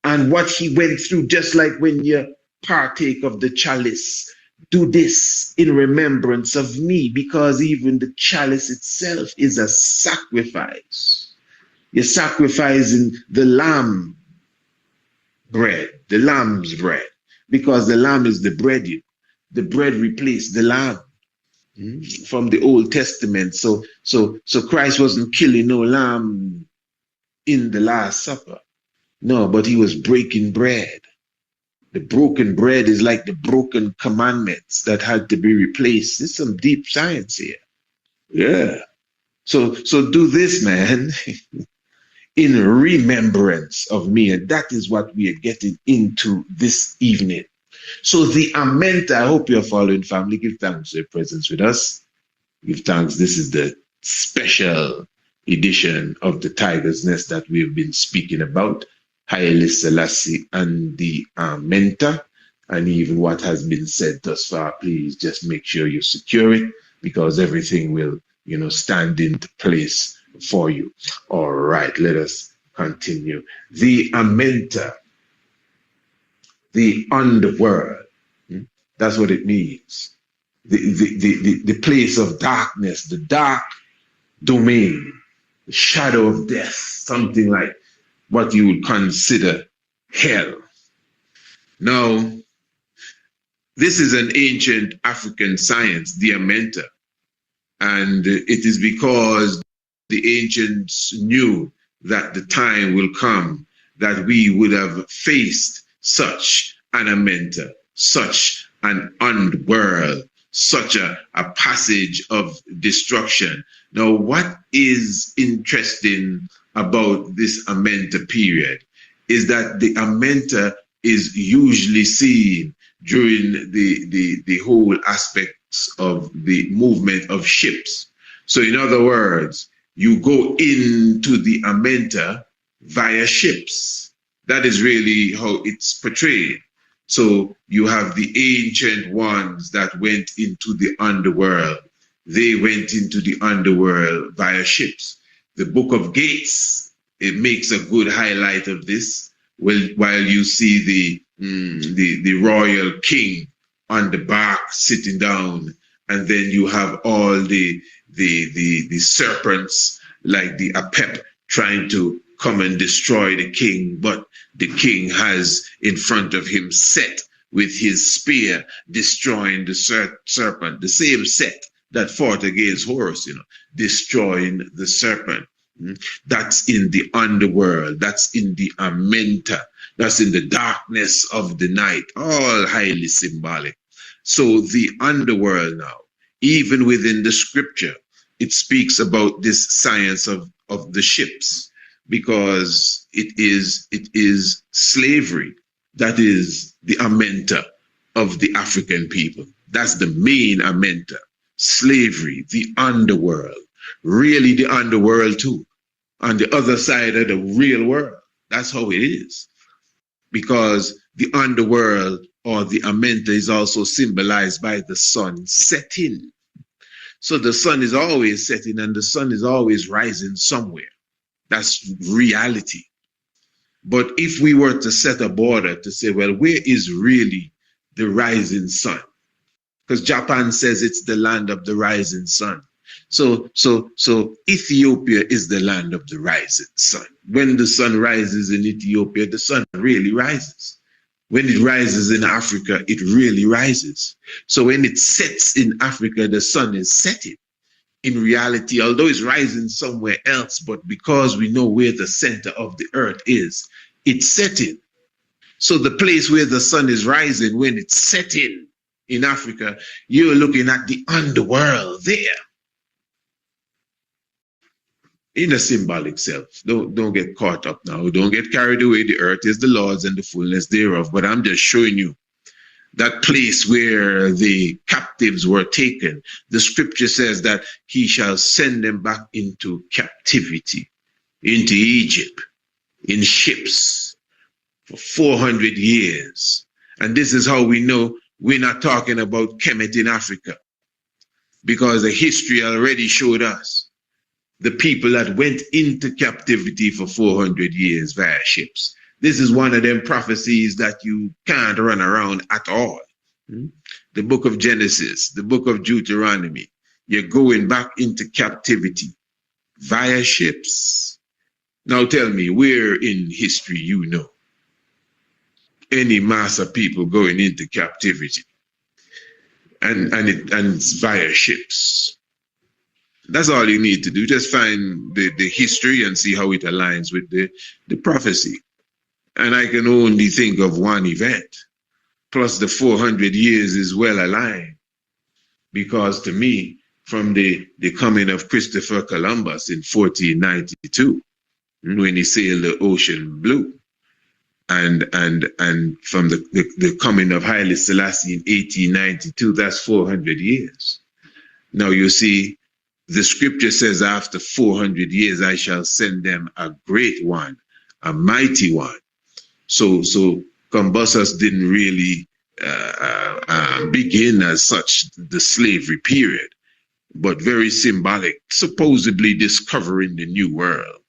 and what he went through, just like when you partake of the chalice. Do this in remembrance of me, because even the chalice itself is a sacrifice. You're sacrificing the lamb bread, the lamb's bread, because the lamb is the bread. The bread replaced the lamb from the Old Testament. So Christ wasn't killing no lamb in the Last Supper. No, but he was breaking bread. The broken bread is like the broken commandments that had to be replaced. There's some deep science here. Yeah. So do this, man, in remembrance of me. And that is what we are getting into this evening. So the Amenta, I hope you're following, family. Give thanks for your presence with us. Give thanks. This is the special edition of the Tiger's Nest that we've been speaking about. Haile Selassie and the Amenta, and even what has been said thus far. Please just make sure you secure it, because everything will, stand into place for you. All right, let us continue. The Amenta, the underworld. That's what it means. The place of darkness, the dark domain, the shadow of death, something like what you would consider hell. Now, this is an ancient African science, the Amenta, and it is because the ancients knew that the time will come that we would have faced such an Amenta, such an underworld, such a passage of destruction. Now, what is interesting about this Amenta period is that the Amenta is usually seen during the whole aspects of the movement of ships. So in other words, you go into the Amenta via ships. That is really how it's portrayed. So you have the ancient ones that went into the underworld. They went into the underworld via ships. The Book of Gates, it makes a good highlight of this. While you see the royal king on the bark sitting down, and then you have all the serpents like the Apep trying to come and destroy the king, but the king has in front of him Set with his spear destroying the serpent, the same Set that fought against Horus, destroying the serpent. That's in the underworld. That's in the Amenta. That's in the darkness of the night. All highly symbolic. So the underworld now, even within the scripture, it speaks about this science of the ships, because it is slavery that is the Amenta of the African people. That's the main Amenta. Slavery, the underworld. Really the underworld too. On the other side of the real world. That's how it is. Because the underworld or the Amenta is also symbolized by the sun setting. So the sun is always setting and the sun is always rising somewhere. That's reality. But if we were to set a border to say, well, where is really the rising sun? Because Japan says it's the land of the rising sun. So Ethiopia is the land of the rising sun. When the sun rises in Ethiopia, the sun really rises. When it rises in Africa, it really rises. So when it sets in Africa, the sun is setting. In reality, although it's rising somewhere else, but because we know where the center of the earth is, it's setting. So the place where the sun is rising, when it's setting in Africa, you're looking at the underworld there. In a symbolic self. Don't get caught up now. Don't get carried away. The earth is the Lord's and the fullness thereof. But I'm just showing you that place where the captives were taken. The scripture says that he shall send them back into captivity, into Egypt, in ships for 400 years. And this is how we know we're not talking about Kemet in Africa, because the history already showed us the people that went into captivity for 400 years via ships. This is one of them prophecies that you can't run around at all. The book of Genesis, the book of Deuteronomy, you're going back into captivity via ships. Now tell me, where in history you know any mass of people going into captivity and it's via ships? That's all you need to do. Just find the history and see how it aligns with the prophecy. And I can only think of one event. Plus the 400 years is well aligned. Because to me, from the coming of Christopher Columbus in 1492, when he sailed the ocean blue, and from the coming of Haile Selassie in 1892, that's 400 years. Now you see, the scripture says after 400 years, I shall send them a great one, a mighty one. So Combustus didn't really begin as such the slavery period, but very symbolic, supposedly discovering the new world,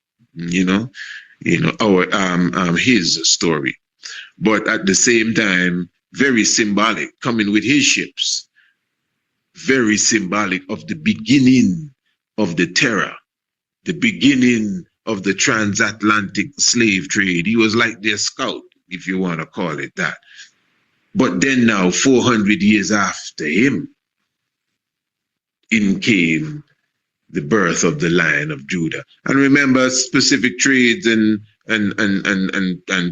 our his story. But at the same time, very symbolic, coming with his ships. Very symbolic of the beginning of the terror, the beginning of the transatlantic slave trade. He was like their scout, if you want to call it that. But then now, 400 years after him, in came the birth of the Lion of Judah. And remember, specific trades and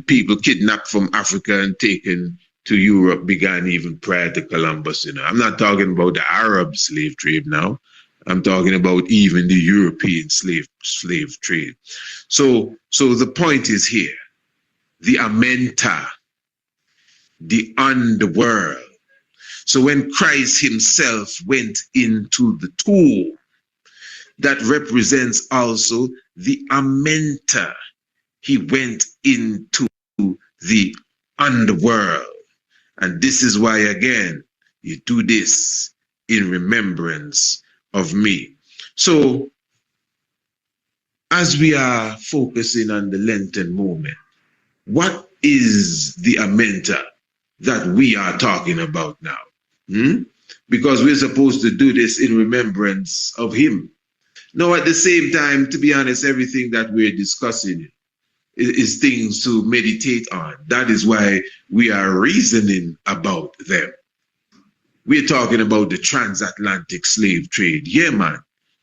people kidnapped from Africa and taken to Europe began even prior to Columbus. I'm not talking about the Arab slave trade now. I'm talking about even the European slave trade. So the point is here, the Amenta, the underworld. So when Christ himself went into the tomb, that represents also the Amenta. He went into the underworld. And this is why, again, you do this in remembrance of me. So, as we are focusing on the Lenten moment, what is the Amenta that we are talking about now? Because we're supposed to do this in remembrance of him. Now, at the same time, to be honest, everything that we're discussing is things to meditate on. That is why we are reasoning about them. We're talking about the transatlantic slave trade. Yeah, man.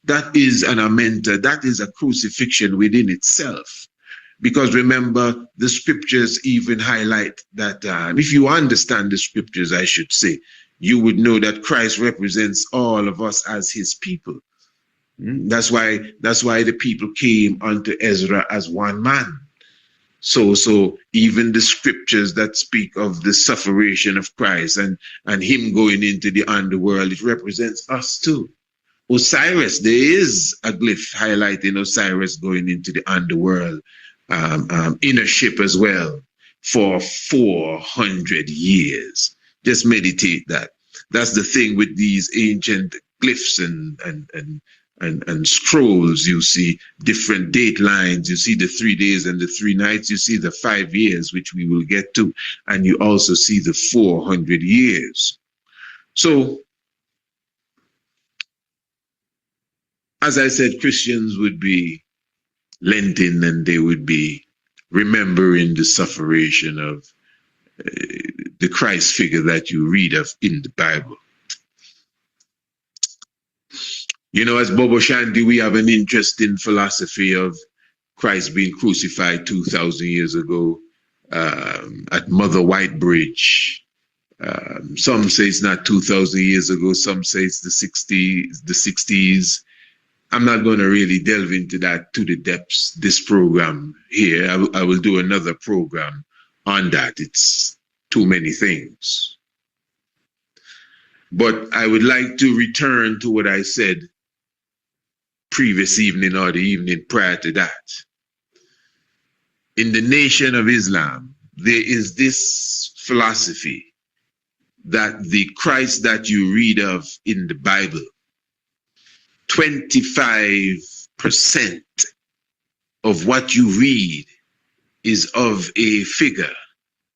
that is an amenta, that is a crucifixion within itself. Because remember, the scriptures even highlight that, if you understand the scriptures, I should say, you would know that Christ represents all of us as his people. That's why the people came unto Ezra as one man. So even the scriptures that speak of the sufferation of Christ and him going into the underworld, it represents us too. Osiris, there is a glyph highlighting Osiris going into the underworld in a ship as well for 400 years. Just meditate that. That's the thing with these ancient glyphs and scrolls. You see different date lines. You see the 3 days and the 3 nights. You see the 5 years, which we will get to. And you also see the 400 years. So, as I said, Christians would be Lenten and they would be remembering the sufferation of the Christ figure that you read of in the Bible. You know, as Bobo Shanti, we have an interesting philosophy of Christ being crucified 2,000 years ago at Mother White Bridge. Some say it's not 2,000 years ago. Some say it's the 60s. I'm not going to really delve into that to the depths this program here. I will do another program on that. It's too many things. But I would like to return to what I said previous evening or the evening prior to that. In the Nation of Islam, there is this philosophy that the Christ that you read of in the Bible, 25% of what you read is of a figure,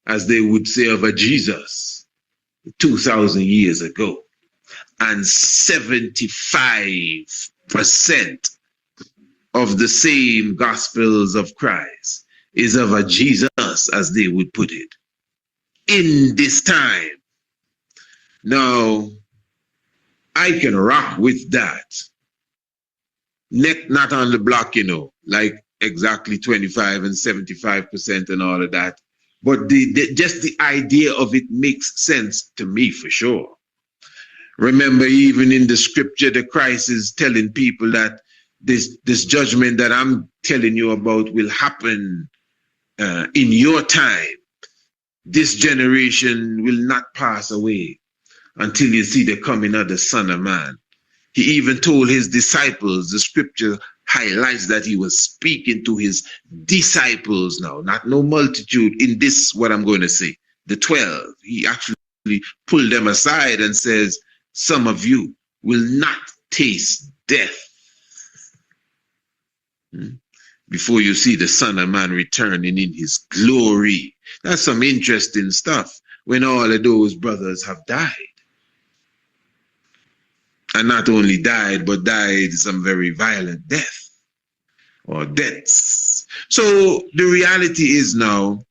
as they would say, of a Jesus 2,000 years ago. And 75% of the same Gospels of Christ is of a Jesus, as they would put it, in this time. Now, I can rock with that. Neck not on the block, you know, like exactly 25 and 75% and all of that. But just the idea of it makes sense to me for sure. Remember, even in the scripture, the Christ is telling people that this judgment that I'm telling you about will happen in your time. This generation will not pass away until you see the coming of the Son of Man. He even told his disciples, the scripture highlights that he was speaking to his disciples now, not no multitude. In this, what I'm going to say, the 12, he actually pulled them aside and says, some of you will not taste death before you see the Son of Man returning in his glory. That's some interesting stuff when all of those brothers have died. And not only died, but died some very violent death or deaths. So the reality is now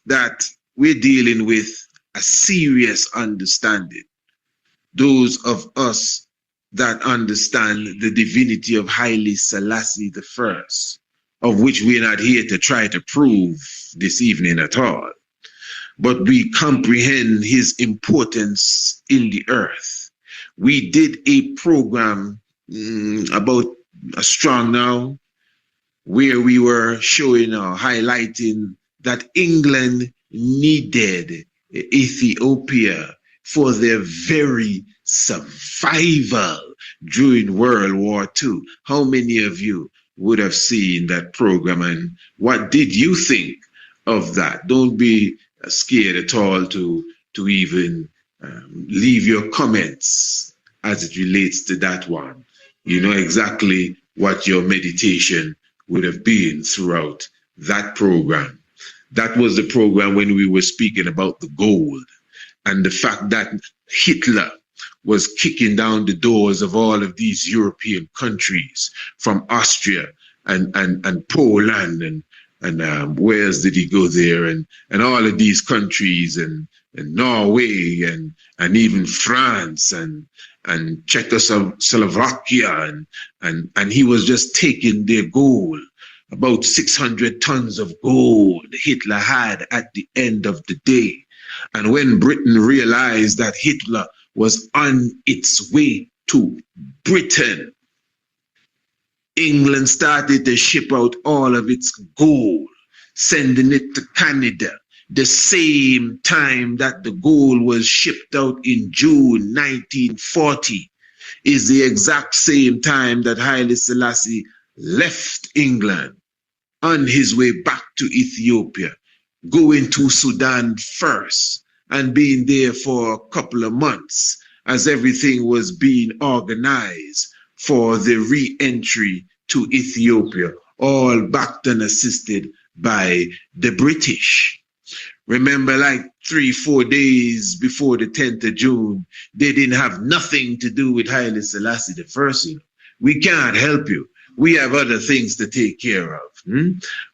that we're dealing with a serious understanding. Those of us that understand the divinity of Haile Selassie I, of which we're not here to try to prove this evening at all, but we comprehend his importance in the earth. We did a program about a strong now, where we were showing or highlighting that England needed Ethiopia for their very survival during World War II. How many of you would have seen that program, and what did you think of that? Don't be scared at all to even leave your comments as it relates to that one. You know exactly what your meditation would have been throughout that program. That was the program when we were speaking about the gold and the fact that Hitler was kicking down the doors of all of these European countries, from Austria and Poland and where else did he go there, and all of these countries, and Norway and even France and Czechoslovakia and he was just taking their gold. About 600 tons of gold Hitler had at the end of the day. And when Britain realized that Hitler was on its way to Britain, England started to ship out all of its gold, sending it to Canada. The same time that the gold was shipped out in June 1940 is the exact same time that Haile Selassie left England on his way back to Ethiopia, going to Sudan first and being there for a couple of months as everything was being organized for the re-entry to Ethiopia, all backed and assisted by the British. Remember, like 3-4 days before the 10th of June, they didn't have nothing to do with Haile Selassie the First. We can't help you. We have other things to take care of.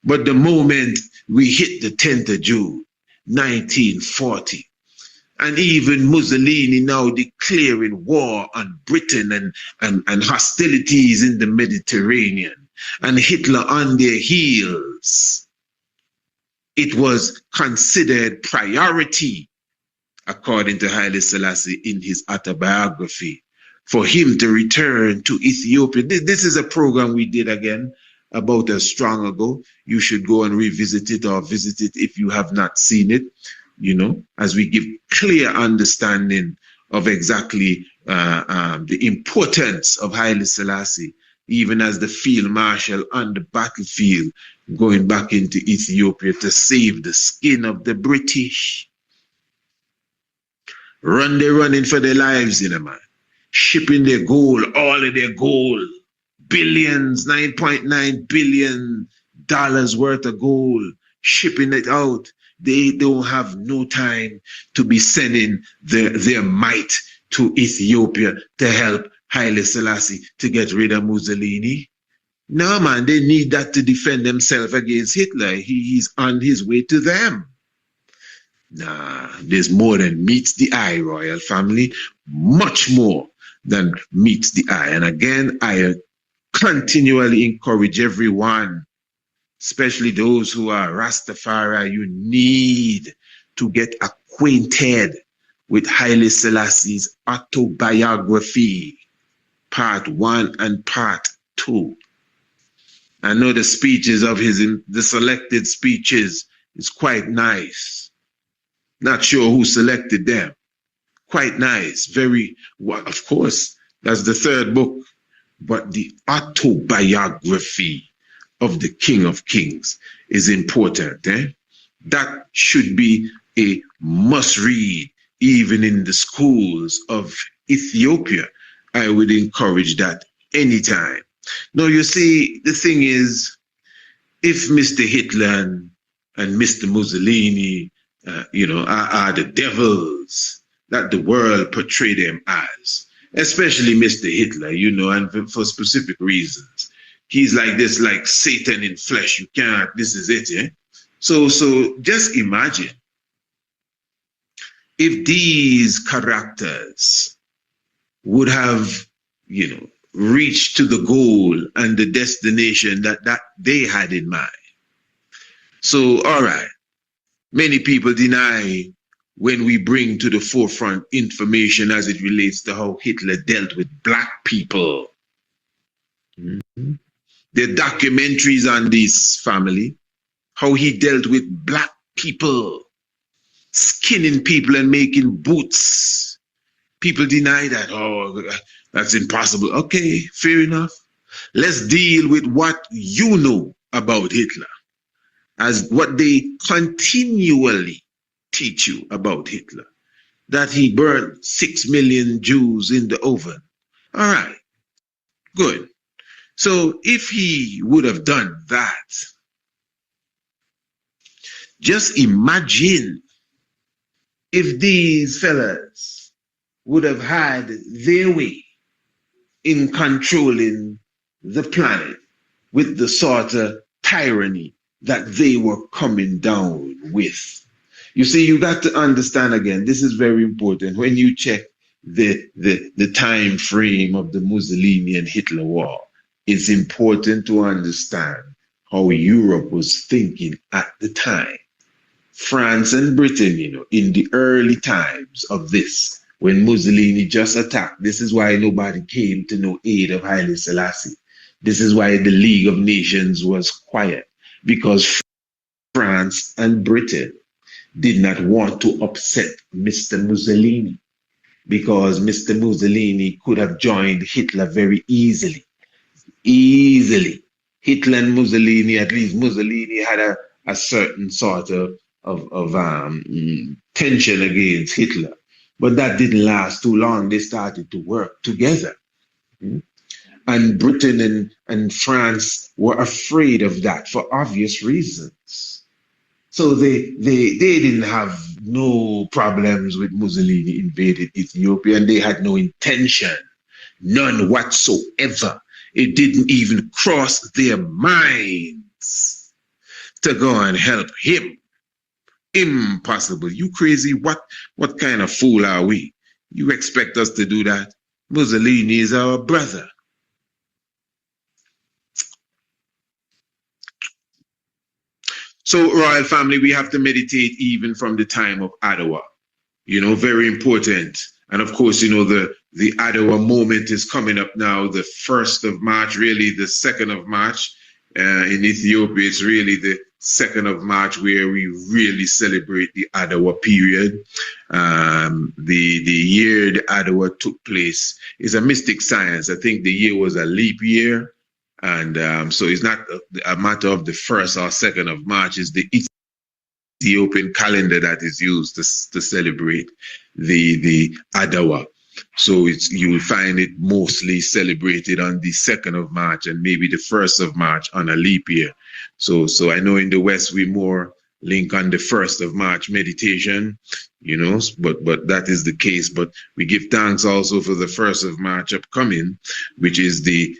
But the moment we hit the 10th of June, 1940, and even Mussolini now declaring war on Britain and hostilities in the Mediterranean, and Hitler on their heels, it was considered priority, according to Haile Selassie in his autobiography, for him to return to Ethiopia. This is a program we did again about a strong ago. You should go and revisit it or visit it if you have not seen it, as we give clear understanding of exactly the importance of Haile Selassie, even as the field marshal on the battlefield, going back into Ethiopia to save the skin of the British. They're running for their lives, man. Shipping their gold, all of their gold, billions, $9.9 billion worth of gold, shipping it out. They don't have no time to be sending their might to Ethiopia to help Haile Selassie to get rid of Mussolini. No, man, they need that to defend themselves against Hitler. He's on his way to them. Nah, there's more than meets the eye, royal family. Much more than meets the eye. And again, I continually encourage everyone, especially those who are Rastafari, you need to get acquainted with Haile Selassie's autobiography, part 1 and part 2. I know the speeches of the selected speeches is quite nice. Not sure who selected them. Quite nice. Very, well, of course, that's the third book, but the autobiography of the King of Kings is important. That should be a must read, even in the schools of Ethiopia. I would encourage that anytime. Now, you see, the thing is, if Mr. Hitler and Mr. Mussolini, are the devils that the world portray them as, especially Mr. Hitler, and for specific reasons. He's like this, like Satan in flesh. You can't, this is it, So just imagine if these characters would have, reached to the goal and the destination that they had in mind. So, all right, many people deny when we bring to the forefront information as it relates to how Hitler dealt with black people. Mm-hmm. There are documentaries on this family, how he dealt with black people, skinning people and making boots. People deny that. Oh, that's impossible. Okay, fair enough. Let's deal with what you know about Hitler, as what they continually teach you about Hitler, that he burned 6 million Jews in the oven. All right, good. So if he would have done that, just imagine if these fellas would have had their way in controlling the planet with the sort of tyranny that they were coming down with. You see, you got to understand again, this is very important. When you check the time frame of the Mussolini and Hitler war, it's important to understand how Europe was thinking at the time. France and Britain, in the early times of this, when Mussolini just attacked, this is why nobody came to no aid of Haile Selassie. This is why the League of Nations was quiet, because France and Britain did not want to upset Mr. Mussolini, because Mr. Mussolini could have joined Hitler very easily. Hitler and Mussolini, at least Mussolini had a certain sort of tension against Hitler. But that didn't last too long. They started to work together. And Britain and France were afraid of that for obvious reasons. So they didn't have no problems with Mussolini invaded Ethiopia, and they had no intention, none whatsoever. It didn't even cross their minds to go and help him. Impossible. You crazy? What kind of fool are we? You expect us to do that? Mussolini is our brother. So, royal family, we have to meditate even from the time of Adwa. Very important. And of course, the Adwa moment is coming up now, the 1st of March, really the 2nd of March. In Ethiopia, it's really the 2nd of March where we really celebrate the Adwa period. The year the Adwa took place is a mystic science. I think the year was a leap year. And so it's not a matter of the 1st or 2nd of March. It's the Ethiopian calendar that is used to celebrate the Adwa. So you will find it mostly celebrated on the 2nd of March and maybe the 1st of March on a leap year. So I know in the West we more link on the 1st of March meditation, but that is the case. But we give thanks also for the 1st of March upcoming, which is the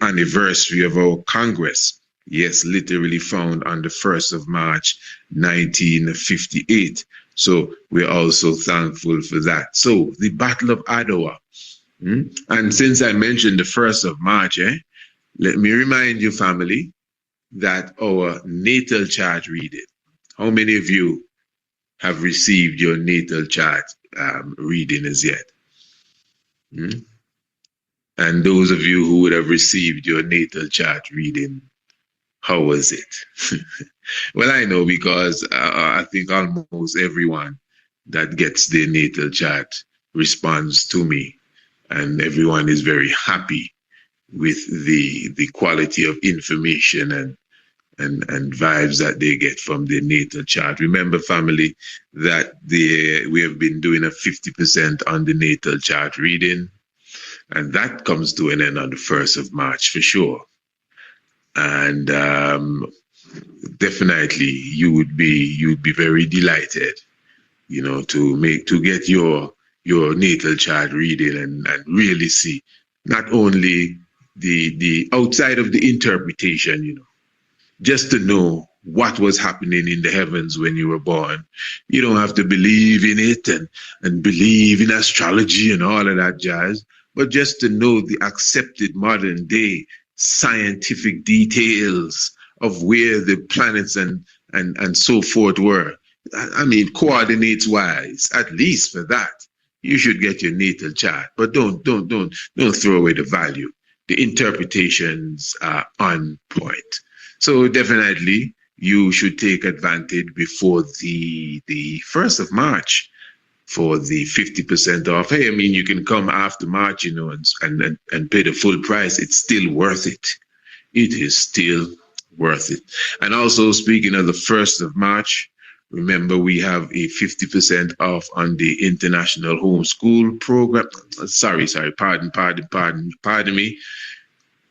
anniversary of our Congress. Yes, literally found on the 1st of March, 1958. So we're also thankful for that. So the Battle of Adwa. And since I mentioned the 1st of March, let me remind you, family, that our natal chart reading. How many of you have received your natal chart reading as yet? And those of you who would have received your natal chart reading, how was it? Well, I know because I think almost everyone that gets their natal chart responds to me, and everyone is very happy with the quality of information and vibes that they get from their natal chart. Remember, family, that we have been doing a 50% on the natal chart reading, and that comes to an end on the 1st of March for sure. And definitely you would be very delighted, to get your natal chart reading and really see not only the outside of the interpretation, just to know what was happening in the heavens when you were born. You don't have to believe in it and believe in astrology and all of that jazz, but just to know the accepted modern day scientific details of where the planets and so forth were. I mean, coordinates wise, at least for that, you should get your natal chart. But don't throw away the value. The interpretations are on point. So definitely you should take advantage before the 1st of March for the 50% off. Hey, I mean, you can come after March, and pay the full price. It's still worth it. It is still worth it. And also, speaking of the 1st of March, remember we have a 50% off on the International Homeschool Program. Pardon me.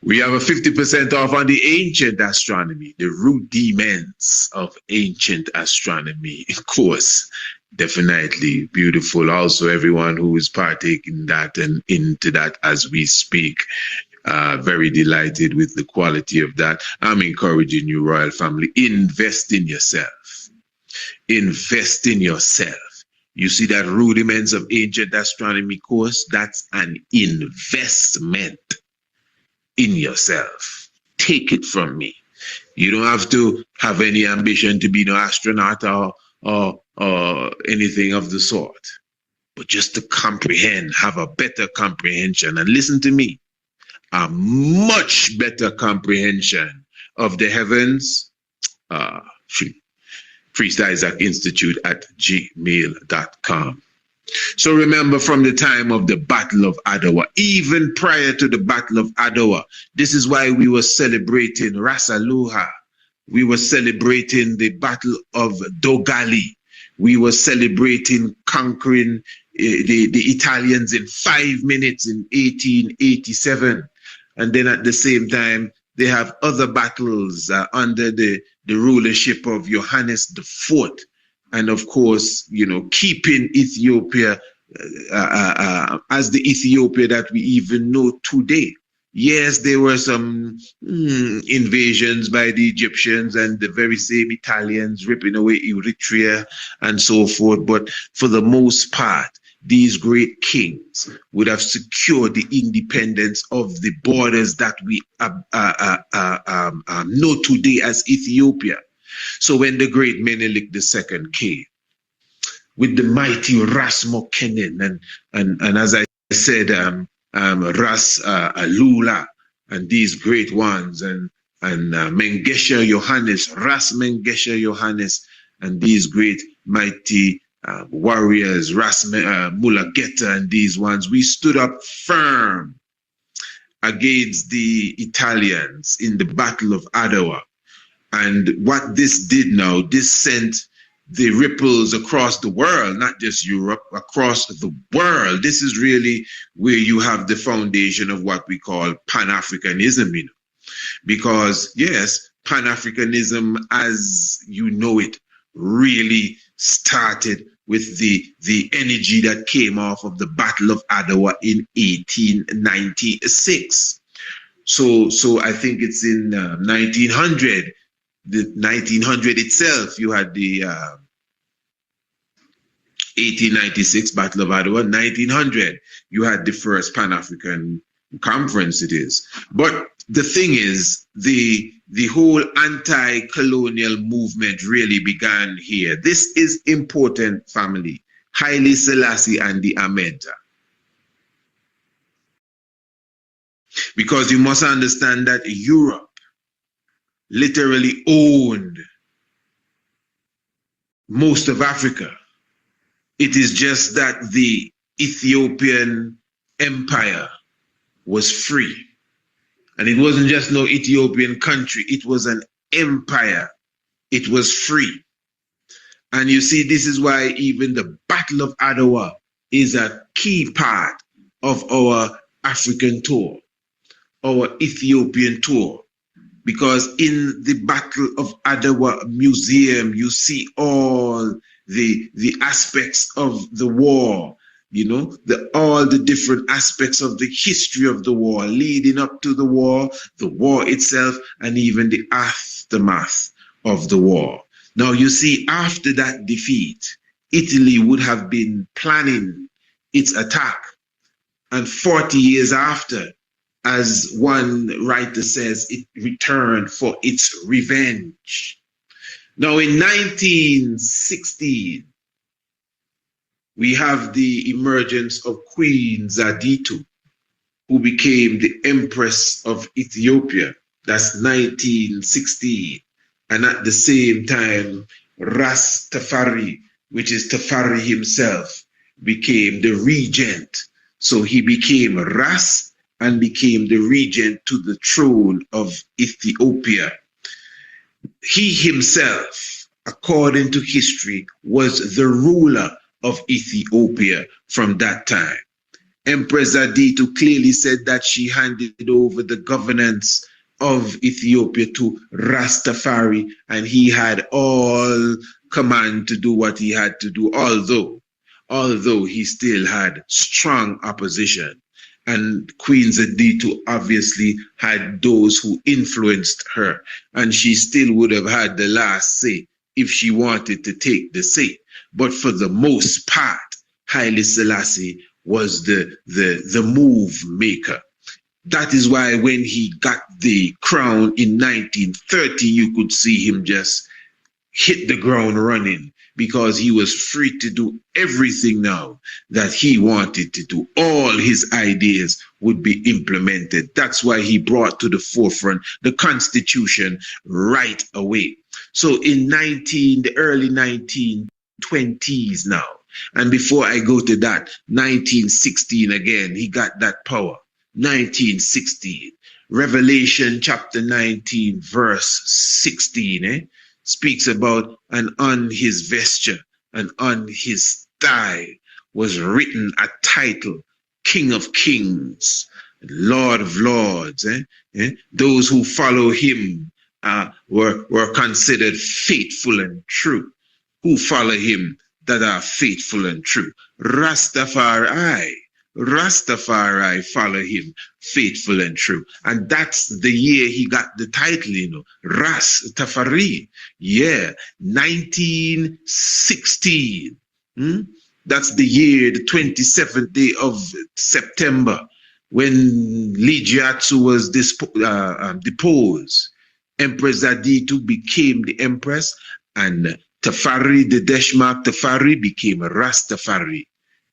We have a 50% off on the ancient astronomy, the rudiments of ancient astronomy course. Definitely beautiful. Also, everyone who is partaking that and into that as we speak, very delighted with the quality of that. I'm encouraging you, royal family, invest in yourself. Invest in yourself. You see that Rudiments of Ancient Astronomy course? That's an investment in yourself. Take it from me. You don't have to have any ambition to be no astronaut or anything of the sort. But just to comprehend, have a better comprehension. And listen to me, a much better comprehension of the heavens. Priest Isaac Institute at gmail.com. So remember, from the time of the Battle of Adwa, even prior to the Battle of Adwa, this is why we were celebrating Rasaluha. We were celebrating the Battle of Dogali. We were celebrating conquering the Italians in 5 minutes in 1887. And then at the same time, they have other battles under the rulership of Johannes IV. And of course, you know, keeping Ethiopia as the Ethiopia that we even know today. Yes, there were some invasions by the Egyptians and the very same Italians ripping away Eritrea and so forth. But for the most part, these great kings would have secured the independence of the borders that we know today as Ethiopia. So when the great Menelik II came with the mighty Ras Mokenen and as I said, Ras Lula and these great ones and Mengesha Johannes, Ras Mengesha Johannes and these great mighty warriors, Ras Mulageta and these ones, we stood up firm against the Italians in the Battle of Adwa. And what this did now, this sent the ripples across the world, not just Europe, across the world. This is really where you have the foundation of what we call Pan-Africanism, you know. Because yes, Pan-Africanism as you know it really started with the energy that came off of the Battle of Adwa in 1896. So I think it's in 1900. The 1900 itself, you had the 1896 Battle of Adwa. 1900, you had the first Pan-African Conference, it is. But the thing is, the whole anti-colonial movement really began here. This is important, family. Haile Selassie and the Amenta. Because you must understand that Europe literally owned most of Africa. It is just that the Ethiopian empire was free. And it wasn't just no Ethiopian country, it was an empire. It was free. And you see, this is why even the Battle of Adwa is a key part of our African tour, our Ethiopian tour. Because in the Battle of Adwa Museum, you see all the aspects of the war, you know, all the different aspects of the history of the war, leading up to the war itself, and even the aftermath of the war. Now, you see, after that defeat, Italy would have been planning its attack. And 40 years after, as one writer says, it returned for its revenge. Now in 1916, we have the emergence of Queen Zaditu, who became the Empress of Ethiopia. That's 1916. And at the same time, Ras Tafari, which is Tafari himself, became the regent. So he became Ras and became the regent to the throne of Ethiopia. He himself, according to history, was the ruler of Ethiopia from that time. Empress Zaditu clearly said that she handed over the governance of Ethiopia to Rastafari, and he had all command to do what he had to do, although he still had strong opposition. And Queen Zaditu obviously had those who influenced her, and she still would have had the last say if she wanted to take the seat. But for the most part, Haile Selassie was the move maker. That is why when he got the crown in 1930, you could see him just hit the ground running, because he was free to do everything now that he wanted to do. All his ideas would be implemented. That's why he brought to the forefront the Constitution right away. So in the early 1920s now, and before I go to that, 1916 again, he got that power. 1916, Revelation chapter 19, verse 16, speaks about, and on his vesture and on his thigh was written a title, King of Kings, Lord of Lords. Those who follow him were considered faithful and true. Who follow him that are faithful and true? Rastafari follow him, faithful and true. And that's the year he got the title, Rastafari. Yeah, 1916. That's the year, the 27th day of September, when Lijiatsu was deposed. Empress Aditu became the empress, and Tafari, the Deshmark Tafari, became Rastafari.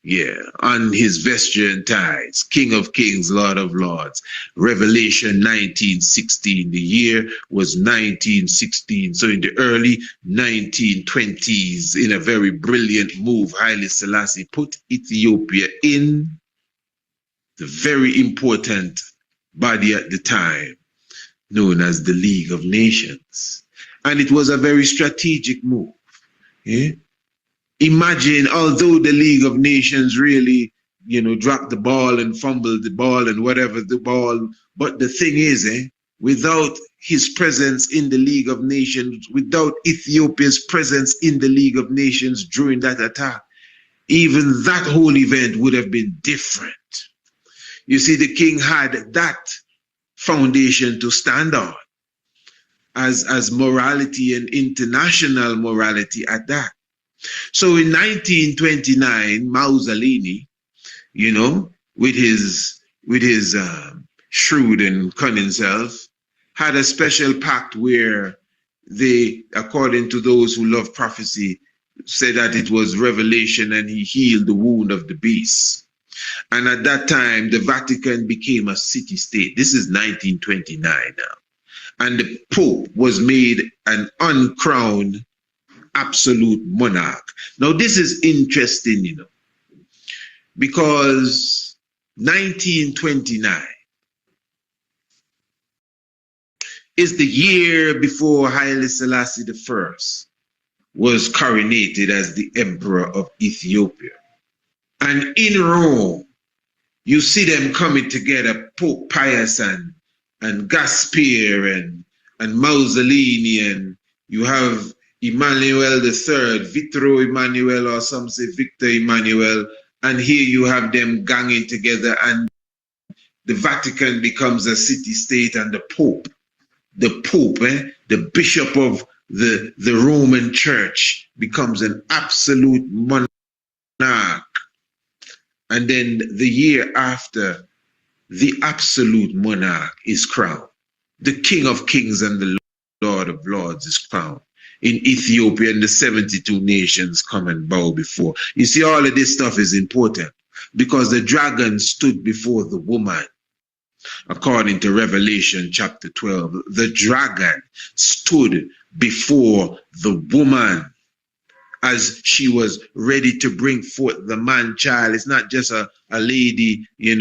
Yeah, on his vesture and ties, King of Kings, Lord of Lords. Revelation 1916. The year was 1916. So in the early 1920s, in a very brilliant move, Haile Selassie put Ethiopia in the very important body at the time, known as the League of Nations. And it was a very strategic move. Yeah? Imagine, although the League of Nations really, dropped the ball and fumbled the ball and whatever the ball, but the thing is, without his presence in the League of Nations, without Ethiopia's presence in the League of Nations during that attack, even that whole event would have been different. You see, the king had that foundation to stand on as morality and international morality at that. So in 1929, Mussolini, with his shrewd and cunning self, had a special pact where they, according to those who love prophecy, said that it was revelation, and he healed the wound of the beast. And at that time, the Vatican became a city-state. This is 1929 now. And the Pope was made an uncrowned absolute monarch. Now, this is interesting, because 1929 is the year before Haile Selassie I was coronated as the Emperor of Ethiopia. And in Rome, you see them coming together, Pope Pius and Gaspar and Mussolini, and you have Emmanuel III, Vitro Emmanuel, or some say Victor Emmanuel, and here you have them ganging together, and the Vatican becomes a city-state, and the Pope, the Bishop of the Roman Church, becomes an absolute monarch. And then the year after, the absolute monarch is crowned. The King of Kings and the Lord of Lords is crowned. In Ethiopia, and the 72 nations come and bow before. You see, all of this stuff is important because the dragon stood before the woman. According to Revelation chapter 12, the dragon stood before the woman as she was ready to bring forth the man-child. It's not just a lady, in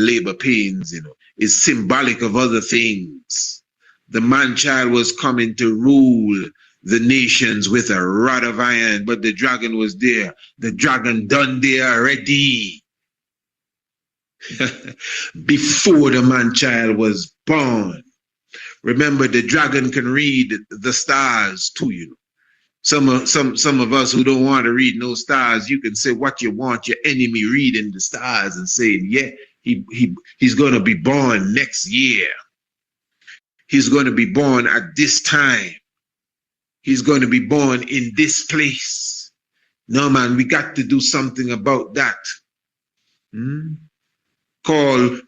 labor pains, It's symbolic of other things. The man-child was coming to rule the nations with a rod of iron, but the dragon was there. The dragon done there already. Before the man-child was born. Remember, the dragon can read the stars too, Some of us who don't want to read no stars, you can say what you want your enemy reading the stars and saying, yeah, he's going to be born next year. He's going to be born at this time. he's going to be born in this place. No, man, we got to do something about that. Call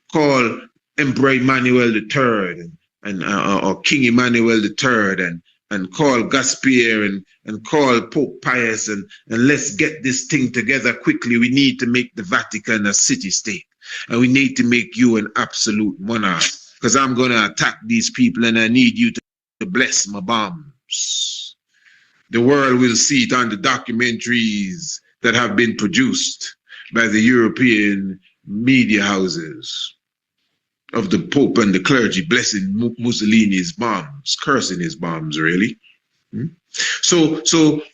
Emperor Emmanuel III or King Emmanuel III and call Gaspier and call Pope Pius and let's get this thing together quickly. We need to make the Vatican a city-state, and we need to make you an absolute monarch, because I'm going to attack these people and I need you to bless my bombs. The world will see it on the documentaries that have been produced by the European media houses of the Pope and the clergy blessing Mussolini's bombs, cursing his bombs, really. So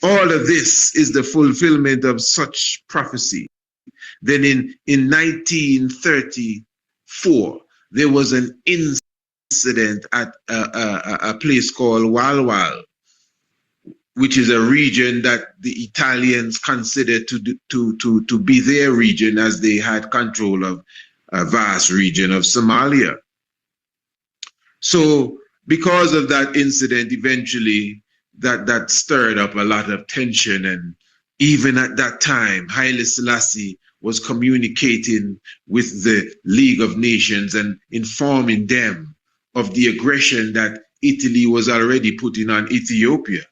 all of this is the fulfillment of such prophecy. Then in 1934, there was an incident at a place called Walwal, which is a region that the Italians considered to be their region, as they had control of a vast region of Somalia. So because of that incident, eventually that stirred up a lot of tension. And even at that time, Haile Selassie was communicating with the League of Nations and informing them of the aggression that Italy was already putting on Ethiopia.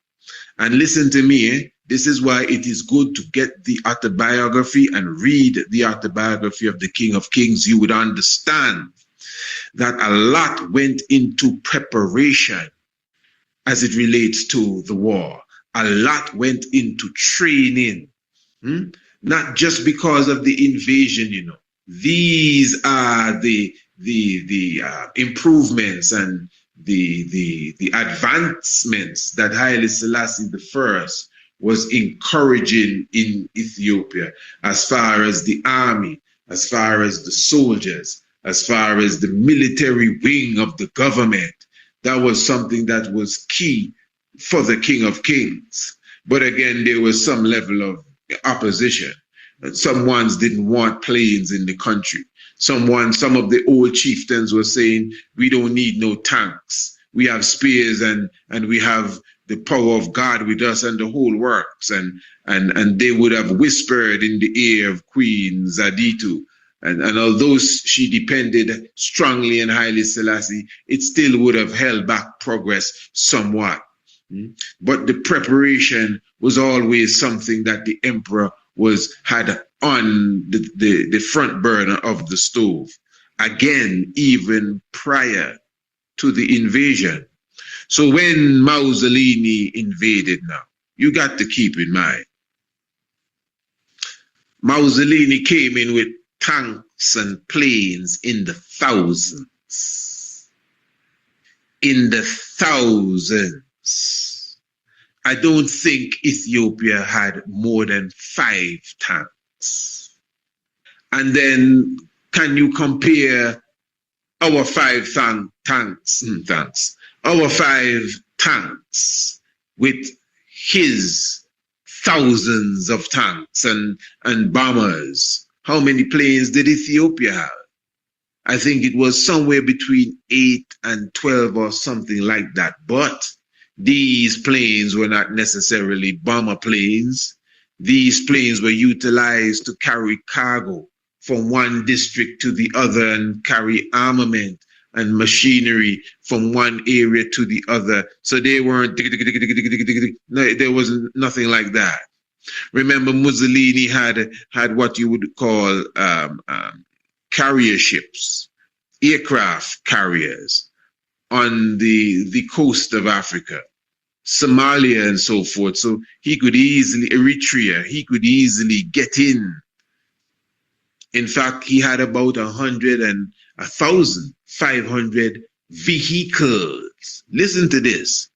And listen to me, this is why it is good to get the autobiography and read the autobiography of the King of Kings. You would understand that a lot went into preparation as it relates to the war. A lot went into training, not just because of the invasion, you know. These are the improvements and the advancements that Haile Selassie I was encouraging in Ethiopia, as far as the army, as far as the soldiers, as far as the military wing of the government. That was something that was key for the King of Kings. But again, there was some level of opposition. Some ones didn't want planes in the country. Some of the old chieftains were saying, we don't need no tanks. We have spears and we have the power of God with us and the whole works. And they would have whispered in the ear of Queen Zaditu. And although she depended strongly on Haile Selassie, it still would have held back progress somewhat. But the preparation was always something that the emperor had on the front burner of the stove. Again, even prior to the invasion. So when Mussolini invaded now, you got to keep in mind, Mussolini came in with tanks and planes in the thousands. In the thousands. I don't think Ethiopia had more than 5 tanks. And then can you compare our 5 tanks, our 5 tanks with his thousands of tanks and bombers? How many planes did Ethiopia have? I think it was somewhere between 8 and 12 or something like that. But these planes were not necessarily bomber planes. These planes were utilized to carry cargo from one district to the other and carry armament and machinery from one area to the other. So they weren't, no, there was nothing like that. Remember, Mussolini had what you would call carrier ships, aircraft carriers on the coast of Africa, Somalia and so forth. So he could easily, Eritrea, he could easily get in. In fact, he had about 1,500 vehicles. Listen to this.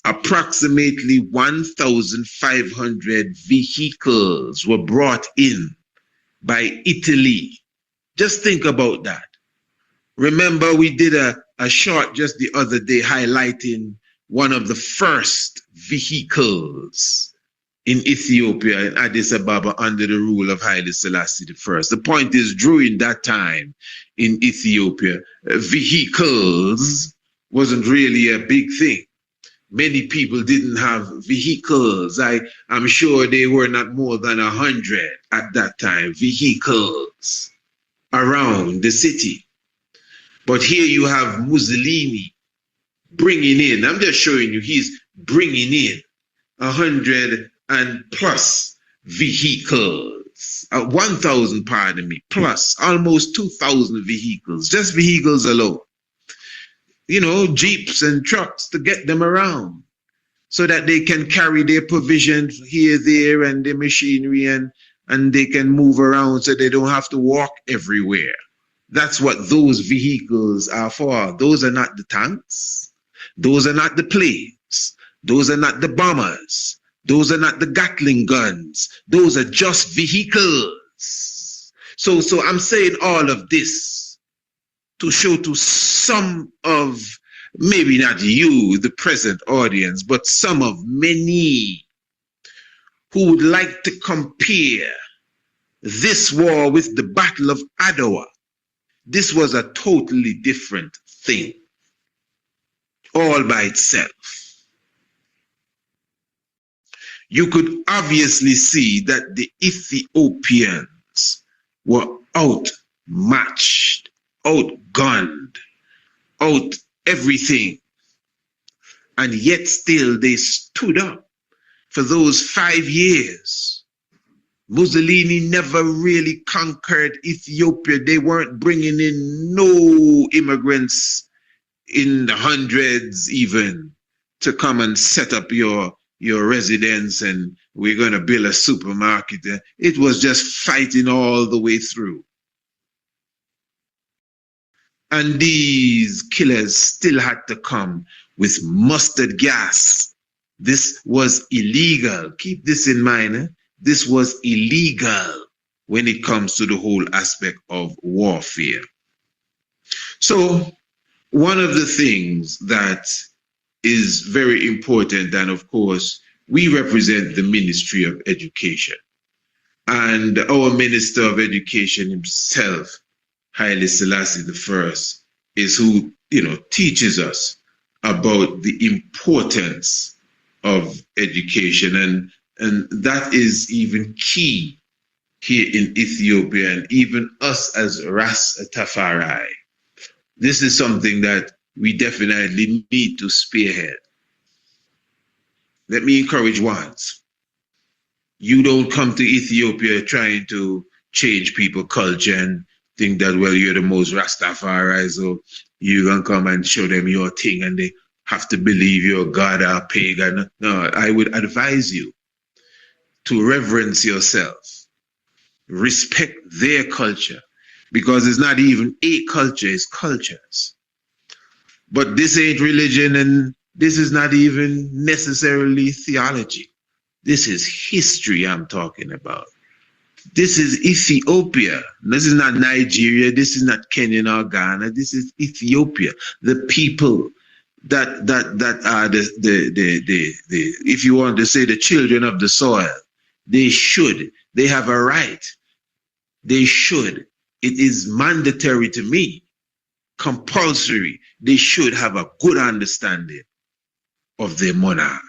Approximately 1,500 vehicles were brought in by Italy. Just think about that. Remember, we did a short just the other day highlighting one of the first vehicles in Ethiopia, in Addis Ababa, under the rule of Haile Selassie I. The point is, during that time in Ethiopia, vehicles wasn't really a big thing. Many people didn't have vehicles. I'm sure they were not more than 100 at that time, vehicles around the city. But here you have Mussolini bringing in, I'm just showing you, he's bringing in 100 and plus vehicles, 1,000, pardon me, plus almost 2,000 vehicles, just vehicles alone. You know, jeeps and trucks to get them around so that they can carry their provisions here, there, and their machinery, and they can move around so they don't have to walk everywhere. That's what those vehicles are for. Those are not the tanks. Those are not the planes. Those are not the bombers. Those are not the Gatling guns. Those are just vehicles. So I'm saying all of this to show to some of, maybe not you, the present audience, but some of many who would like to compare this war with the Battle of Adwa. This was a totally different thing, all by itself. You could obviously see that the Ethiopians were outmatched, outgunned, out everything. And yet still they stood up for those 5 years. Mussolini never really conquered Ethiopia. They weren't bringing in no immigrants in the hundreds even to come and set up your residence and we're going to build a supermarket. It was just fighting all the way through. And these killers still had to come with mustard gas. This was illegal. Keep this in mind. Eh? This was illegal when it comes to the whole aspect of warfare. So one of the things that is very important, and of course, we represent the Ministry of Education. And our Minister of Education himself, Haile Selassie I, is who, teaches us about the importance of education. And that is even key here in Ethiopia, and even us as Ras Tafari. This is something that we definitely need to spearhead. Let me encourage ones. You don't come to Ethiopia trying to change people's culture and think that, well, you're the most Rastafari, so you're going to come and show them your thing and they have to believe you're God or pagan. No, I would advise you to reverence yourself. Respect their culture, because it's not even a culture, it's cultures. But this ain't religion, and this is not even necessarily theology. This is history I'm talking about. This is Ethiopia. This is not Nigeria. This is not Kenya or Ghana. This is Ethiopia. The people that are the if you want to say the children of the soil, they have a right. They should. It is mandatory to me, compulsory. They should have a good understanding of their monarch.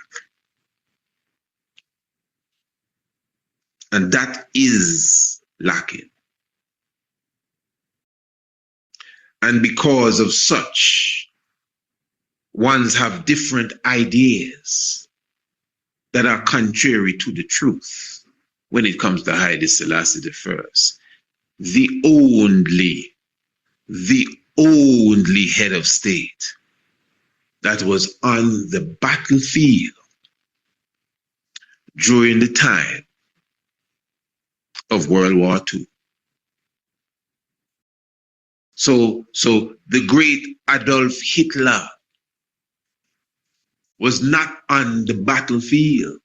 And that is lacking. And because of such, ones have different ideas that are contrary to the truth when it comes to Haile Selassie I. The only head of state that was on the battlefield during the time of World War II. So the great Adolf Hitler was not on the battlefield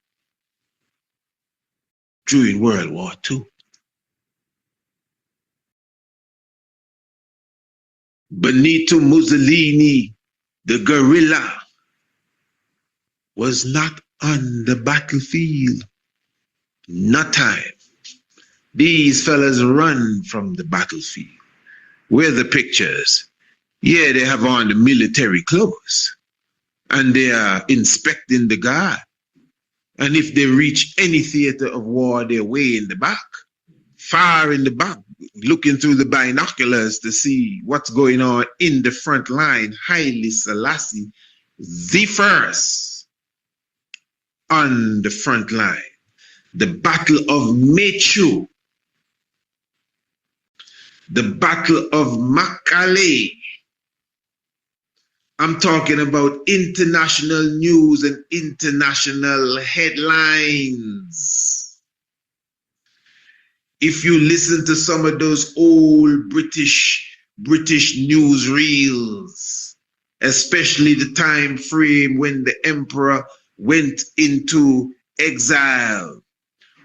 during World War II. Benito Mussolini, the guerrilla, was not on the battlefield. Not time. These fellas run from the battlefield. Where are the pictures? Yeah, they have on the military clothes. and they are inspecting the guard. And if they reach any theater of war, they're way in the back, far in the back, looking through the binoculars to see what's going on in the front line. Haile Selassie, the first on the front line. The Battle of Mechu, the Battle of Makale. I'm talking about international news and international headlines. If you listen to some of those old British news reels, especially the time frame when the emperor went into exile,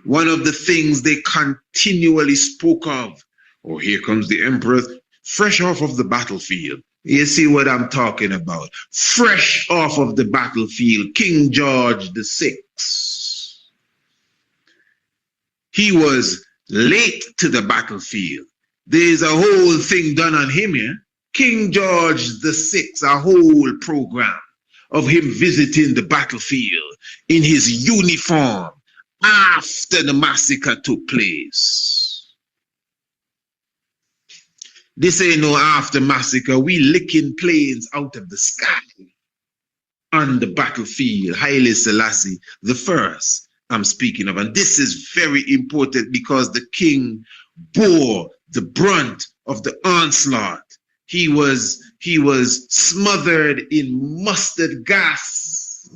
one of the things they continually spoke of, oh, here comes the emperor, fresh off of the battlefield. You see what I'm talking about? Fresh off of the battlefield, King George VI. He was late to the battlefield. There's a whole thing done on him here. King George VI, a whole program of him visiting the battlefield in his uniform after the massacre took place. This ain't no after massacre. We licking planes out of the sky on the battlefield. Haile Selassie, the first I'm speaking of. And this is very important because the king bore the brunt of the onslaught. He was smothered in mustard gas,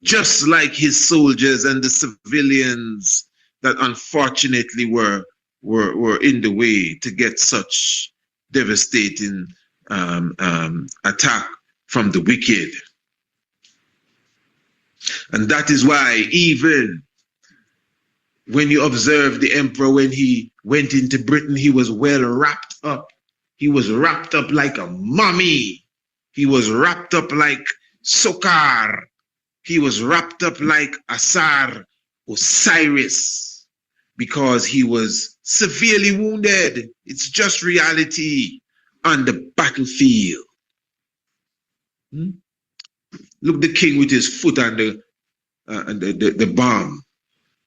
just like his soldiers and the civilians that unfortunately were in the way to get such devastating attack from the wicked. And that is why even when you observe the emperor, when he went into Britain, he was well wrapped up. He was wrapped up like a mummy. He was wrapped up like Sokar. He was wrapped up like Asar Osiris, because he was severely wounded. It's just reality on the battlefield. Look, the king with his foot on the bomb.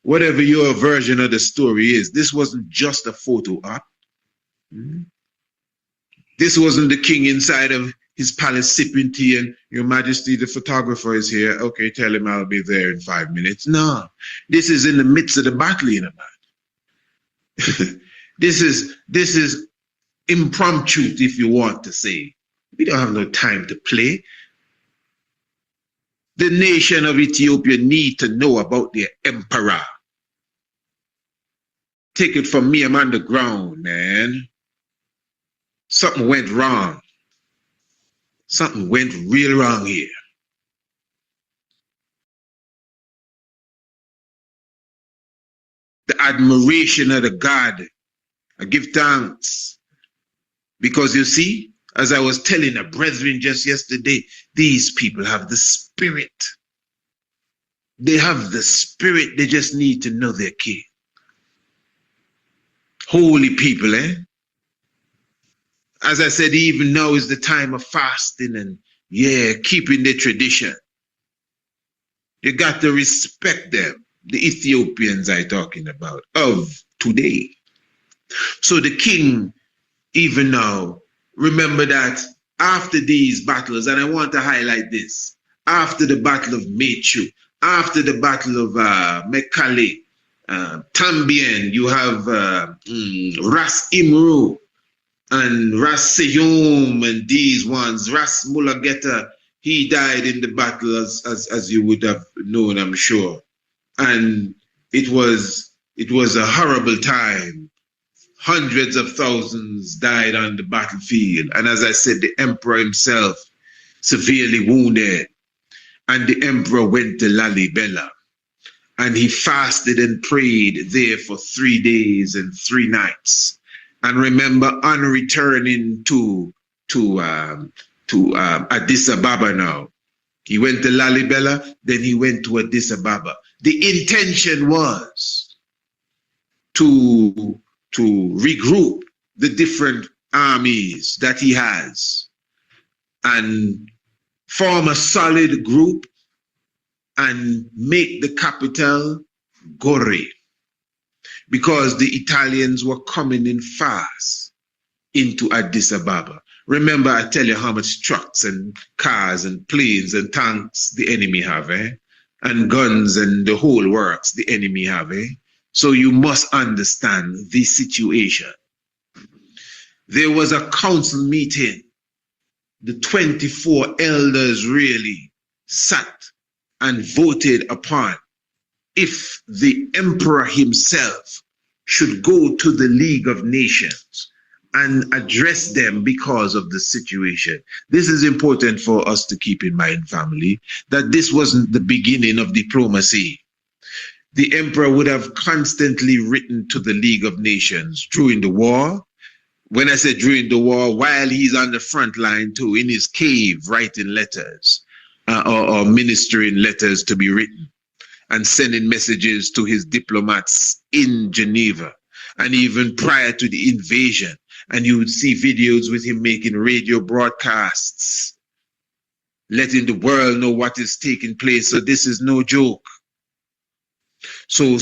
Whatever your version of the story is, this wasn't just a photo op. This wasn't the king inside of his palace sipping tea and, Your Majesty, the photographer is here. Okay, tell him I'll be there in 5 minutes. No, this is in the midst of the battle, you know, man. This is impromptu, if you want to say. We don't have no time to play. The nation of Ethiopia need to know about their emperor. Take it from me, I'm on the ground, man. Something went wrong. Something went real wrong here. The admiration of the God. I give thanks. Because you see, as I was telling a brethren just yesterday, these people have the spirit. They have the spirit. They just need to know their king. Holy people, eh? As I said, even now is the time of fasting and, yeah, keeping the tradition. You got to respect them, the Ethiopians I'm talking about, of today. So the king, even now, remember that after these battles, and I want to highlight this, after the Battle of Mechu, after the Battle of Mekale, Tambien, you have Ras Imru, and Ras Seyum and these ones, Ras Mulageta, he died in the battle as you would have known, I'm sure. And it was a horrible time. Hundreds of thousands died on the battlefield. And as I said, the emperor himself severely wounded. And the emperor went to Lalibela. And he fasted and prayed there for 3 days and 3 nights. And remember, on returning to Addis Ababa now, he went to Lalibela, then he went to Addis Ababa. The intention was to regroup the different armies that he has and form a solid group, and make the capital Gore, because the Italians were coming in fast into Addis Ababa. Remember, I tell you how much trucks and cars and planes and tanks the enemy have, and guns and the whole works the enemy have. So you must understand the situation. There was a council meeting. The 24 elders really sat and voted upon if the emperor himself should go to the League of Nations and address them because of the situation. This is important for us to keep in mind, family, that this wasn't the beginning of diplomacy. The emperor would have constantly written to the League of Nations during the war. When I say during the war, while he's on the front line too, in his cave, writing letters or ministering letters to be written and sending messages to his diplomats in Geneva, and even prior to the invasion. And you would see videos with him making radio broadcasts, letting the world know what is taking place. So this is no joke. So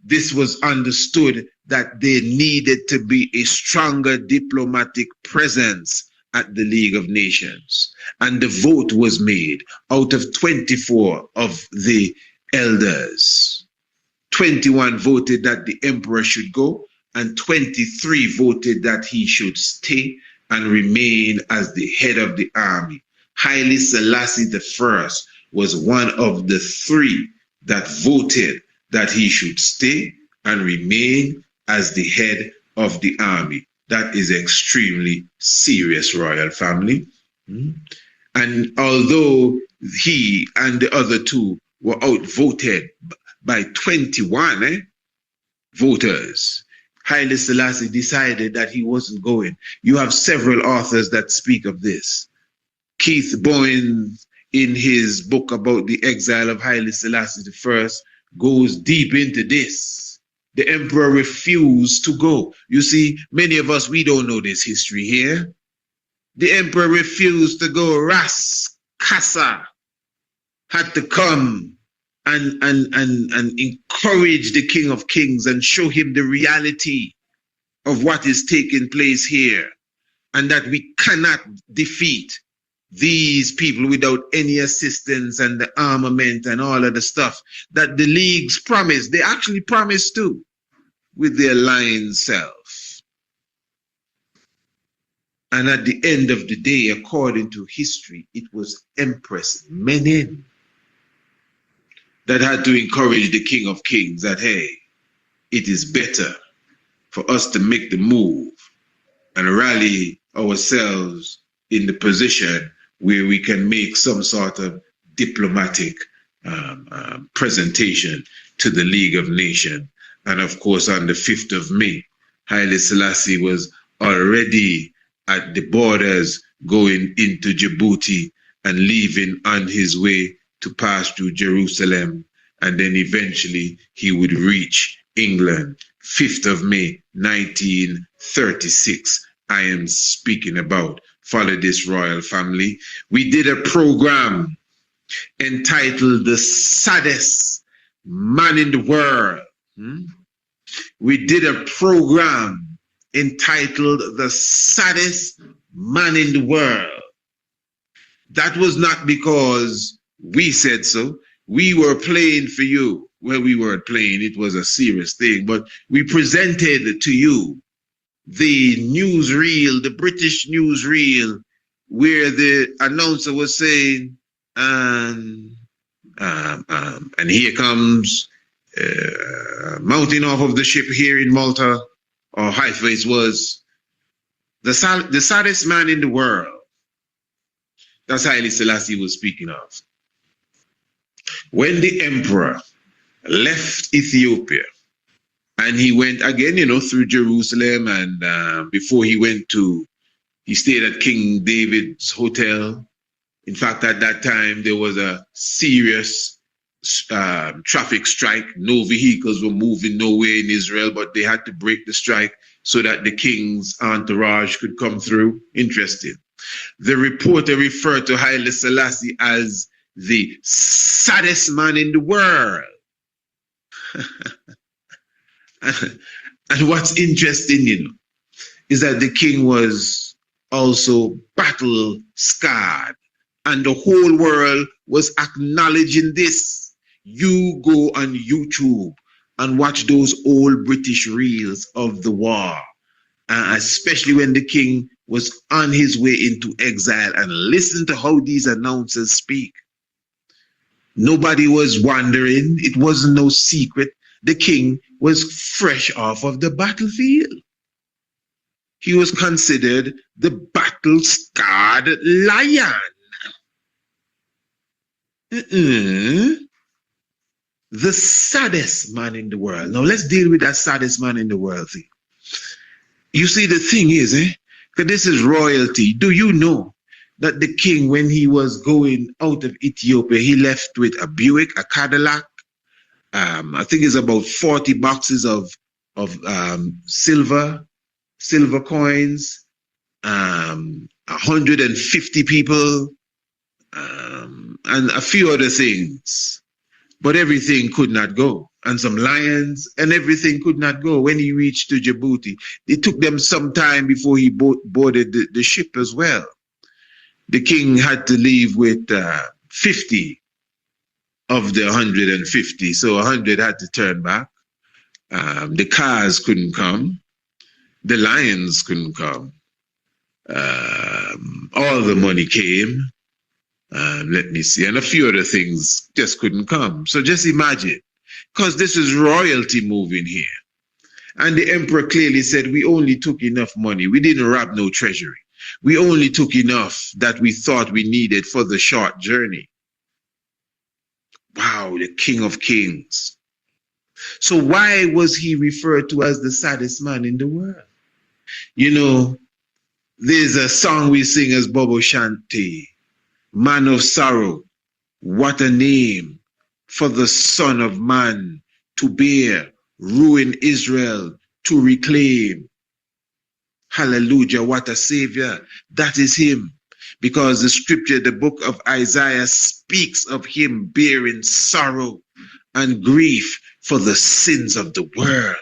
this was understood that there needed to be a stronger diplomatic presence at the League of Nations. And the vote was made out of 24 of the elders. 21 voted that the emperor should go, and 23 voted that he should stay and remain as the head of the army. Haile Selassie I was one of the 3 that voted that he should stay and remain as the head of the army. That is extremely serious, royal family. And although he and the other 2 were outvoted by 21 voters, Haile Selassie decided that he wasn't going. You have several authors that speak of this. Keith Bowen, in his book about the exile of Haile Selassie I, goes deep into this. The emperor refused to go. You see, many of us, we don't know this history here. The emperor refused to go. Ras Kassa had to come and encourage the King of Kings and show him the reality of what is taking place here, and that we cannot defeat these people without any assistance and the armament and all of the stuff that the leagues promised. They actually promised too, with their lying self. And at the end of the day, according to history, it was Empress Menen that had to encourage the King of Kings that, hey, it is better for us to make the move and rally ourselves in the position where we can make some sort of diplomatic presentation to the League of Nations. And of course, on the 5th of May, Haile Selassie was already at the borders going into Djibouti and leaving on his way to pass through Jerusalem, and then eventually he would reach England. 5th of May, 1936, I am speaking about. Follow this, royal family. We did a program entitled The Saddest Man in the World. We did a program entitled The Saddest Man in the World. That was not because we said so. We were playing for you. Well, we weren't playing. It was a serious thing. But we presented to you the newsreel, the British newsreel, where the announcer was saying, and here comes mounting off of the ship here in Malta, or Haifa it was, the saddest man in the world. That's Haile Selassie was speaking of. When the emperor left Ethiopia, and he went again, through Jerusalem, and before he stayed at King David's Hotel. In fact, at that time, there was a serious traffic strike. No vehicles were moving nowhere in Israel, but they had to break the strike so that the king's entourage could come through. Interesting. The reporter referred to Haile Selassie as the saddest man in the world. And what's interesting, is that the king was also battle scarred, and the whole world was acknowledging this. You go on YouTube and watch those old British reels of the war, especially when the king was on his way into exile, and listen to how these announcers speak. Nobody was wondering. It wasn't no secret. The king was fresh off of the battlefield. He was considered the battle-scarred lion. The saddest man in the world. Now let's deal with that saddest man in the world thing. You see, the thing is, because this is royalty. Do you know that the king, when he was going out of Ethiopia, he left with a Buick, a Cadillac, I think it's about 40 boxes of silver coins, 150 people, and a few other things. But everything could not go. And some lions, and everything could not go. When he reached to Djibouti, it took them some time before he boarded the ship as well. The king had to leave with 50 of the 150. So 100 had to turn back. The cars couldn't come. The lions couldn't come. All the money came. Let me see. And a few other things just couldn't come. So just imagine, because this is royalty moving here. And the emperor clearly said, we only took enough money. We didn't rob no treasury. We only took enough that we thought we needed for the short journey. Wow, the King of Kings. So why was he referred to as the saddest man in the world? There's a song we sing as Bobo Shanti, Man of Sorrow. What a name for the Son of Man to bear, ruin Israel to reclaim. Hallelujah, what a savior. That is him. Because the scripture, the book of Isaiah, speaks of him bearing sorrow and grief for the sins of the world.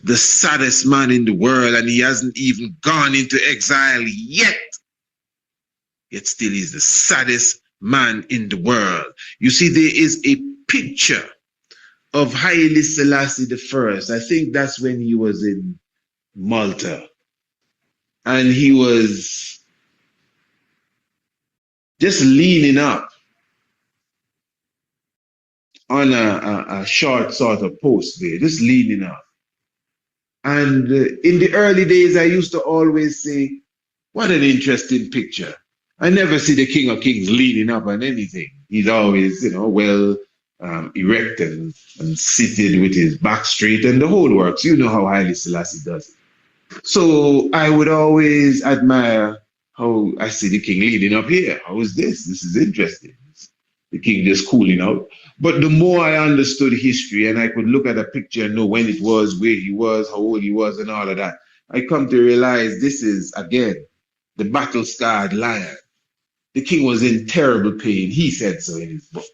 The saddest man in the world, and he hasn't even gone into exile yet. Yet still he's the saddest man in the world. You see, there is a picture of Haile Selassie I. I think that's when he was in Malta. And he was just leaning up on a short sort of post there, just leaning up. And in the early days, I used to always say, what an interesting picture. I never see the King of Kings leaning up on anything. He's always, well erect and seated with his back straight and the whole works. You know how Haile Selassie does it. So I would always admire how I see the king leaning up here. How is this? This is interesting. The king just cooling out. But the more I understood history and I could look at a picture and know when it was, where he was, how old he was, and all of that, I come to realize this is, again, the battle-scarred lion. The king was in terrible pain. He said so in his book.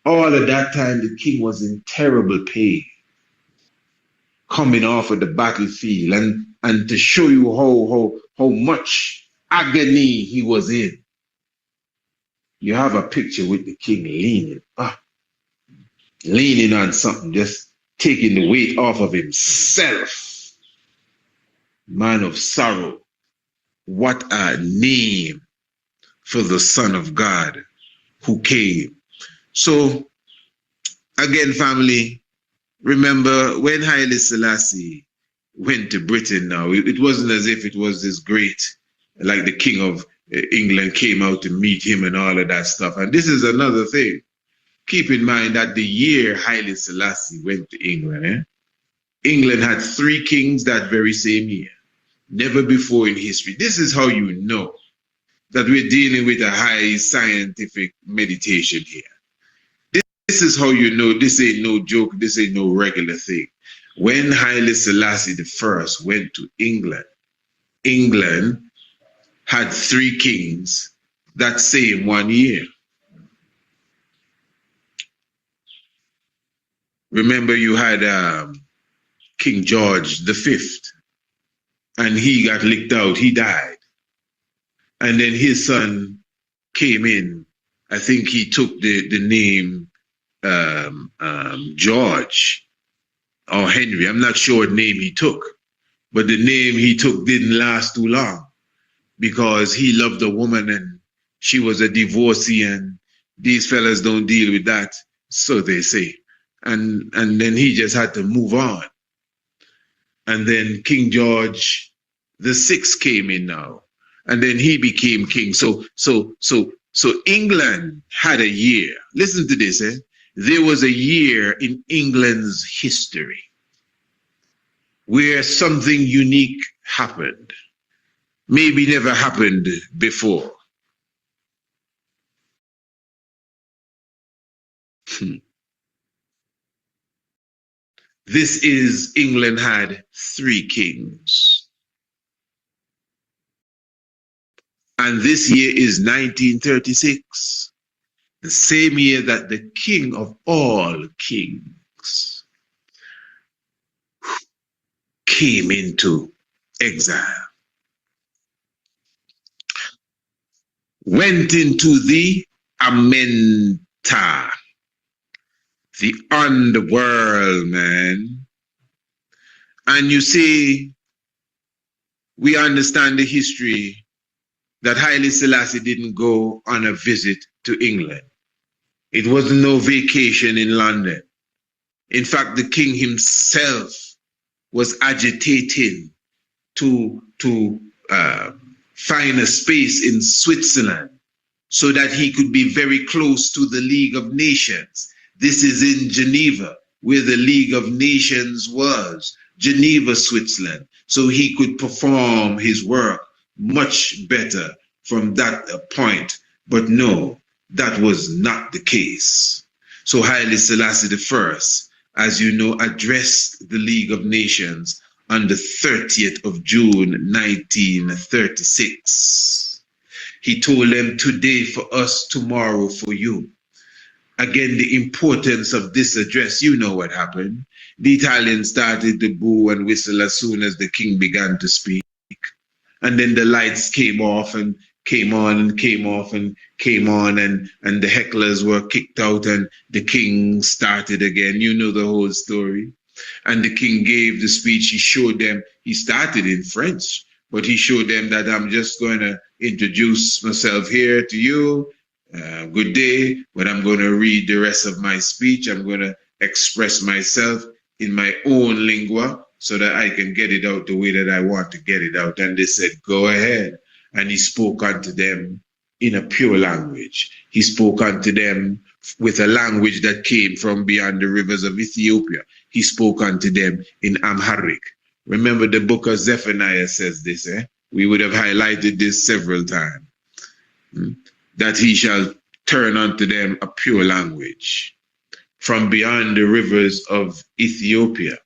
All of that time, the king was in terrible pain, coming off of the battlefield, and to show you how much agony he was in. You have a picture with the king leaning on something, just taking the weight off of himself. Man of sorrow. What a name for the Son of God who came. So, again, family, remember when Haile Selassie went to Britain now, it wasn't as if it was this great, like the King of England came out to meet him and all of that stuff. And this is another thing. Keep in mind that the year Haile Selassie went to England, England had 3 kings that very same year. Never before in history. This is how you know that we're dealing with a high scientific meditation here. This is how you know this ain't no joke, this ain't no regular thing. When Haile Selassie I went to England, England had 3 kings that same 1 year. Remember, you had King George V, and he got licked out, he died. And then his son came in. I think he took the name George or Henry. I'm not sure what name he took, but the name he took didn't last too long because he loved a woman and she was a divorcee, and these fellas don't deal with that, so they say. And then he just had to move on. And then King George VI came in now, and then he became king. So England had a year. Listen to this, eh? There was a year in England's history where something unique happened, maybe never happened before. This is England had 3 kings. And this year is 1936, the same year that the king of all kings came into exile, went into the Amenta, the underworld, man. And you see, we understand the history that Haile Selassie didn't go on a visit to England. It wasn't no vacation in London. In fact, the king himself was agitating to find a space in Switzerland so that he could be very close to the League of Nations. This is in Geneva, where the League of Nations was, Geneva, Switzerland. So he could perform his work much better from that point. But no, that was not the case. So Haile Selassie I, as you know, addressed the League of Nations on the 30th of June, 1936. He told them, today for us, tomorrow for you. Again, the importance of this address, you know what happened. The Italians started to boo and whistle as soon as the king began to speak. And then the lights came off and came on and came off and came on, and the hecklers were kicked out and the king started again. You know the whole story. And the king gave the speech. He showed them, he started in French, but he showed them that I'm just going to introduce myself here to you. Good day, but I'm going to read the rest of my speech. I'm going to express myself in my own lingua so that I can get it out the way that I want to get it out. And they said, go ahead. And he spoke unto them in a pure language. He spoke unto them with a language that came from beyond the rivers of Ethiopia. He spoke unto them in Amharic. Remember, the book of Zephaniah says this, eh? We would have highlighted this several times. That he shall turn unto them a pure language from beyond the rivers of Ethiopia.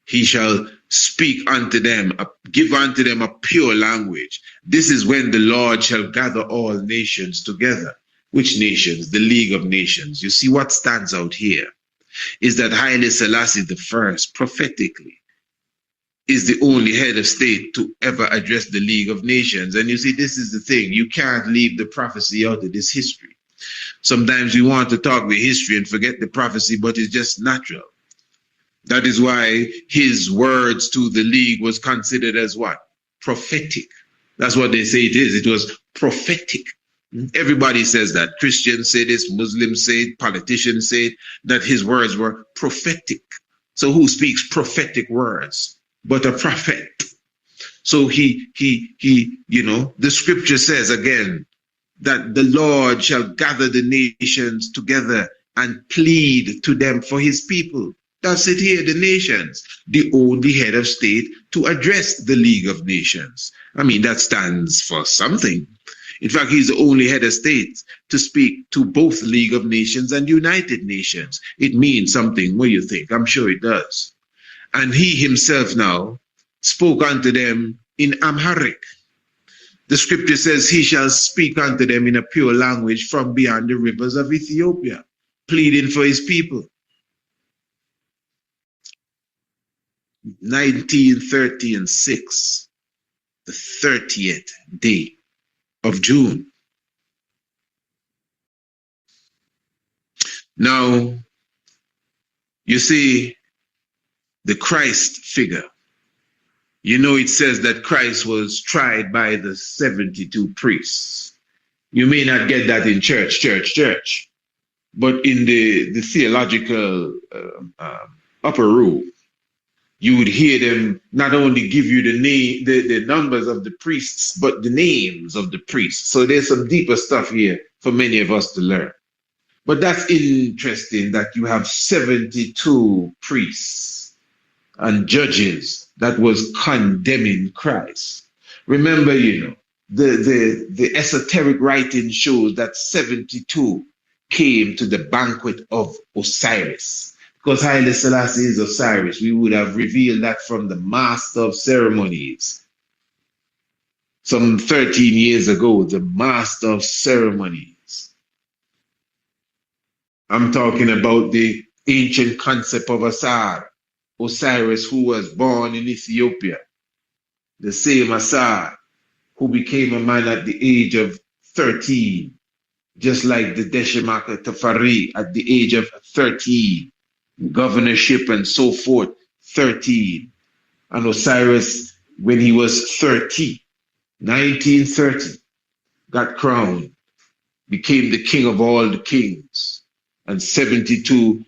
He shall speak unto them, give unto them a pure language. This is when the Lord shall gather all nations together. Which nations? The League of Nations. You see, what stands out here is that Haile Selassie I, prophetically, is the only head of state to ever address the League of Nations. And you see, this is the thing. You can't leave the prophecy out of this history. Sometimes we want to talk the history and forget the prophecy, but it's just natural. That is why his words to the League was considered as what? Prophetic. That's what they say it is. It was prophetic. Everybody says that. Christians say this, Muslims say it, politicians say it, that his words were prophetic. So who speaks prophetic words but a prophet? So he, the scripture says again that the Lord shall gather the nations together and plead to them for his people. That's it here, the nations, the only head of state to address the League of Nations. I mean, that stands for something. In fact, he's the only head of state to speak to both League of Nations and United Nations. It means something. What do you think? I'm sure it does. And he himself now spoke unto them in Amharic. The scripture says, he shall speak unto them in a pure language from beyond the rivers of Ethiopia, pleading for his people. 1936, the 30th day of June. Now, you see the Christ figure. You know, it says that Christ was tried by the 72 priests. You may not get that in church, but in the theological upper room, you would hear them not only give you the numbers of the priests, but the names of the priests. So there's some deeper stuff here for many of us to learn. But that's interesting that you have 72 priests and judges that was condemning Christ. Remember, you know, the esoteric writing shows that 72 came to the banquet of Osiris. Because Haile Selassie is Osiris, we would have revealed that from the master of ceremonies. Some 13 years ago, the master of ceremonies. I'm talking about the ancient concept of Osiris, who was born in Ethiopia. The same Asar who became a man at the age of 13, just like the Deshemaka Tafari at the age of 13, governorship and so forth, 13. And Osiris, when he was 30, 1930, got crowned, became the king of all the kings. And 72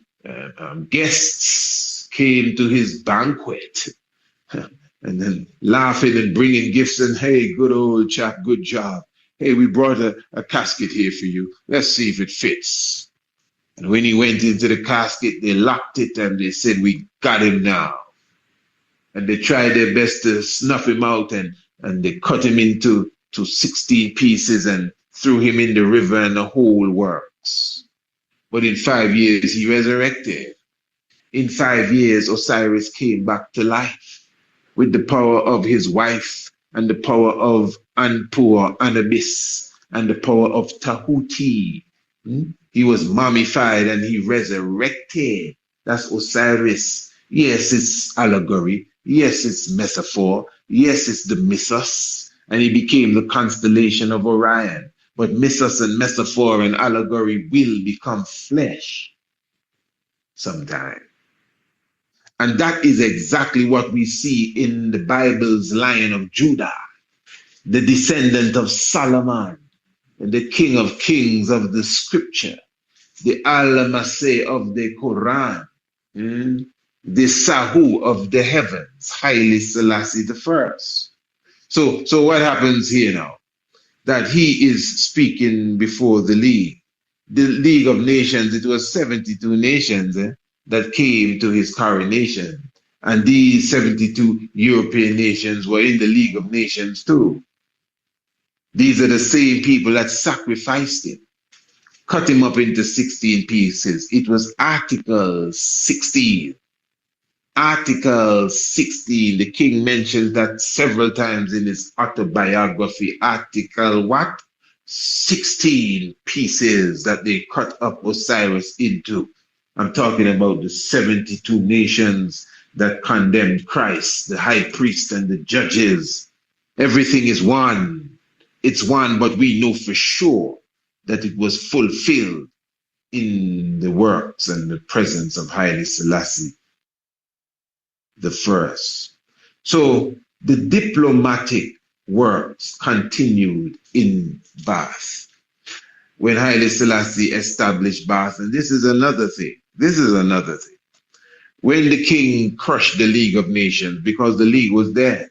guests came to his banquet. And then laughing and bringing gifts and, hey, good old chap, good job. Hey, we brought a casket here for you. Let's see if it fits. And when he went into the casket, they locked it and they said, we got him now. And they tried their best to snuff him out and they cut him into 16 pieces and threw him in the river and the whole works. But in 5 years, he resurrected. In 5 years, Osiris came back to life with the power of his wife and the power of Anpu, Anubis, and the power of Tahuti. He was mummified and he resurrected. That's Osiris. Yes, it's allegory. Yes, it's metaphor. Yes, it's the mythos. And he became the constellation of Orion. But mythos and metaphor and allegory will become flesh sometime. And that is exactly what we see in the Bible's Lion of Judah, the descendant of Solomon, and the King of Kings of the Scripture, the Al-Masih of the Quran, the Sahu of the heavens, Haile Selassie the first. So what happens here now? That he is speaking before the League. The League of Nations, it was 72 nations that came to his coronation. And these 72 European nations were in the League of Nations too. These are the same people that sacrificed him, cut him up into 16 pieces. It was Article 16. Article 16, the king mentions that several times in his autobiography. Article what? 16 pieces that they cut up Osiris into. I'm talking about the 72 nations that condemned Christ, the high priest and the judges. Everything is one. It's one, but we know for sure that it was fulfilled in the works and the presence of Haile Selassie the first. So the diplomatic works continued in Bath. When Haile Selassie established Bath, and this is another thing. When the king crushed the League of Nations, because the League was dead.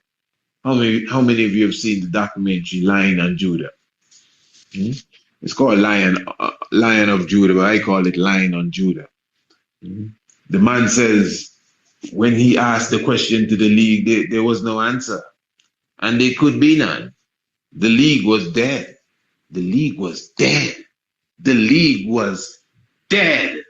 How many of you have seen the documentary Lion and Judah? It's called Lion of Judah, but I call it Lion on Judah. The man says, when he asked the question to the League, there was no answer. And there could be none. The League was dead. The League was dead. The League was dead.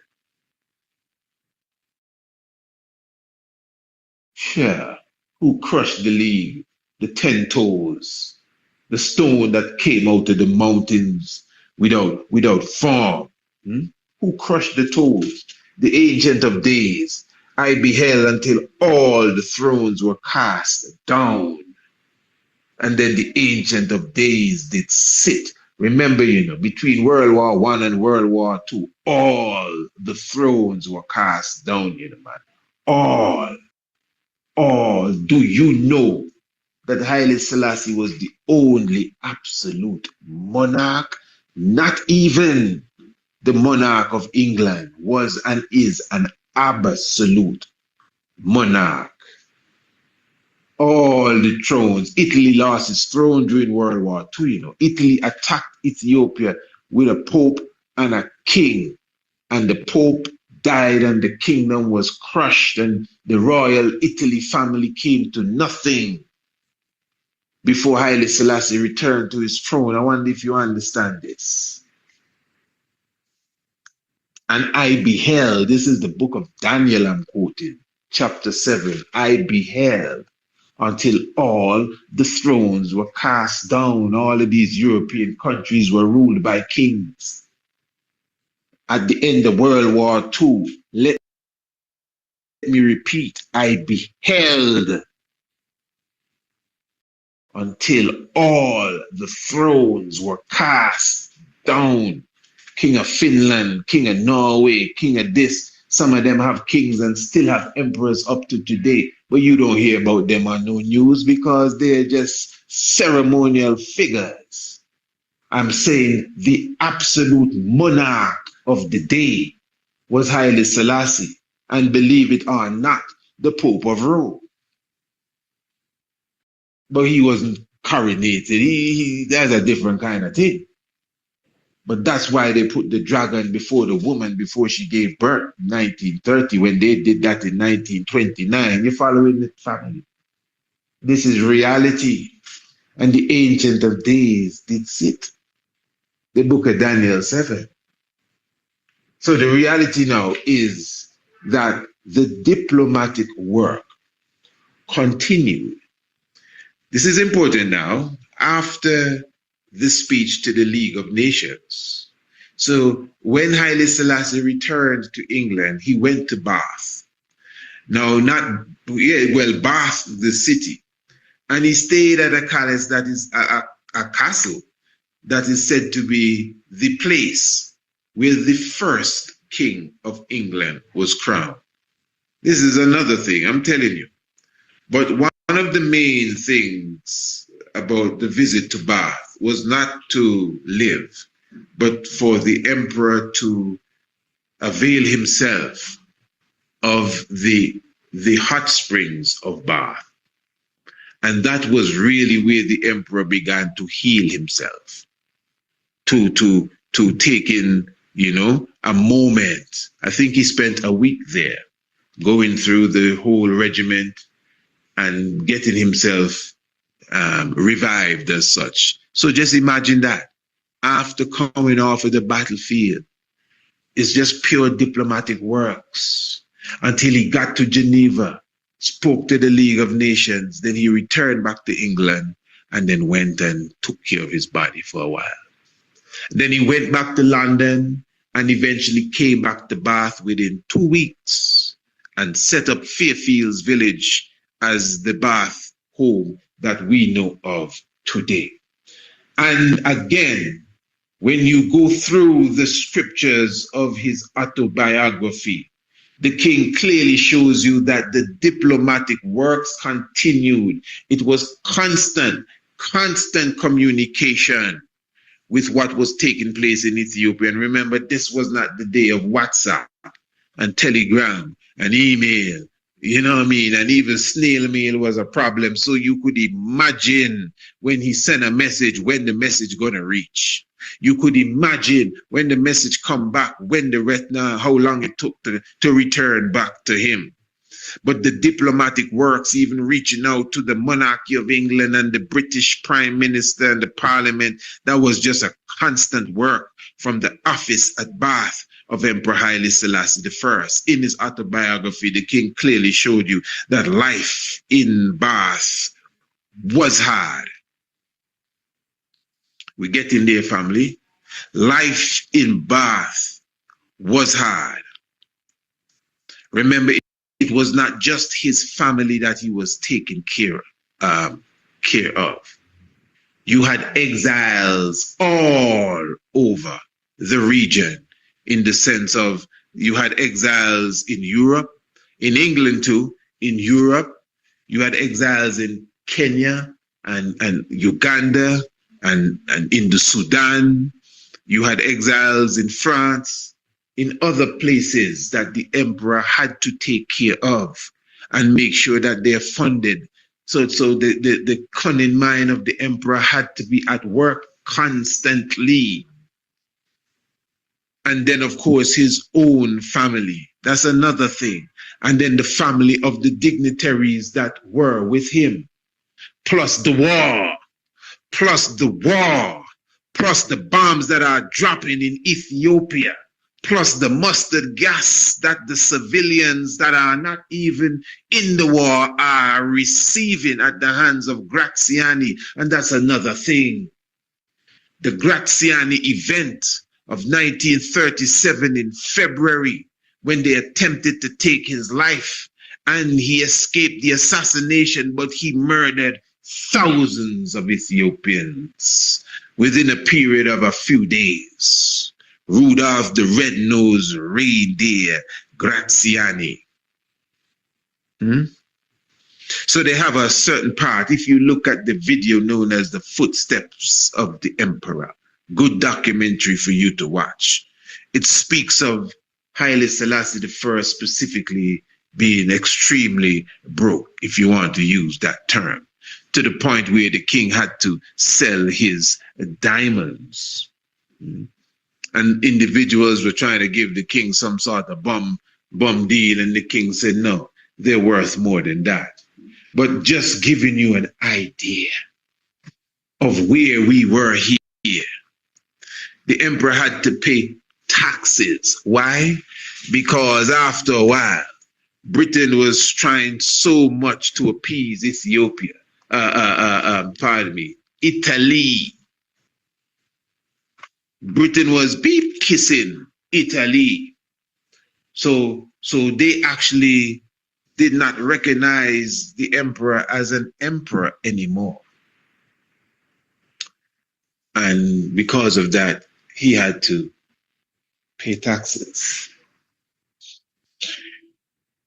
Sure. Who crushed the League? The 10 toes. the stone that came out of the mountains without form. Who crushed the toes? The Ancient of Days. I beheld until all the thrones were cast down. And then the Ancient of Days did sit. Remember, between World War I and World War II, all the thrones were cast down, man. All. Do you know that Haile Selassie was the only absolute monarch? Not even the monarch of England was and is an absolute monarch. All the thrones. Italy lost its throne during World War II, Italy attacked Ethiopia with a pope and a king. And the pope died and the kingdom was crushed and the royal Italy family came to nothing before Haile Selassie returned to his throne. I wonder if you understand this. And I beheld, this is the book of Daniel I'm quoting, chapter 7. I beheld until all the thrones were cast down. All of these European countries were ruled by kings. At the end of World War II, let me repeat, I beheld until all the thrones were cast down. King of Finland, King of Norway, King of this. Some of them have kings and still have emperors up to today. But you don't hear about them on no news because they're just ceremonial figures. I'm saying the absolute monarch of the day was Haile Selassie. And believe it or not, the Pope of Rome. But he wasn't coronated. That's a different kind of thing. But that's why they put the dragon before the woman before she gave birth in 1930, when they did that in 1929. You're following the family. This is reality. And the Ancient of Days did sit. The book of Daniel 7. So the reality now is that the diplomatic work continued. This is important now after the speech to the League of Nations. So when Haile Selassie returned to England, he went to Bath. Now, Bath, the city. And he stayed at a palace that is a castle that is said to be the place where the first king of England was crowned. This is another thing, I'm telling you. But one of the main things about the visit to Bath was not to live, but for the emperor to avail himself of the hot springs of Bath. And that was really where the emperor began to heal himself, to take in, a moment. I think he spent a week there, going through the whole regiment and getting himself revived as such. So just imagine that. After coming off of the battlefield, it's just pure diplomatic works until he got to Geneva, spoke to the League of Nations, then he returned back to England and then went and took care of his body for a while. Then he went back to London and eventually came back to Bath within 2 weeks and set up Fairfields Village as the Bath home that we know of today. And again, when you go through the scriptures of his autobiography, the king clearly shows you that the diplomatic works continued. It was constant communication with what was taking place in Ethiopia. And remember, this was not the day of WhatsApp and Telegram and email. You know what I mean? And even snail mail was a problem. So you could imagine when he sent a message, when the message gonna reach. You could imagine when the message come back, when the retina, how long it took to return back to him. But the diplomatic works, even reaching out to the monarchy of England and the British Prime Minister and the Parliament, that was just a constant work from the office at Bath of Emperor Haile Selassie I. In his autobiography, the king clearly showed you that life in Bath was hard. We get in there, family. Life in Bath was hard. Remember, it was not just his family that he was taking care of. You had exiles all over the region, in the sense of you had exiles in Europe, in England too, in Europe. You had exiles in Kenya and Uganda and in the Sudan. You had exiles in France, in other places that the emperor had to take care of and make sure that they're funded. So the cunning mind of the emperor had to be at work constantly. And then, of course, his own family. That's another thing. And then the family of the dignitaries that were with him. Plus the war. Plus the war. Plus the bombs that are dropping in Ethiopia. Plus the mustard gas that the civilians that are not even in the war are receiving at the hands of Graziani. And that's another thing. The Graziani event of 1937 in February, when they attempted to take his life, and he escaped the assassination, but he murdered thousands of Ethiopians within a period of a few days. Rudolph the Red-Nosed Reindeer Graziani. So they have a certain part. If you look at the video known as The Footsteps of the Emperor, good documentary for you to watch. It speaks of Haile Selassie I specifically being extremely broke, if you want to use that term, to the point where the king had to sell his diamonds. And individuals were trying to give the king some sort of bum deal, and the king said, no, they're worth more than that. But just giving you an idea of where we were here. The emperor had to pay taxes. Why? Because after a while, Britain was trying so much to appease Ethiopia. Italy. Britain was beep kissing Italy. So they actually did not recognize the emperor as an emperor anymore. And because of that, he had to pay taxes.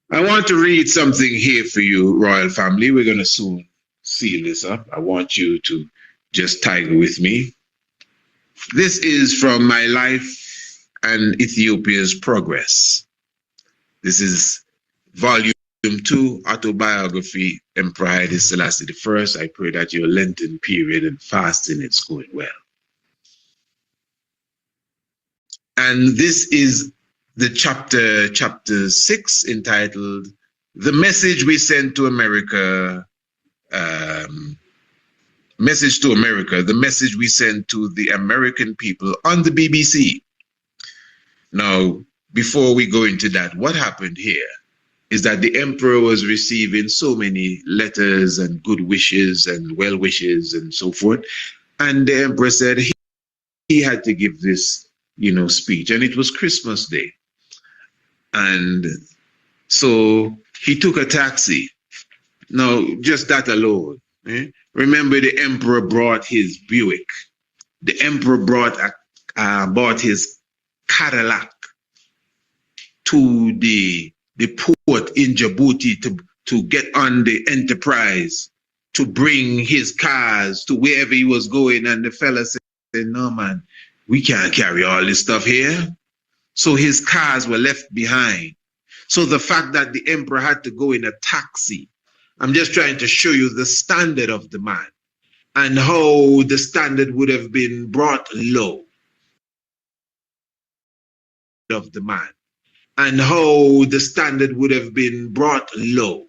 I want to read something here for you, royal family. We're going to soon seal this up. I want you to just tiger with me. This is from My Life and Ethiopia's Progress. This is volume 2, autobiography, Emperor Haile Selassie I. I pray that your Lenten period and fasting is going well. And this is the chapter 6, entitled The Message We Sent to America, Message to America, the message we sent to the American people on the BBC. Now, before we go into that, what happened here is that the emperor was receiving so many letters and good wishes and well wishes and so forth. And the emperor said he had to give this, speech. And it was Christmas Day. And so he took a taxi. Now, just that alone. Remember, the emperor brought his Buick. The emperor bought his Cadillac to the port in Djibouti to get on the Enterprise to bring his cars to wherever he was going. And the fella said, no, man, we can't carry all this stuff here. So his cars were left behind. So the fact that the emperor had to go in a taxi, I'm just trying to show you the standard of the man and how the standard would have been brought low of the man and how the standard would have been brought low.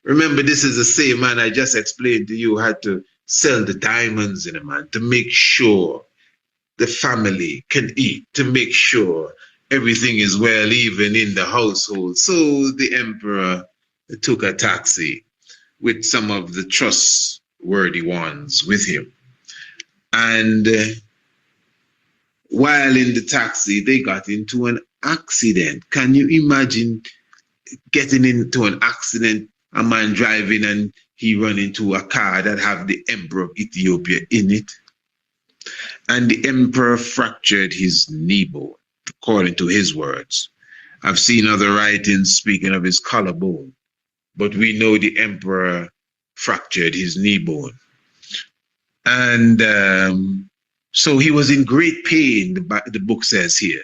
Remember, this is the same man I just explained to you had to sell the diamonds in a man to make sure the family can eat, to make sure everything is well even in the household. So the emperor took a taxi with some of the trustworthy ones with him. And while in the taxi, they got into an accident. Can you imagine getting into an accident, a man driving and he run into a car that have the Emperor of Ethiopia in it? And the Emperor fractured his knee bone, according to his words. I've seen other writings speaking of his collarbone, but we know the Emperor fractured his knee bone. And so he was in great pain, the book says here.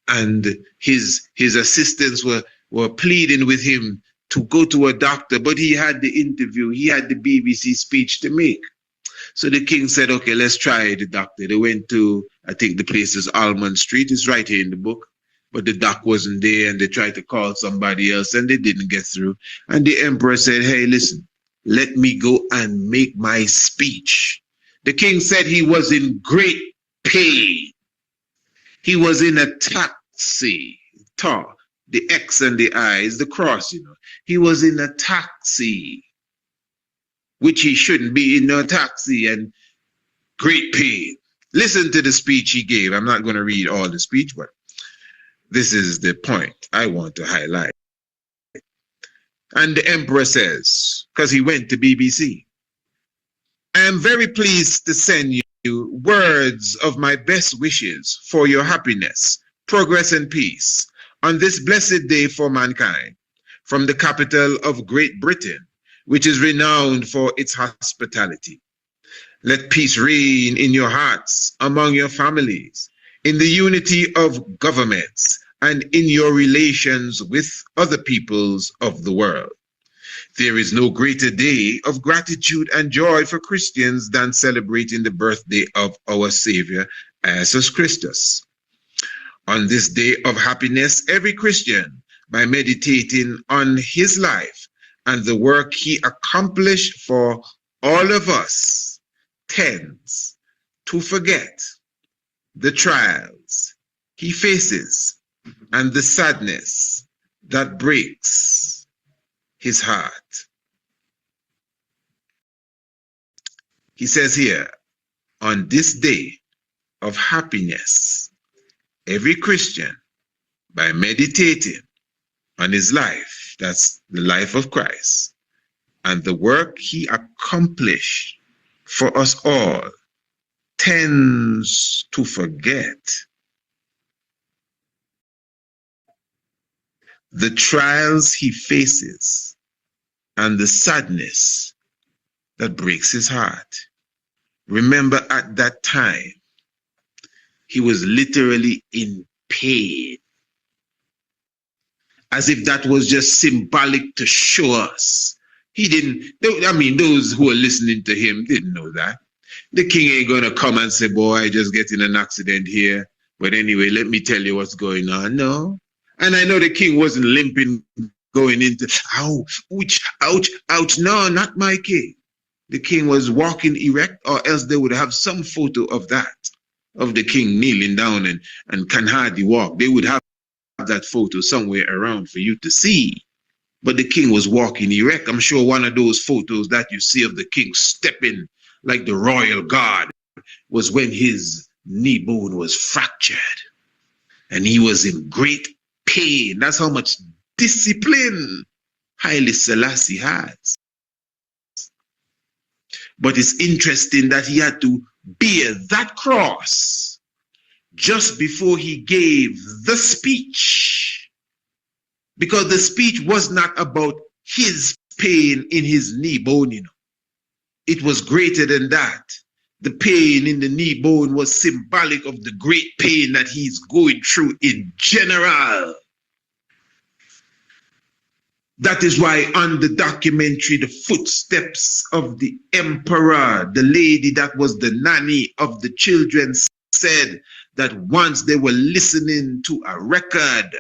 And his assistants were pleading with him to go to a doctor, but he had the interview, he had the BBC speech to make. So the king said, okay, let's try the doctor. They went to, I think the place is Almond Street, it's right here in the book, but the doc wasn't there, and they tried to call somebody else and they didn't get through. And the emperor said, hey, listen, let me go and make my speech. The king said he was in great pain. He was in a taxi, the X and the I is the cross, you know. He was in a taxi, which he shouldn't be in, a taxi, and great pain. Listen to the speech he gave. I'm not going to read all the speech, but this is the point I want to highlight. And the emperor says, because he went to BBC, I am very pleased to send you words of my best wishes for your happiness, progress, and peace on this blessed day for mankind, from the capital of Great Britain, which is renowned for its hospitality. Let peace reign in your hearts, among your families, in the unity of governments, and in your relations with other peoples of the world. There is no greater day of gratitude and joy for Christians than celebrating the birthday of our Savior, Jesus Christus. On this day of happiness, every Christian, by meditating on his life and the work he accomplished for all of us, tends to forget the trials he faces and the sadness that breaks his heart. He says here, on this day of happiness, every Christian, by meditating on his life, that's the life of Christ, and the work he accomplished for us all, tends to forget the trials he faces and the sadness that breaks his heart. Remember, at that time, he was literally in pain, as if that was just symbolic to show us. He didn't, I mean, those who are listening to him didn't know that. The king ain't gonna come and say, boy, I just get in an accident here, but anyway, let me tell you what's going on. No. And I know the king wasn't limping, going into, ow, ouch, ouch, ouch. No, not my king. The king was walking erect, or else they would have some photo of that, of the king kneeling down and can hardly walk. They would have that photo somewhere around for you to see. But the king was walking erect. I'm sure one of those photos that you see of the king stepping like the royal guard was when his knee bone was fractured and he was in great pain. That's how much discipline Haile Selassie has. But it's interesting that he had to bear that cross just before he gave the speech, because the speech was not about his pain in his knee bone, you know. It was greater than that. The pain in the knee bone was symbolic of the great pain that he's going through in general. That is why on the documentary, The Footsteps of the Emperor, the lady that was the nanny of the children said that once they were listening to a record,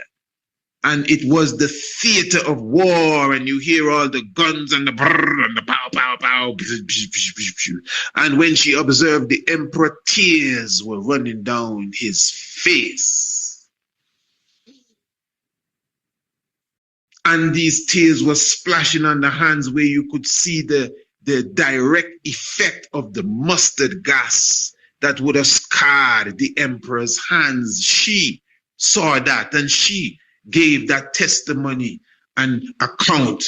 and it was the theater of war, and you hear all the guns and the brrr and the pow, pow, pow. And when she observed the emperor, tears were running down his face. And these tears were splashing on the hands where you could see the the direct effect of the mustard gas that would have scarred the emperor's hands. She saw that and she gave that testimony and account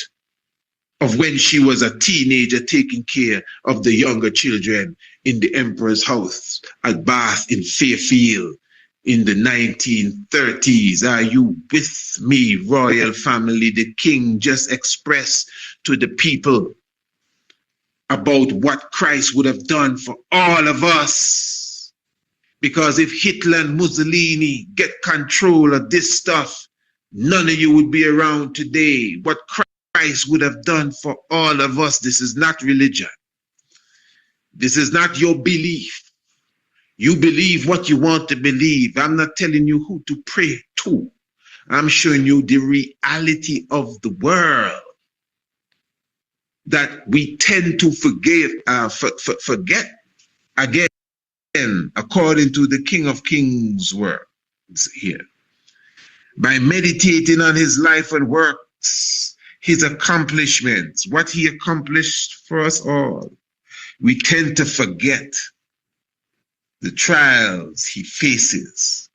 of when she was a teenager taking care of the younger children in the emperor's house at Bath in Fairfield in the 1930s. Are you with me, royal family? The king just expressed to the people about what Christ would have done for all of us. Because if Hitler and Mussolini get control of this stuff, none of you would be around today. What Christ would have done for all of us. This is not religion. This is not your belief. You believe what you want to believe. I'm not telling you who to pray to. I'm showing you the reality of the world that we tend to forget again, according to the King of Kings words here. By meditating on his life and works, his accomplishments, what he accomplished for us all, we tend to forget the trials he faces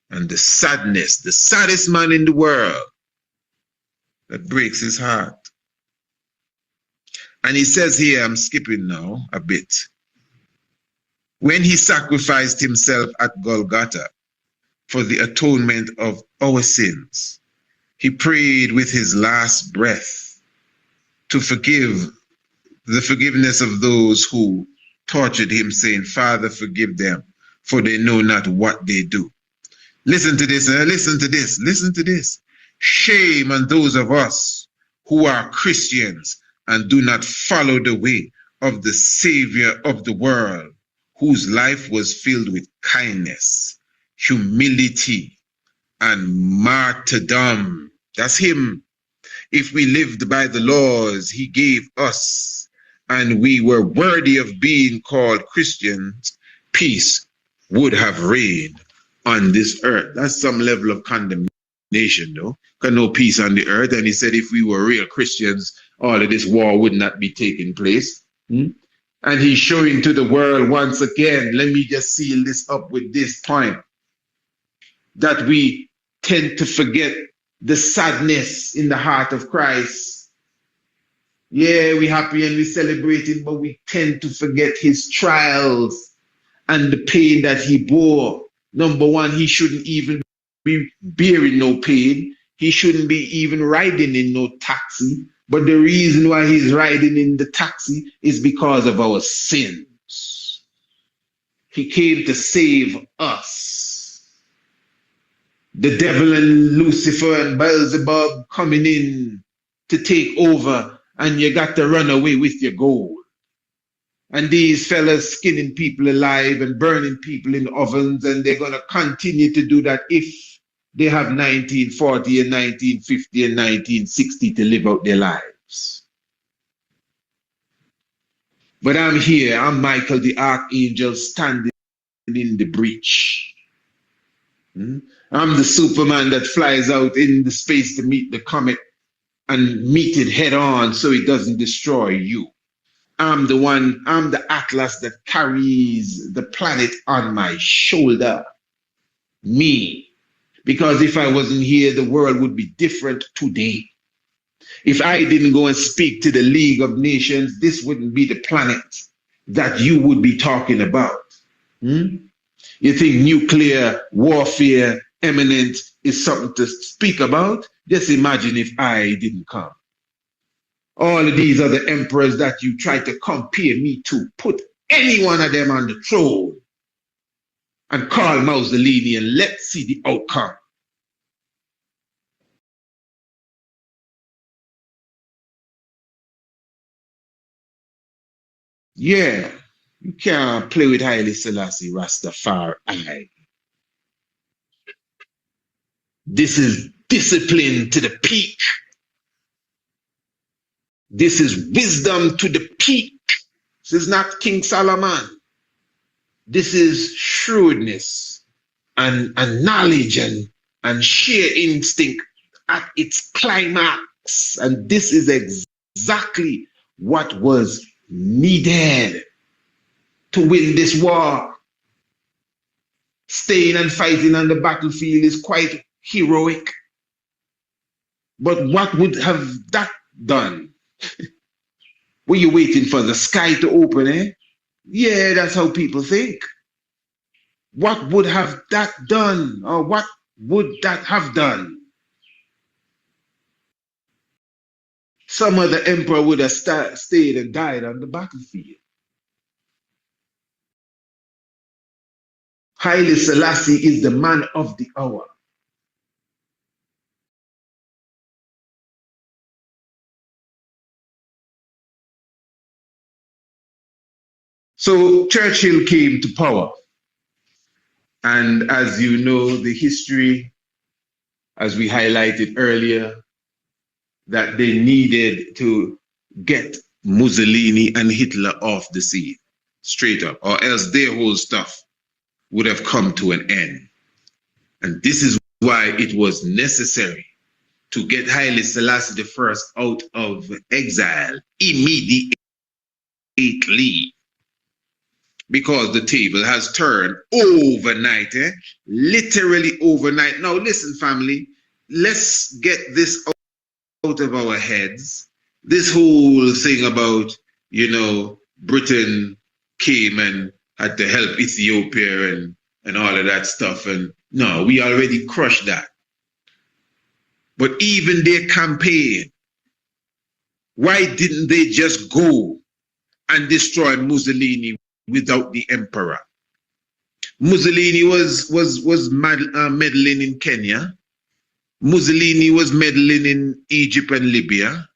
and the sadness, the saddest man in the world, that breaks his heart. And he says here, I'm skipping now a bit, when he sacrificed himself at Golgotha for the atonement of our sins, he prayed with his last breath to forgive the forgiveness of those who tortured him, saying, Father, forgive them, for they know not what they do. Listen to this, listen to this, listen to this. Shame on those of us who are Christians and do not follow the way of the Savior of the world, whose life was filled with kindness, humility, and martyrdom. That's him. If we lived by the laws he gave us, and we were worthy of being called Christians, peace would have reigned on this earth. That's some level of condemnation, though. Because no peace on the earth. And he said if we were real Christians, all of this war would not be taking place. And he's showing to the world once again, let me just seal this up with this point, that we tend to forget the sadness in the heart of Christ. Yeah, we're happy and we're celebrating, but we tend to forget his trials and the pain that he bore. Number one, he shouldn't even be bearing no pain. He shouldn't be even riding in no taxi. But the reason why he's riding in the taxi is because of our sins. He came to save us. The devil and Lucifer and Beelzebub coming in to take over, and you got to run away with your gold. And these fellas skinning people alive and burning people in ovens, and they're going to continue to do that if they have 1940 and 1950 and 1960 to live out their lives. But I'm here, I'm Michael the Archangel, standing in the breach. I'm the Superman that flies out in the space to meet the comet and meet it head on so it doesn't destroy you. I'm the one, I'm the Atlas that carries the planet on my shoulder. Me. Because if I wasn't here, the world would be different today. If I didn't go and speak to the League of Nations, this wouldn't be the planet that you would be talking about. You think nuclear warfare imminent is something to speak about? Just imagine if I didn't come. All of these other emperors that you try to compare me to, put any one of them on the throne and call Mussolini, and let's see the outcome. Yeah, you can't play with Haile Selassie Rastafari. This is discipline to the peak. This is wisdom to the peak. This is not King Solomon. This is shrewdness and knowledge and sheer instinct at its climax. And this is exactly what was needed to win this war. Staying and fighting on the battlefield is quite heroic. But what would have that done? Were you waiting for the sky to open, eh? Yeah, that's how people think. What would have that done? Or what would that have done? Some other emperor would have stayed and died on the battlefield. Haile Selassie is the man of the hour. So Churchill came to power. And as you know, the history, as we highlighted earlier, that they needed to get Mussolini and Hitler off the scene, straight up, or else their whole stuff would have come to an end. And this is why it was necessary to get Haile Selassie I out of exile immediately, because the table has turned overnight, literally overnight. Now listen, family, let's get this out of our heads. This whole thing about, Britain came and had to help Ethiopia and all of that stuff. And no, we already crushed that. But even their campaign, why didn't they just go and destroy Mussolini without the emperor? Mussolini was meddling in Kenya. Mussolini was meddling in Egypt and Libya.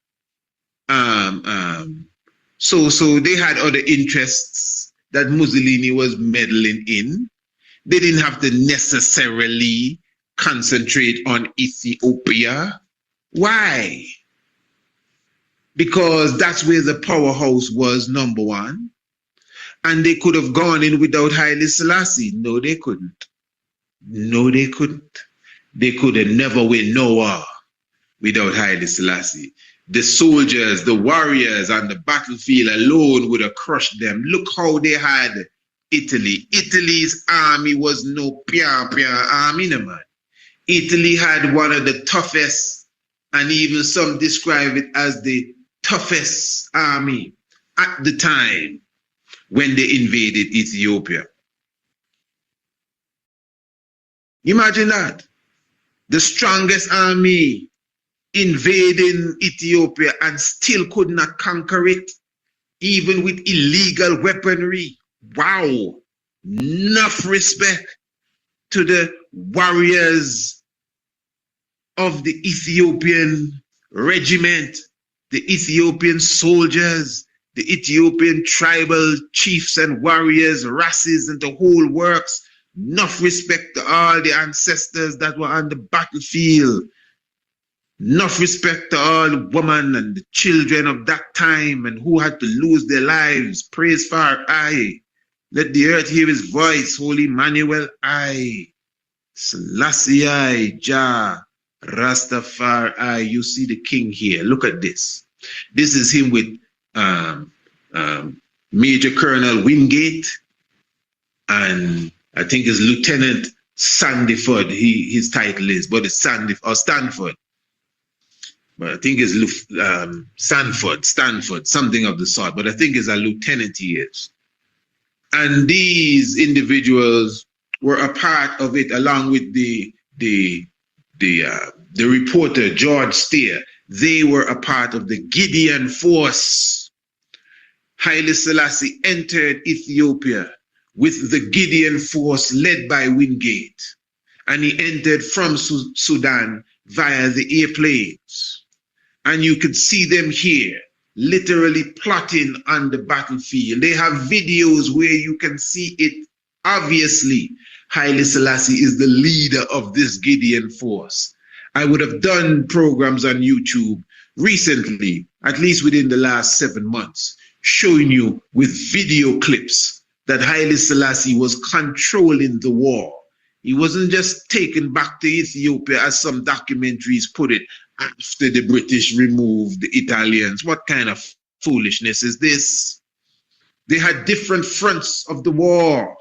So they had other interests that Mussolini was meddling in. They didn't have to necessarily concentrate on Ethiopia. Why? Because that's where the powerhouse was, number one. And they could have gone in without Haile Selassie. No, they couldn't. No, they couldn't. They could have never win no war without Haile Selassie. The soldiers, the warriors on the battlefield alone would have crushed them. Look how they had Italy. Italy's army was no pia army, no man. Italy had one of the toughest, and even some describe it as the toughest army at the time when they invaded Ethiopia. Imagine that. The strongest army invading Ethiopia and still could not conquer it, even with illegal weaponry. Wow. Enough respect to the warriors of the Ethiopian regiment, the Ethiopian soldiers, the Ethiopian tribal chiefs and warriors, races, and the whole works. Enough respect to all the ancestors that were on the battlefield. Enough respect to all the women and the children of that time and who had to lose their lives. Praise for I. Let the earth hear his voice. Holy Emmanuel I. Selassie I. Jah. Rastafari. You see the king here. Look at this. This is him with Major Colonel Wingate and I think it's Lieutenant Sandyford. His title is, but it's Stanford. But I think it's Stanford, something of the sort. But I think it's a lieutenant he is. And these individuals were a part of it, along with the reporter George Steer. They were a part of the Gideon force. Haile Selassie entered Ethiopia with the Gideon force led by Wingate. And he entered from Sudan via the airplanes. And you could see them here, literally plotting on the battlefield. They have videos where you can see it obviously. Haile Selassie is the leader of this Gideon force. I would have done programs on YouTube recently, at least within the last 7 months, showing you with video clips that Haile Selassie was controlling the war. He wasn't just taken back to Ethiopia, as some documentaries put it, after the British removed the Italians. What kind of foolishness is this? They had different fronts of the war.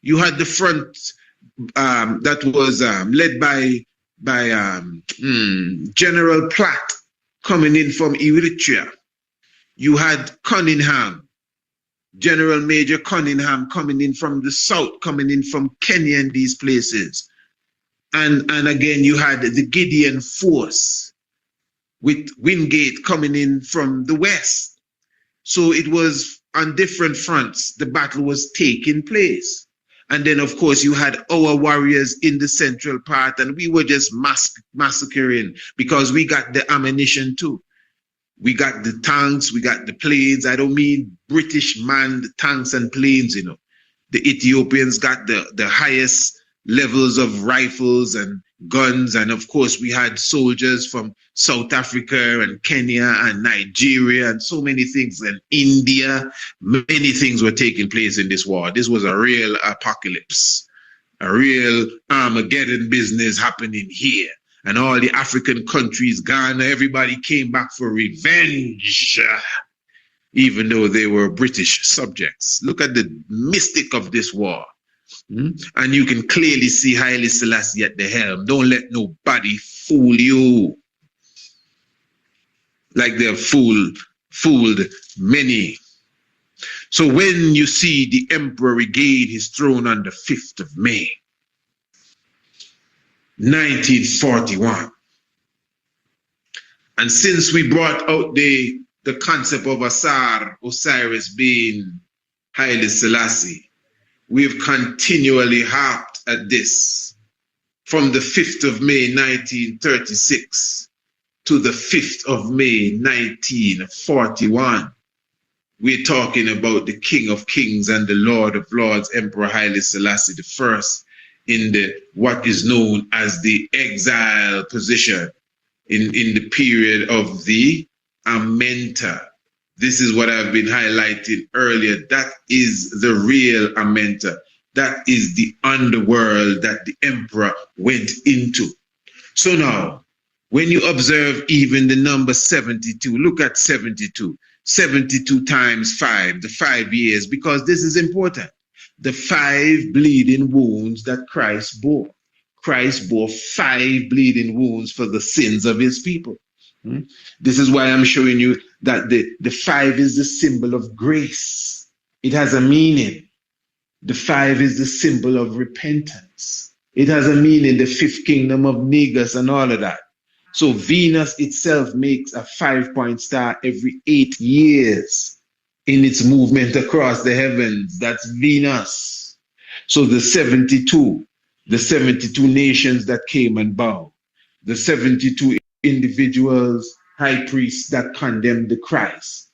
You had the front that was led by General Platt coming in from Eritrea. You had Cunningham, General Major Cunningham coming in from the south, coming in from Kenya and these places. And again, you had the Gideon force with Wingate coming in from the west. So it was on different fronts, the battle was taking place. And then, of course, you had our warriors in the central part, and we were just massacring because we got the ammunition too. We got the tanks, we got the planes. I don't mean British manned tanks and planes, you know. The Ethiopians got the highest levels of rifles and guns. And of course, we had soldiers from South Africa and Kenya and Nigeria and so many things, and India. Many things were taking place in this war. This was a real apocalypse, a real Armageddon business happening here. And all the African countries, Ghana, everybody came back for revenge, even though they were British subjects. Look at the mystic of this war. And you can clearly see Haile Selassie at the helm. Don't let nobody fool you like they've fooled many. So when you see the emperor regain his throne on the 5th of May, 1941, and since we brought out the concept of Osiris being Haile Selassie, we've continually harped at this from the 5th of May 1936 to the 5th of May 1941. We're talking about the King of Kings and the Lord of Lords, Emperor Haile Selassie I, in the what is known as the exile position in the period of the Amenta. This is what I've been highlighting earlier. That is the real Amenta. That is the underworld that the emperor went into. So now, when you observe even the number 72, look at 72. 72 times 5, the 5 years, because this is important. The 5 bleeding wounds that Christ bore. Christ bore 5 bleeding wounds for the sins of his people. This is why I'm showing you that the 5 is the symbol of grace. It has a meaning. The 5 is the symbol of repentance. It has a meaning, the 5th kingdom of Negus and all of that. So Venus itself makes a 5-point star every 8 years in its movement across the heavens. That's Venus. So the 72 nations that came and bowed, the 72 individuals, high priests that condemned the Christ.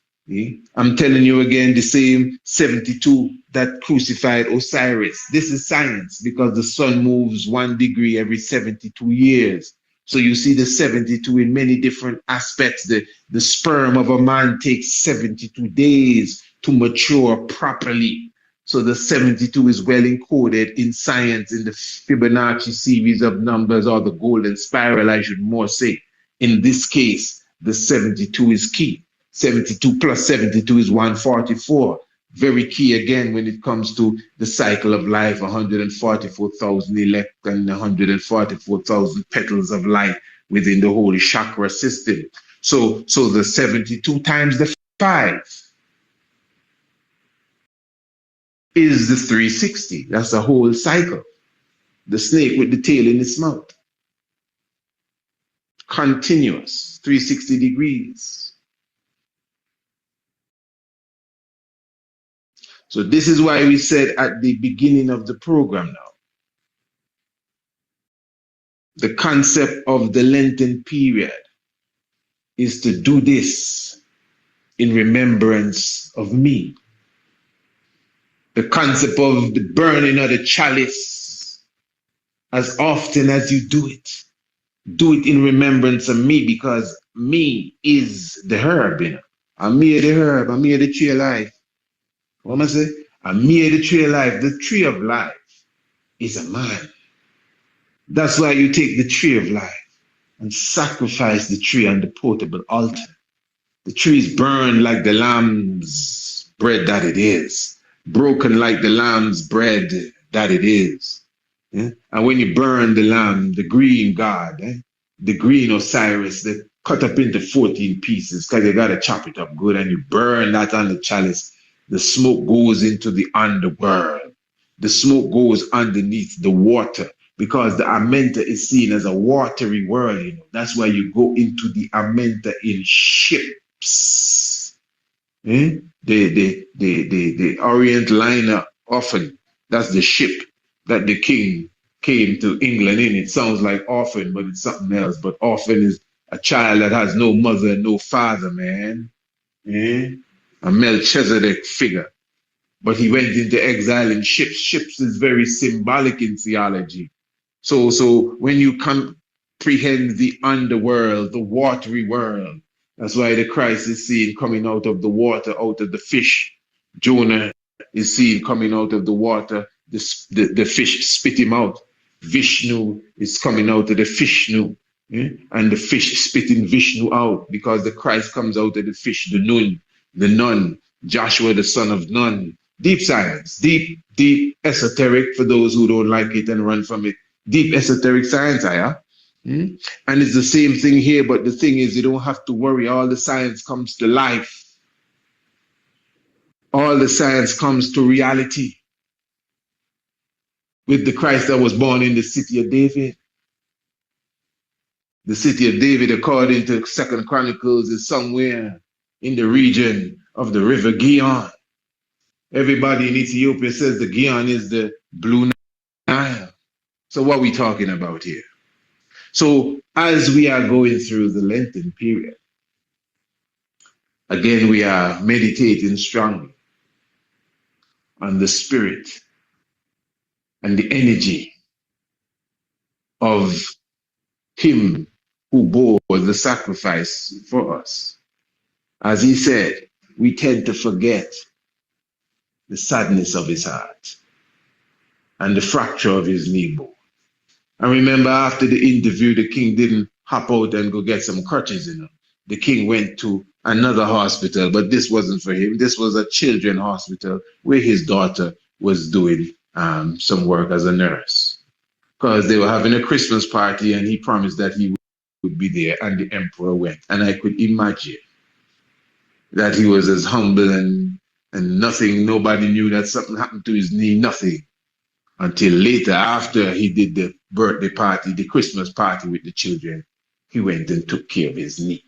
I'm telling you again, the same 72 that crucified Osiris. This is science because the sun moves 1 degree every 72 years. So you see the 72 in many different aspects. The sperm of a man takes 72 days to mature properly. So the 72 is well encoded in science, in the Fibonacci series of numbers, or the golden spiral, I should more say. In this case, the 72 is key. 72 plus 72 is 144. Very key again when it comes to the cycle of life, 144,000 elect and 144,000 petals of light within the holy chakra system. So the 72 times the 5 is the 360. That's the whole cycle. The snake with the tail in its mouth. Continuous, 360 degrees. So this is why we said at the beginning of the program now, the concept of the Lenten period is to do this in remembrance of me. The concept of the burning of the chalice, as often as you do it in remembrance of me, because me is the herb. You know? I'm me the herb, I'm me the tree of life. What am I saying? I'm me the tree of life. The tree of life is a man. That's why you take the tree of life and sacrifice the tree on the portable altar. The tree is burned like the lamb's bread that it is, broken like the lamb's bread that it is. And when you burn the lamb, the green God, the green Osiris, they cut up into 14 pieces because you got to chop it up good and you burn that on the chalice. The smoke goes into the underworld. The smoke goes underneath the water because the Amenta is seen as a watery world. You know, that's why you go into the Amenta in ships. The Orient liner often, that's the ship that the king came to England in. It sounds like orphan, but it's something else. But orphan is a child that has no mother and no father, man. A Melchizedek figure. But he went into exile in ships. Ships is very symbolic in theology. So when you comprehend the underworld, the watery world, that's why the Christ is seen coming out of the water, out of the fish. Jonah is seen coming out of the water. The fish spit him out. Vishnu is coming out of the fishnu. And the fish spitting Vishnu out because the Christ comes out of the fish, the Nun, Joshua the son of Nun. Deep science, deep esoteric for those who don't like it and run from it. Deep esoteric science, And it's the same thing here, but the thing is, you don't have to worry. All the science comes to life. All the science comes to reality. With the Christ that was born in the city of David. The city of David, according to 2 Chronicles, is somewhere in the region of the river Gihon. Everybody in Ethiopia says the Gihon is the Blue Nile. So what are we talking about here? So as we are going through the Lenten period, again, we are meditating strongly on the spirit and the energy of him who bore the sacrifice for us. As he said, we tend to forget the sadness of his heart and the fracture of his knee bone. I remember after the interview, the king didn't hop out and go get some crutches, The king went to another hospital, but this wasn't for him. This was a children's hospital where his daughter was doing some work as a nurse. Because they were having a Christmas party and he promised that he would be there, and the emperor went. And I could imagine that he was as humble and nothing, nobody knew that something happened to his knee, nothing. Until later, after he did the birthday party, the Christmas party with the children, he went and took care of his knee.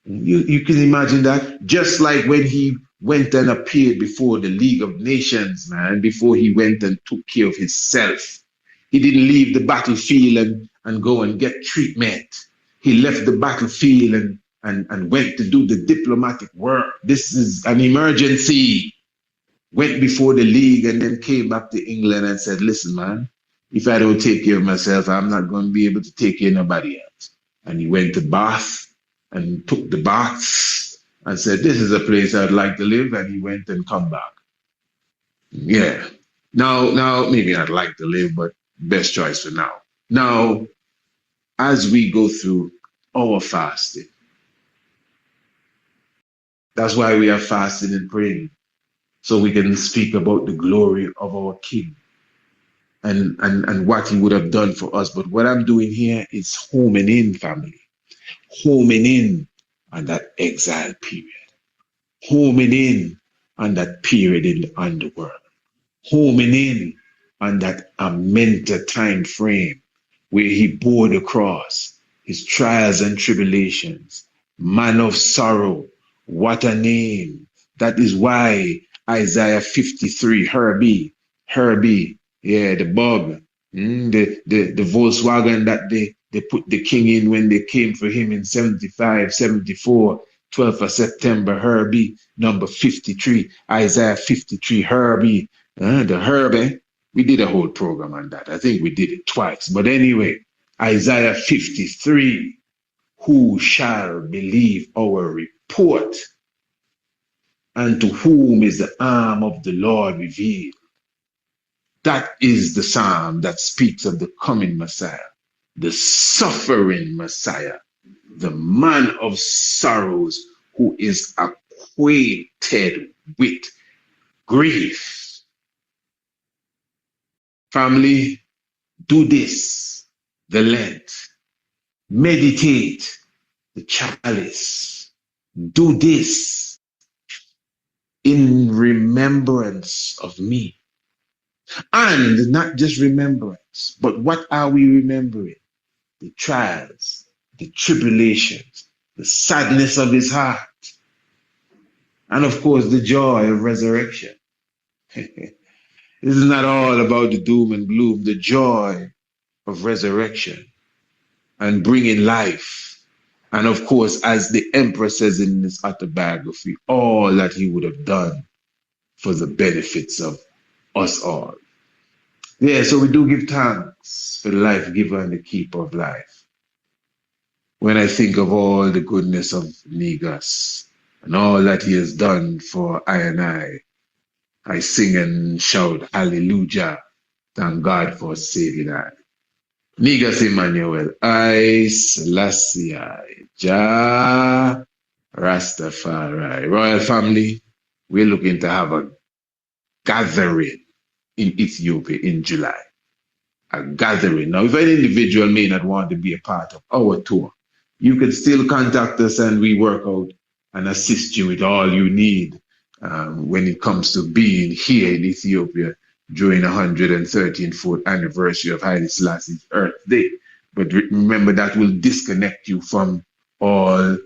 You can imagine that? Just like when he went and appeared before the League of Nations, man, before he went and took care of himself. He didn't leave the battlefield and go and get treatment. He left the battlefield and went to do the diplomatic work. This is an emergency. Went before the League and then came back to England and said, listen, man, if I don't take care of myself, I'm not going to be able to take care of nobody else. And he went to Bath and took the baths and said, this is a place I'd like to live. And he went and come back. Yeah. Now, maybe I'd like to live, but best choice for now. Now, as we go through our fasting, that's why we are fasting and praying, so we can speak about the glory of our King and what he would have done for us. But what I'm doing here is homing in, family. Homing in on that exile period. Homing in on that period in the underworld. Homing in on that Amenta time frame where he bore the cross, his trials and tribulations, man of sorrow, what a name. That is why Isaiah 53, Herbie, yeah, the bug, the Volkswagen that they put the king in when they came for him in 75, 74, 12th of September, Herbie, number 53, Isaiah 53, Herbie, the Herbie. We did a whole program on that. I think we did it twice. But anyway, Isaiah 53, who shall believe our report? And to whom is the arm of the Lord revealed? That is the psalm that speaks of the coming Messiah, the suffering Messiah, the man of sorrows who is acquainted with grief. Family, do this, the Lent. Meditate the chalice. Do this in remembrance of me. And not just remembrance, but what are we remembering? The trials, the tribulations, the sadness of his heart, and of course the joy of resurrection. This is not all about the doom and gloom, the joy of resurrection and bringing life. And of course, as the emperor says in his autobiography, all that he would have done for the benefits of us all. Yeah, so we do give thanks for the life giver and the keeper of life. When I think of all the goodness of Negus and all that he has done for I sing and shout hallelujah. Thank God for saving I. Negus Emmanuel, I Selassie, Jah Rastafari. Royal family, we're looking to have a gathering in Ethiopia in July. A gathering. Now, if any individual may not want to be a part of our tour, you can still contact us and we work out and assist you with all you need when it comes to being here in Ethiopia during 113th anniversary of Haile Selassie's Earth Day. But remember, that will disconnect you from all